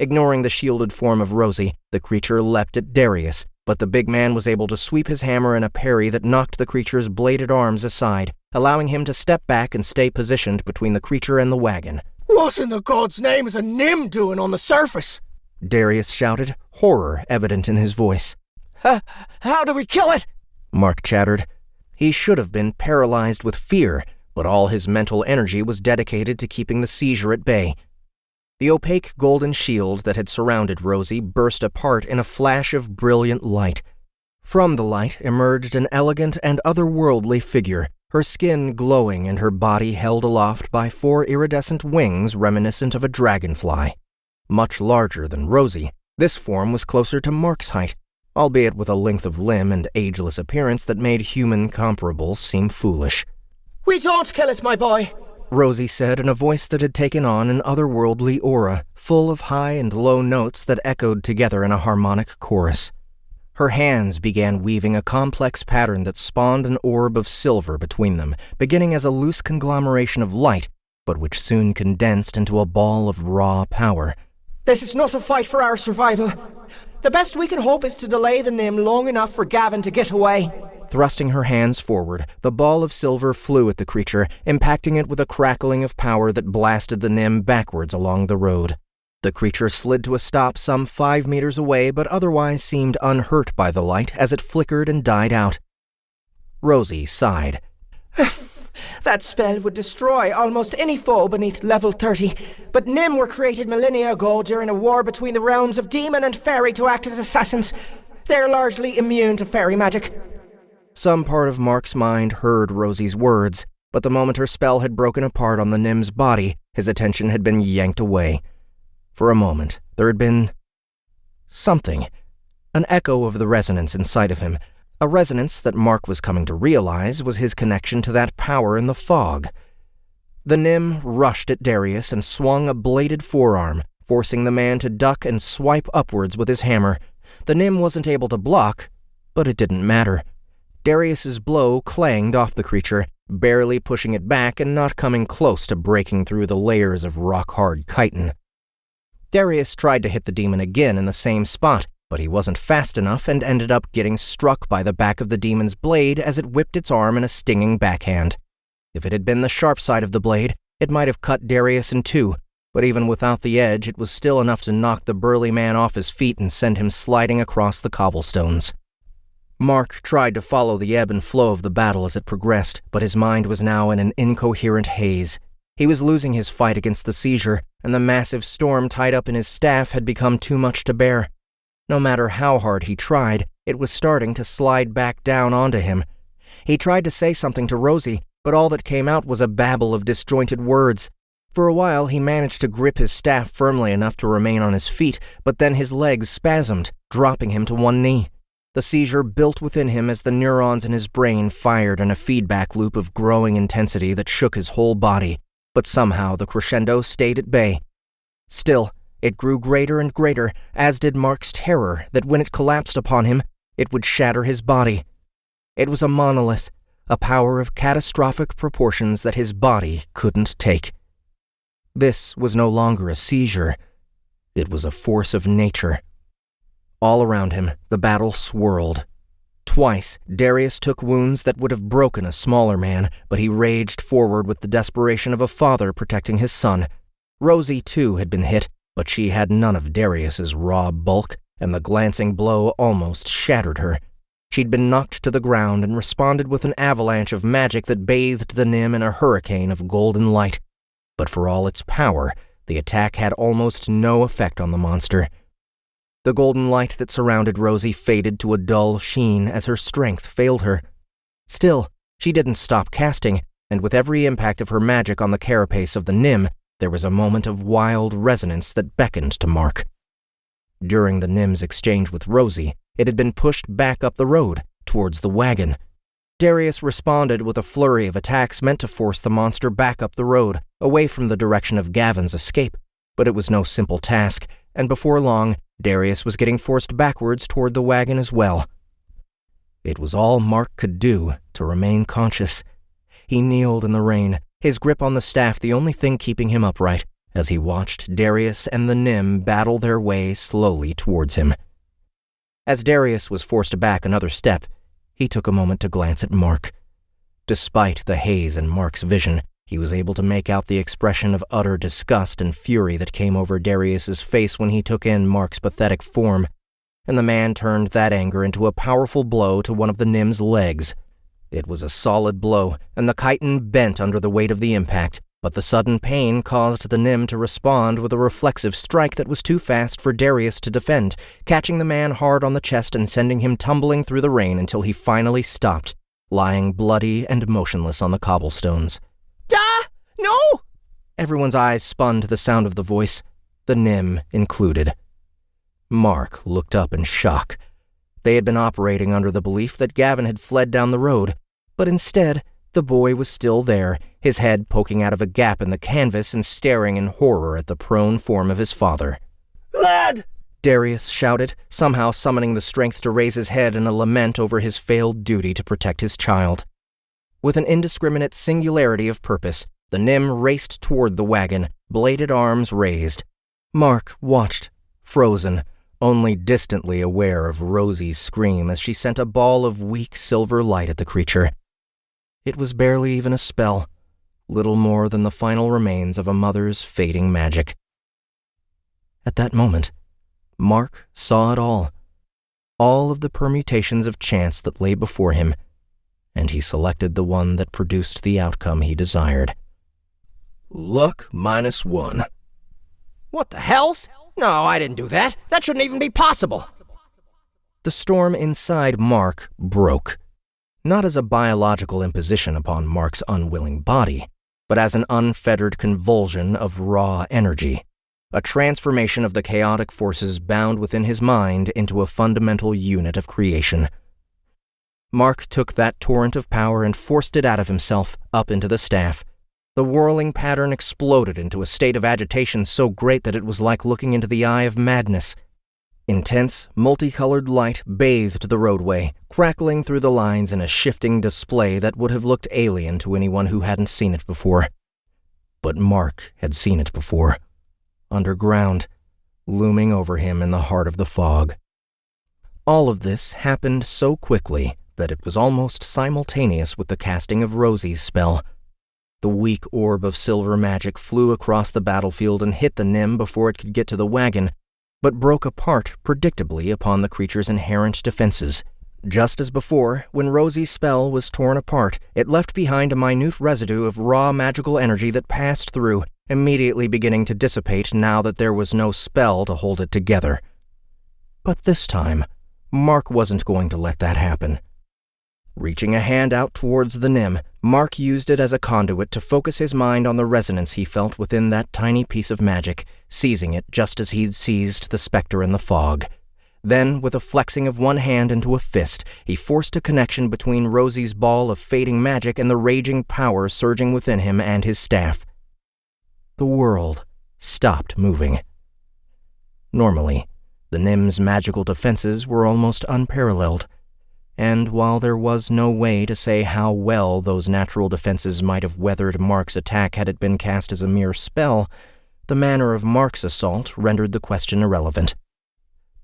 Ignoring the shielded form of Rosie, the creature leapt at Darius, but the big man was able to sweep his hammer in a parry that knocked the creature's bladed arms aside, allowing him to step back and stay positioned between the creature and the wagon. What in the God's name is a Nim doing on the surface? Darius shouted, horror evident in his voice. How do we kill it? Mark chattered. He should have been paralyzed with fear, but all his mental energy was dedicated to keeping the seizure at bay. The opaque golden shield that had surrounded Rosie burst apart in a flash of brilliant light. From the light emerged an elegant and otherworldly figure, her skin glowing and her body held aloft by 4 iridescent wings reminiscent of a dragonfly. Much larger than Rosie, this form was closer to Mark's height, albeit with a length of limb and ageless appearance that made human comparables seem foolish. We don't kill it, my boy, Rosie said in a voice that had taken on an otherworldly aura, full of high and low notes that echoed together in a harmonic chorus. Her hands began weaving a complex pattern that spawned an orb of silver between them, beginning as a loose conglomeration of light, but which soon condensed into a ball of raw power. This is not a fight for our survival. The best we can hope is to delay the Nim long enough for Gavin to get away. Thrusting her hands forward, the ball of silver flew at the creature, impacting it with a crackling of power that blasted the Nim backwards along the road. The creature slid to a stop some 5 meters away, but otherwise seemed unhurt by the light as it flickered and died out. Rosie sighed. That spell would destroy almost any foe beneath level 30, but Nim were created millennia ago during a war between the realms of demon and fairy to act as assassins. They're largely immune to fairy magic. Some part of Mark's mind heard Rosie's words, but the moment her spell had broken apart on the Nim's body, his attention had been yanked away. For a moment, there had been something, an echo of the resonance inside of him, a resonance that Mark was coming to realize was his connection to that power in the fog. The Nim rushed at Darius and swung a bladed forearm, forcing the man to duck and swipe upwards with his hammer. The Nim wasn't able to block, but it didn't matter. Darius's blow clanged off the creature, barely pushing it back and not coming close to breaking through the layers of rock-hard chitin. Darius tried to hit the demon again in the same spot, but he wasn't fast enough and ended up getting struck by the back of the demon's blade as it whipped its arm in a stinging backhand. If it had been the sharp side of the blade, it might have cut Darius in two, but even without the edge, it was still enough to knock the burly man off his feet and send him sliding across the cobblestones. Mark tried to follow the ebb and flow of the battle as it progressed, but his mind was now in an incoherent haze. He was losing his fight against the seizure, and the massive storm tied up in his staff had become too much to bear. No matter how hard he tried, it was starting to slide back down onto him. He tried to say something to Rosie, but all that came out was a babble of disjointed words. For a while, he managed to grip his staff firmly enough to remain on his feet, but then his legs spasmed, dropping him to one knee. The seizure built within him as the neurons in his brain fired in a feedback loop of growing intensity that shook his whole body, but somehow the crescendo stayed at bay. Still, it grew greater and greater, as did Mark's terror that when it collapsed upon him, it would shatter his body. It was a monolith, a power of catastrophic proportions that his body couldn't take. This was no longer a seizure. It was a force of nature. All around him, the battle swirled. Twice, Darius took wounds that would have broken a smaller man, but he raged forward with the desperation of a father protecting his son. Rosie, too, had been hit, but she had none of Darius's raw bulk, and the glancing blow almost shattered her. She'd been knocked to the ground and responded with an avalanche of magic that bathed the Nim in a hurricane of golden light. But for all its power, the attack had almost no effect on the monster. The golden light that surrounded Rosie faded to a dull sheen as her strength failed her. Still, she didn't stop casting, and with every impact of her magic on the carapace of the Nim, there was a moment of wild resonance that beckoned to Mark. During the Nim's exchange with Rosie, it had been pushed back up the road, towards the wagon. Darius responded with a flurry of attacks meant to force the monster back up the road, away from the direction of Gavin's escape. But it was no simple task, and before long, Darius was getting forced backwards toward the wagon as well. It was all Mark could do to remain conscious. He kneeled in the rain, his grip on the staff the only thing keeping him upright, as he watched Darius and the Nim battle their way slowly towards him. As Darius was forced back another step, he took a moment to glance at Mark. Despite the haze in Mark's vision, he was able to make out the expression of utter disgust and fury that came over Darius's face when he took in Mark's pathetic form, and the man turned that anger into a powerful blow to one of the Nim's legs. It was a solid blow, and the chitin bent under the weight of the impact, but the sudden pain caused the Nim to respond with a reflexive strike that was too fast for Darius to defend, catching the man hard on the chest and sending him tumbling through the rain until he finally stopped, lying bloody and motionless on the cobblestones. No! Everyone's eyes spun to the sound of the voice, the Nim included. Mark looked up in shock. They had been operating under the belief that Gavin had fled down the road, but instead, the boy was still there, his head poking out of a gap in the canvas and staring in horror at the prone form of his father. Lad! Darius shouted, somehow summoning the strength to raise his head in a lament over his failed duty to protect his child. With an indiscriminate singularity of purpose, the Nim raced toward the wagon, bladed arms raised. Mark watched, frozen, only distantly aware of Rosie's scream as she sent a ball of weak silver light at the creature. It was barely even a spell, little more than the final remains of a mother's fading magic. At that moment, Mark saw it all of the permutations of chance that lay before him, and he selected the one that produced the outcome he desired. Luck -1. What the hells? No, I didn't do that. That shouldn't even be possible. The storm inside Mark broke, not as a biological imposition upon Mark's unwilling body, but as an unfettered convulsion of raw energy, a transformation of the chaotic forces bound within his mind into a fundamental unit of creation. Mark took that torrent of power and forced it out of himself, up into the staff. The whirling pattern exploded into a state of agitation so great that it was like looking into the eye of madness. Intense, multicolored light bathed the roadway, crackling through the lines in a shifting display that would have looked alien to anyone who hadn't seen it before. But Mark had seen it before. Underground, looming over him in the heart of the fog. All of this happened so quickly that it was almost simultaneous with the casting of Rosie's spell. The weak orb of silver magic flew across the battlefield and hit the Nim before it could get to the wagon, but broke apart predictably upon the creature's inherent defenses. Just as before, when Rosie's spell was torn apart, it left behind a minute residue of raw magical energy that passed through, immediately beginning to dissipate now that there was no spell to hold it together. But this time, Mark wasn't going to let that happen. Reaching a hand out towards the Nim, Mark used it as a conduit to focus his mind on the resonance he felt within that tiny piece of magic, seizing it just as he'd seized the specter in the fog. Then, with a flexing of one hand into a fist, he forced a connection between Rosie's ball of fading magic and the raging power surging within him and his staff. The world stopped moving. Normally, the Nim's magical defenses were almost unparalleled, and while there was no way to say how well those natural defenses might have weathered Mark's attack had it been cast as a mere spell, the manner of Mark's assault rendered the question irrelevant.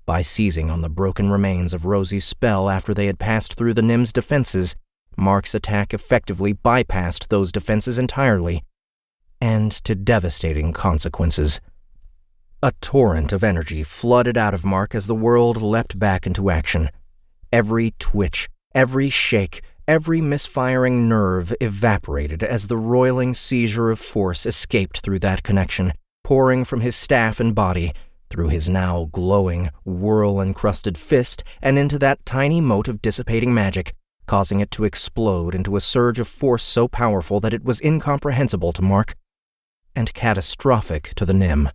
By seizing on the broken remains of Rosie's spell after they had passed through the Nim's defenses, Mark's attack effectively bypassed those defenses entirely, and to devastating consequences. A torrent of energy flooded out of Mark as the world leapt back into action. Every twitch, every shake, every misfiring nerve evaporated as the roiling seizure of force escaped through that connection, pouring from his staff and body, through his now glowing, whirl-encrusted fist, and into that tiny mote of dissipating magic, causing it to explode into a surge of force so powerful that it was incomprehensible to Mark, and catastrophic to the Nim.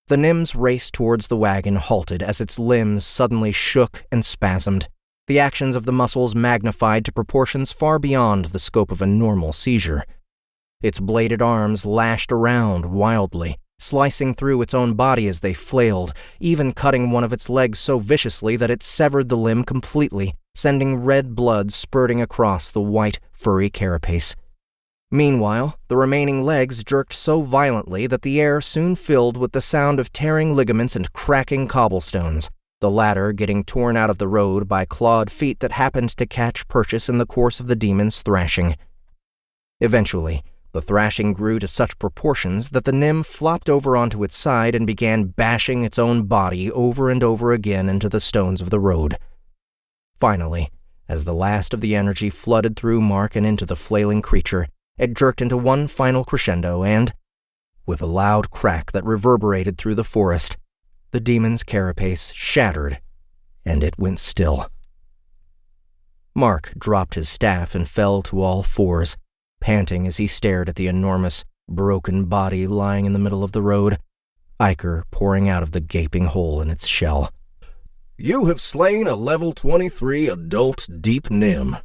The Nim's race towards the wagon halted as its limbs suddenly shook and spasmed, the actions of the muscles magnified to proportions far beyond the scope of a normal seizure. Its bladed arms lashed around wildly, slicing through its own body as they flailed, even cutting one of its legs so viciously that it severed the limb completely, sending red blood spurting across the white, furry carapace. Meanwhile, the remaining legs jerked so violently that the air soon filled with the sound of tearing ligaments and cracking cobblestones, the latter getting torn out of the road by clawed feet that happened to catch purchase in the course of the demon's thrashing. Eventually, the thrashing grew to such proportions that the Nim flopped over onto its side and began bashing its own body over and over again into the stones of the road. Finally, as the last of the energy flooded through Mark and into the flailing creature, it jerked into one final crescendo and, with a loud crack that reverberated through the forest, the demon's carapace shattered, and it went still. Mark dropped his staff and fell to all fours, panting as he stared at the enormous, broken body lying in the middle of the road, ichor pouring out of the gaping hole in its shell. You have slain a level 23 adult deep Nim.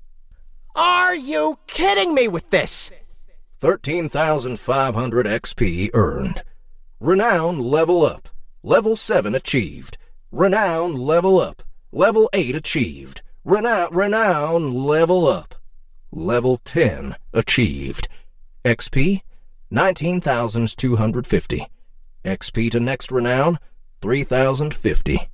Are you kidding me with this? 13,500 XP earned. Renown level up. Level 7 achieved. Renown level up. Level 8 achieved. Renown level up. Level 10 achieved. XP 19,250. XP to next renown 3,050.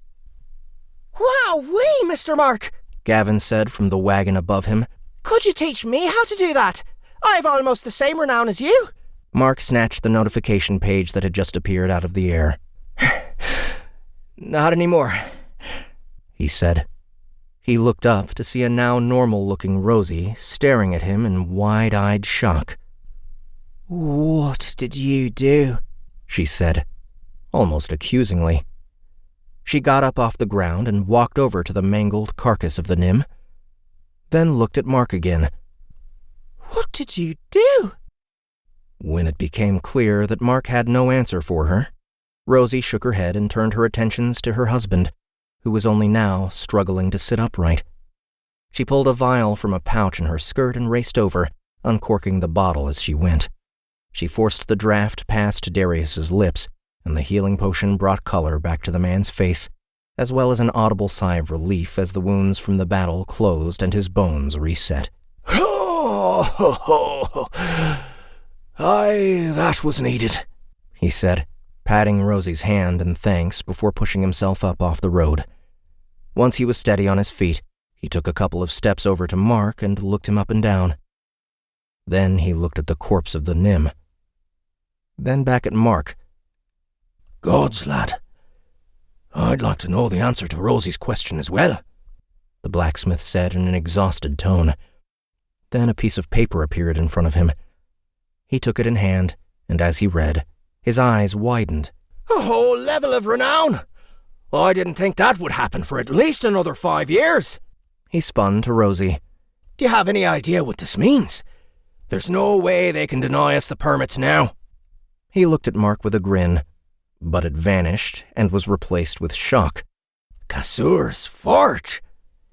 Wow-wee, Mr. Mark, Gavin said from the wagon above him. Could you teach me how to do that? I've almost the same renown as you. Mark snatched the notification page that had just appeared out of the air. Not anymore, he said. He looked up to see a now normal-looking Rosie staring at him in wide-eyed shock. What did you do? She said, almost accusingly. She got up off the ground and walked over to the mangled carcass of the Nim, then looked at Mark again. What did you do? When it became clear that Mark had no answer for her, Rosie shook her head and turned her attentions to her husband, who was only now struggling to sit upright. She pulled a vial from a pouch in her skirt and raced over, uncorking the bottle as she went. She forced the draft past Darius's lips, and the healing potion brought color back to the man's face, as well as an audible sigh of relief as the wounds from the battle closed and his bones reset. That was needed, he said, patting Rosie's hand in thanks before pushing himself up off the road. Once he was steady on his feet, he took a couple of steps over to Mark and looked him up and down. Then he looked at the corpse of the Nim. Then back at Mark. Gods, lad. I'd like to know the answer to Rosie's question as well. the blacksmith said in an exhausted tone. Then a piece of paper appeared in front of him. He took it in hand, and as he read, his eyes widened. A whole level of renown! I didn't think that would happen for at least another 5 years. He spun to Rosie. Do you have any idea what this means? There's no way they can deny us the permits now. He looked at Mark with a grin, but it vanished and was replaced with shock. Kassur's fort!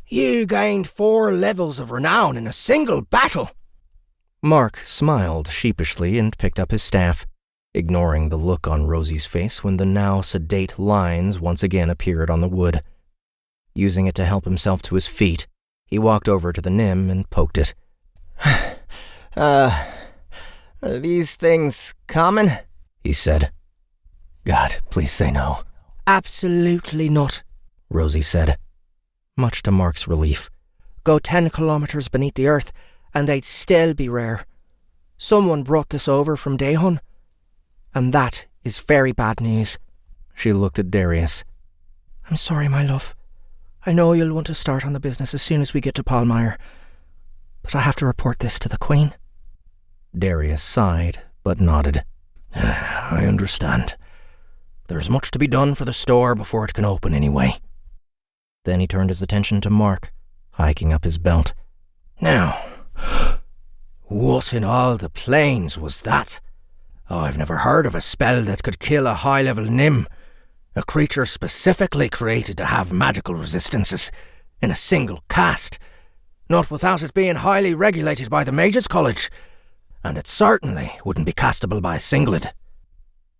You gained 4 levels of renown in a single battle. Mark smiled sheepishly and picked up his staff, ignoring the look on Rosie's face when the now sedate lines once again appeared on the wood. Using it to help himself to his feet, he walked over to the Nim and poked it. Are these things common? He said. God, please say no. Absolutely not, Rosie said, much to Mark's relief. Go 10 kilometers beneath the earth, and they'd still be rare. Someone brought this over from Dahon, and that is very bad news. She looked at Darius. I'm sorry, my love. I know you'll want to start on the business as soon as we get to Palmyre, but I have to report this to the Queen. Darius sighed, but nodded. I understand. There's much to be done for the store before it can open anyway. Then he turned his attention to Mark, hiking up his belt. Now, what in all the plains was that? I've never heard of a spell that could kill a high-level Nim, a creature specifically created to have magical resistances, in a single cast, not without it being highly regulated by the Mages College, and it certainly wouldn't be castable by a singlet.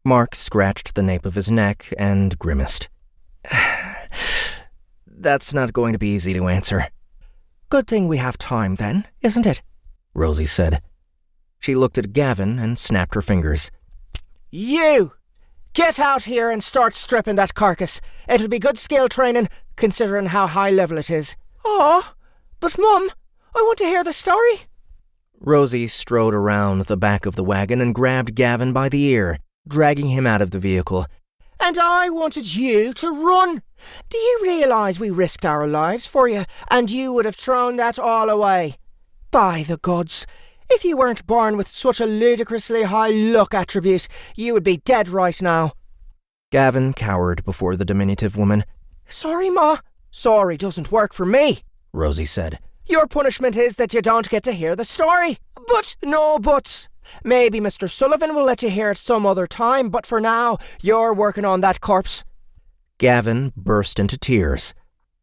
Mark scratched the nape of his neck and grimaced. That's not going to be easy to answer. Good thing we have time then, isn't it? Rosie said. She looked at Gavin and snapped her fingers. You! Get out here and start stripping that carcass. It'll be good skill training, considering how high level it is. Aw, but Mum, I want to hear the story. Rosie strode around the back of the wagon and grabbed Gavin by the ear, dragging him out of the vehicle. And I wanted you to run. Do you realise we risked our lives for you, and you would have thrown that all away? By the gods, if you weren't born with such a ludicrously high luck attribute, you would be dead right now. Gavin cowered before the diminutive woman. Sorry, Ma. Sorry doesn't work for me, Rosie said. Your punishment is that you don't get to hear the story. But no buts. Maybe Mr. Sullivan will let you hear it some other time, but for now, you're working on that corpse. Gavin burst into tears,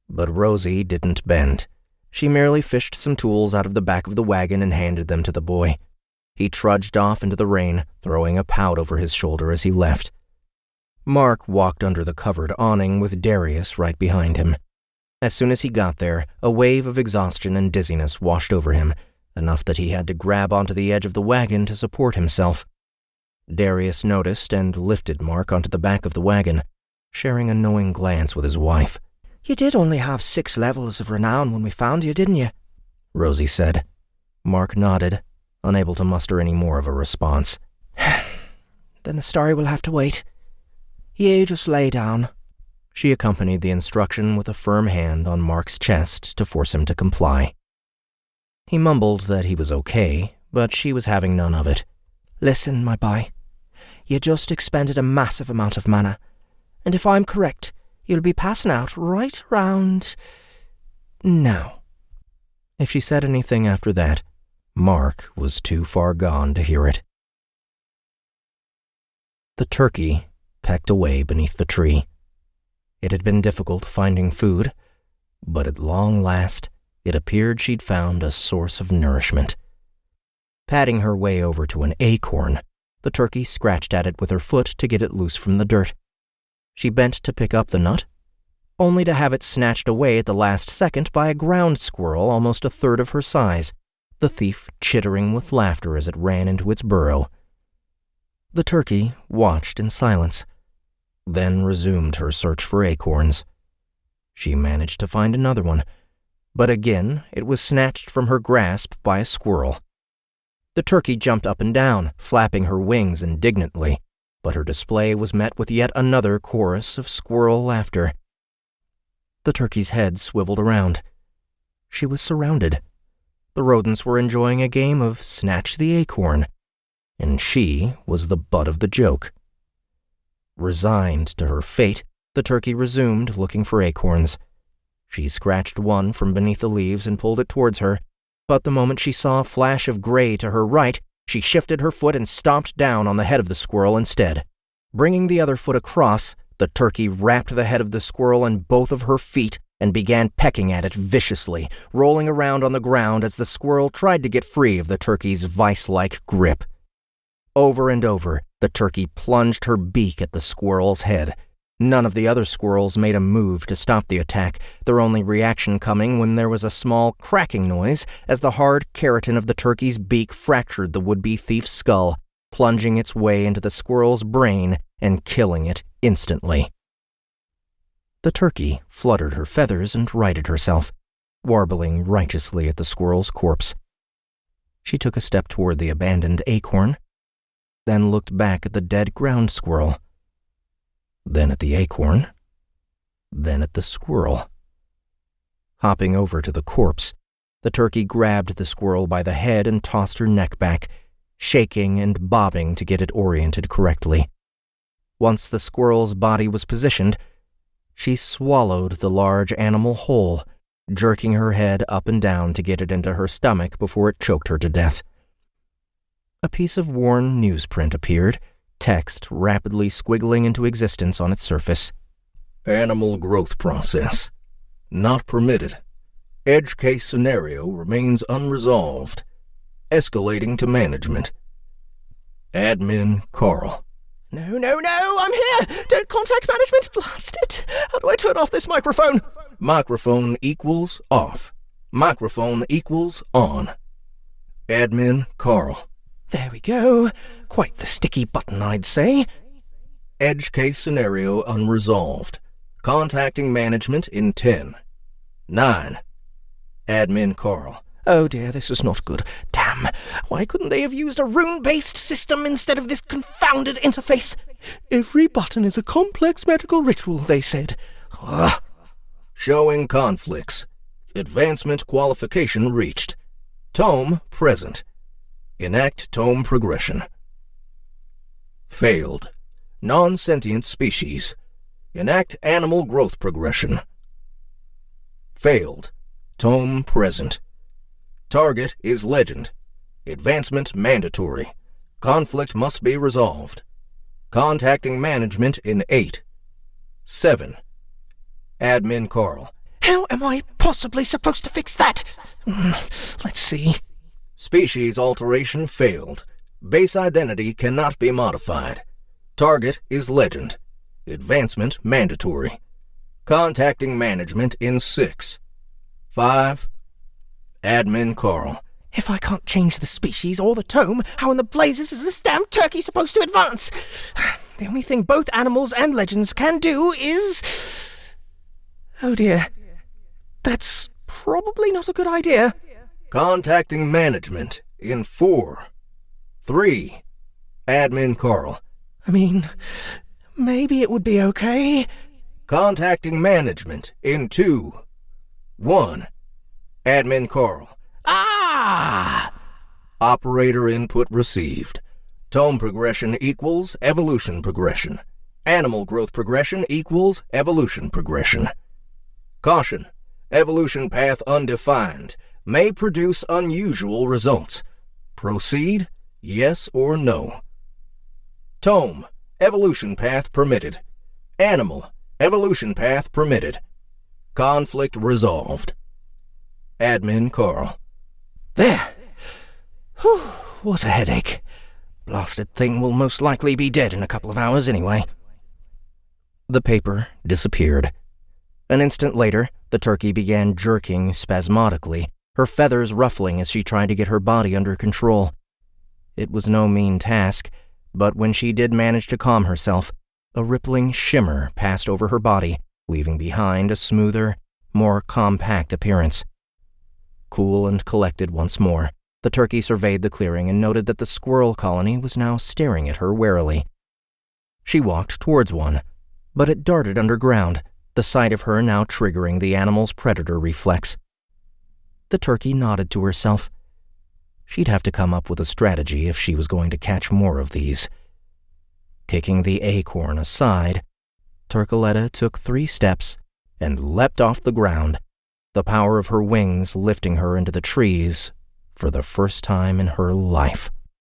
but Rosie didn't bend. She merely fished some tools out of the back of the wagon and handed them to the boy. He trudged off into the rain, throwing a pout over his shoulder as he left. Mark walked under the covered awning with Darius right behind him. As soon as he got there, a wave of exhaustion and dizziness washed over him, enough that he had to grab onto the edge of the wagon to support himself. Darius noticed and lifted Mark onto the back of the wagon, sharing a knowing glance with his wife. You did only have 6 levels of renown when we found you, didn't you? Rosie said. Mark nodded, unable to muster any more of a response. Then the story will have to wait. You just lay down. She accompanied the instruction with a firm hand on Mark's chest to force him to comply. He mumbled that he was okay, but she was having none of it. Listen, my boy. You just expended a massive amount of mana, and if I'm correct, you'll be passing out right round now. If she said anything after that, Mark was too far gone to hear it. The turkey pecked away beneath the tree. It had been difficult finding food, but at long last, it appeared she'd found a source of nourishment. Padding her way over to an acorn, the turkey scratched at it with her foot to get it loose from the dirt. She bent to pick up the nut, only to have it snatched away at the last second by a ground squirrel almost a third of her size, the thief chittering with laughter as it ran into its burrow. The turkey watched in silence, then resumed her search for acorns. She managed to find another one, but again it was snatched from her grasp by a squirrel. The turkey jumped up and down, flapping her wings indignantly, but her display was met with yet another chorus of squirrel laughter. The turkey's head swiveled around. she was surrounded. The rodents were enjoying a game of Snatch the Acorn, and she was the butt of the joke. Resigned to her fate, the turkey resumed looking for acorns. She scratched one from beneath the leaves and pulled it towards her, but the moment she saw a flash of gray to her right, she shifted her foot and stomped down on the head of the squirrel instead. Bringing the other foot across, the turkey wrapped the head of the squirrel in both of her feet and began pecking at it viciously, rolling around on the ground as the squirrel tried to get free of the turkey's vice-like grip. Over and over, the turkey plunged her beak at the squirrel's head. None of the other squirrels made a move to stop the attack, their only reaction coming when there was a small cracking noise as the hard keratin of the turkey's beak fractured the would-be thief's skull, plunging its way into the squirrel's brain and killing it instantly. The turkey fluttered her feathers and righted herself, warbling righteously at the squirrel's corpse. She took a step toward the abandoned acorn, then looked back at the dead ground squirrel, then at the acorn, then at the squirrel. Hopping over to the corpse, the turkey grabbed the squirrel by the head and tossed her neck back, shaking and bobbing to get it oriented correctly. Once the squirrel's body was positioned, she swallowed the large animal whole, jerking her head up and down to get it into her stomach before it choked her to death. A piece of worn newsprint appeared, text rapidly squiggling into existence on its surface. Animal growth process. Not permitted. Edge case scenario remains unresolved. Escalating to management. Admin Carl. No, I'm here! Don't contact management, blast it! How do I turn off this microphone? Microphone equals off. Microphone equals on. Admin Carl. There we go. Quite the sticky button, I'd say. Edge case scenario unresolved. Contacting management in 10. 9. Admin Carl. Oh dear, this is not good. Damn, why couldn't they have used a rune-based system instead of this confounded interface? Every button is a complex magical ritual, they said. Ugh. Showing conflicts. Advancement qualification reached. Tome present. Enact tome progression. Failed. Non-sentient species. Enact animal growth progression. Failed. Tome present. Target is legend. Advancement mandatory. Conflict must be resolved. Contacting management in 8. 7. Admin Carl. How am I possibly supposed to fix that? Let's see. Species alteration failed. Base identity cannot be modified. Target is legend. Advancement mandatory. Contacting management in 6. 5. Admin Carl. If I can't change the species or the tome, how in the blazes is this damn turkey supposed to advance? The only thing both animals and legends can do is... Oh dear. That's probably not a good idea. Contacting management in 4. 3. Admin Carl. I mean, maybe it would be okay. Contacting management in 2. 1. Admin Carl. Ah! Operator input received. Tome progression equals evolution progression. Animal growth progression equals evolution progression. Caution. Evolution path undefined. May produce unusual results. Proceed, yes or no. Tome. Evolution path permitted. Animal. Evolution path permitted. Conflict resolved. Admin Carl. There. Whew, what a headache. Blasted thing will most likely be dead in a couple of hours anyway. The paper disappeared. An instant later, the turkey began jerking spasmodically, her feathers ruffling as she tried to get her body under control. It was no mean task, but when she did manage to calm herself, a rippling shimmer passed over her body, leaving behind a smoother, more compact appearance. Cool and collected once more, the turkey surveyed the clearing and noted that the squirrel colony was now staring at her warily. She walked towards one, but it darted underground, the sight of her now triggering the animal's predator reflex. The turkey nodded to herself. She'd have to come up with a strategy if she was going to catch more of these. Kicking the acorn aside, Turcoletta took 3 steps and leapt off the ground, the power of her wings lifting her into the trees for the first time in her life.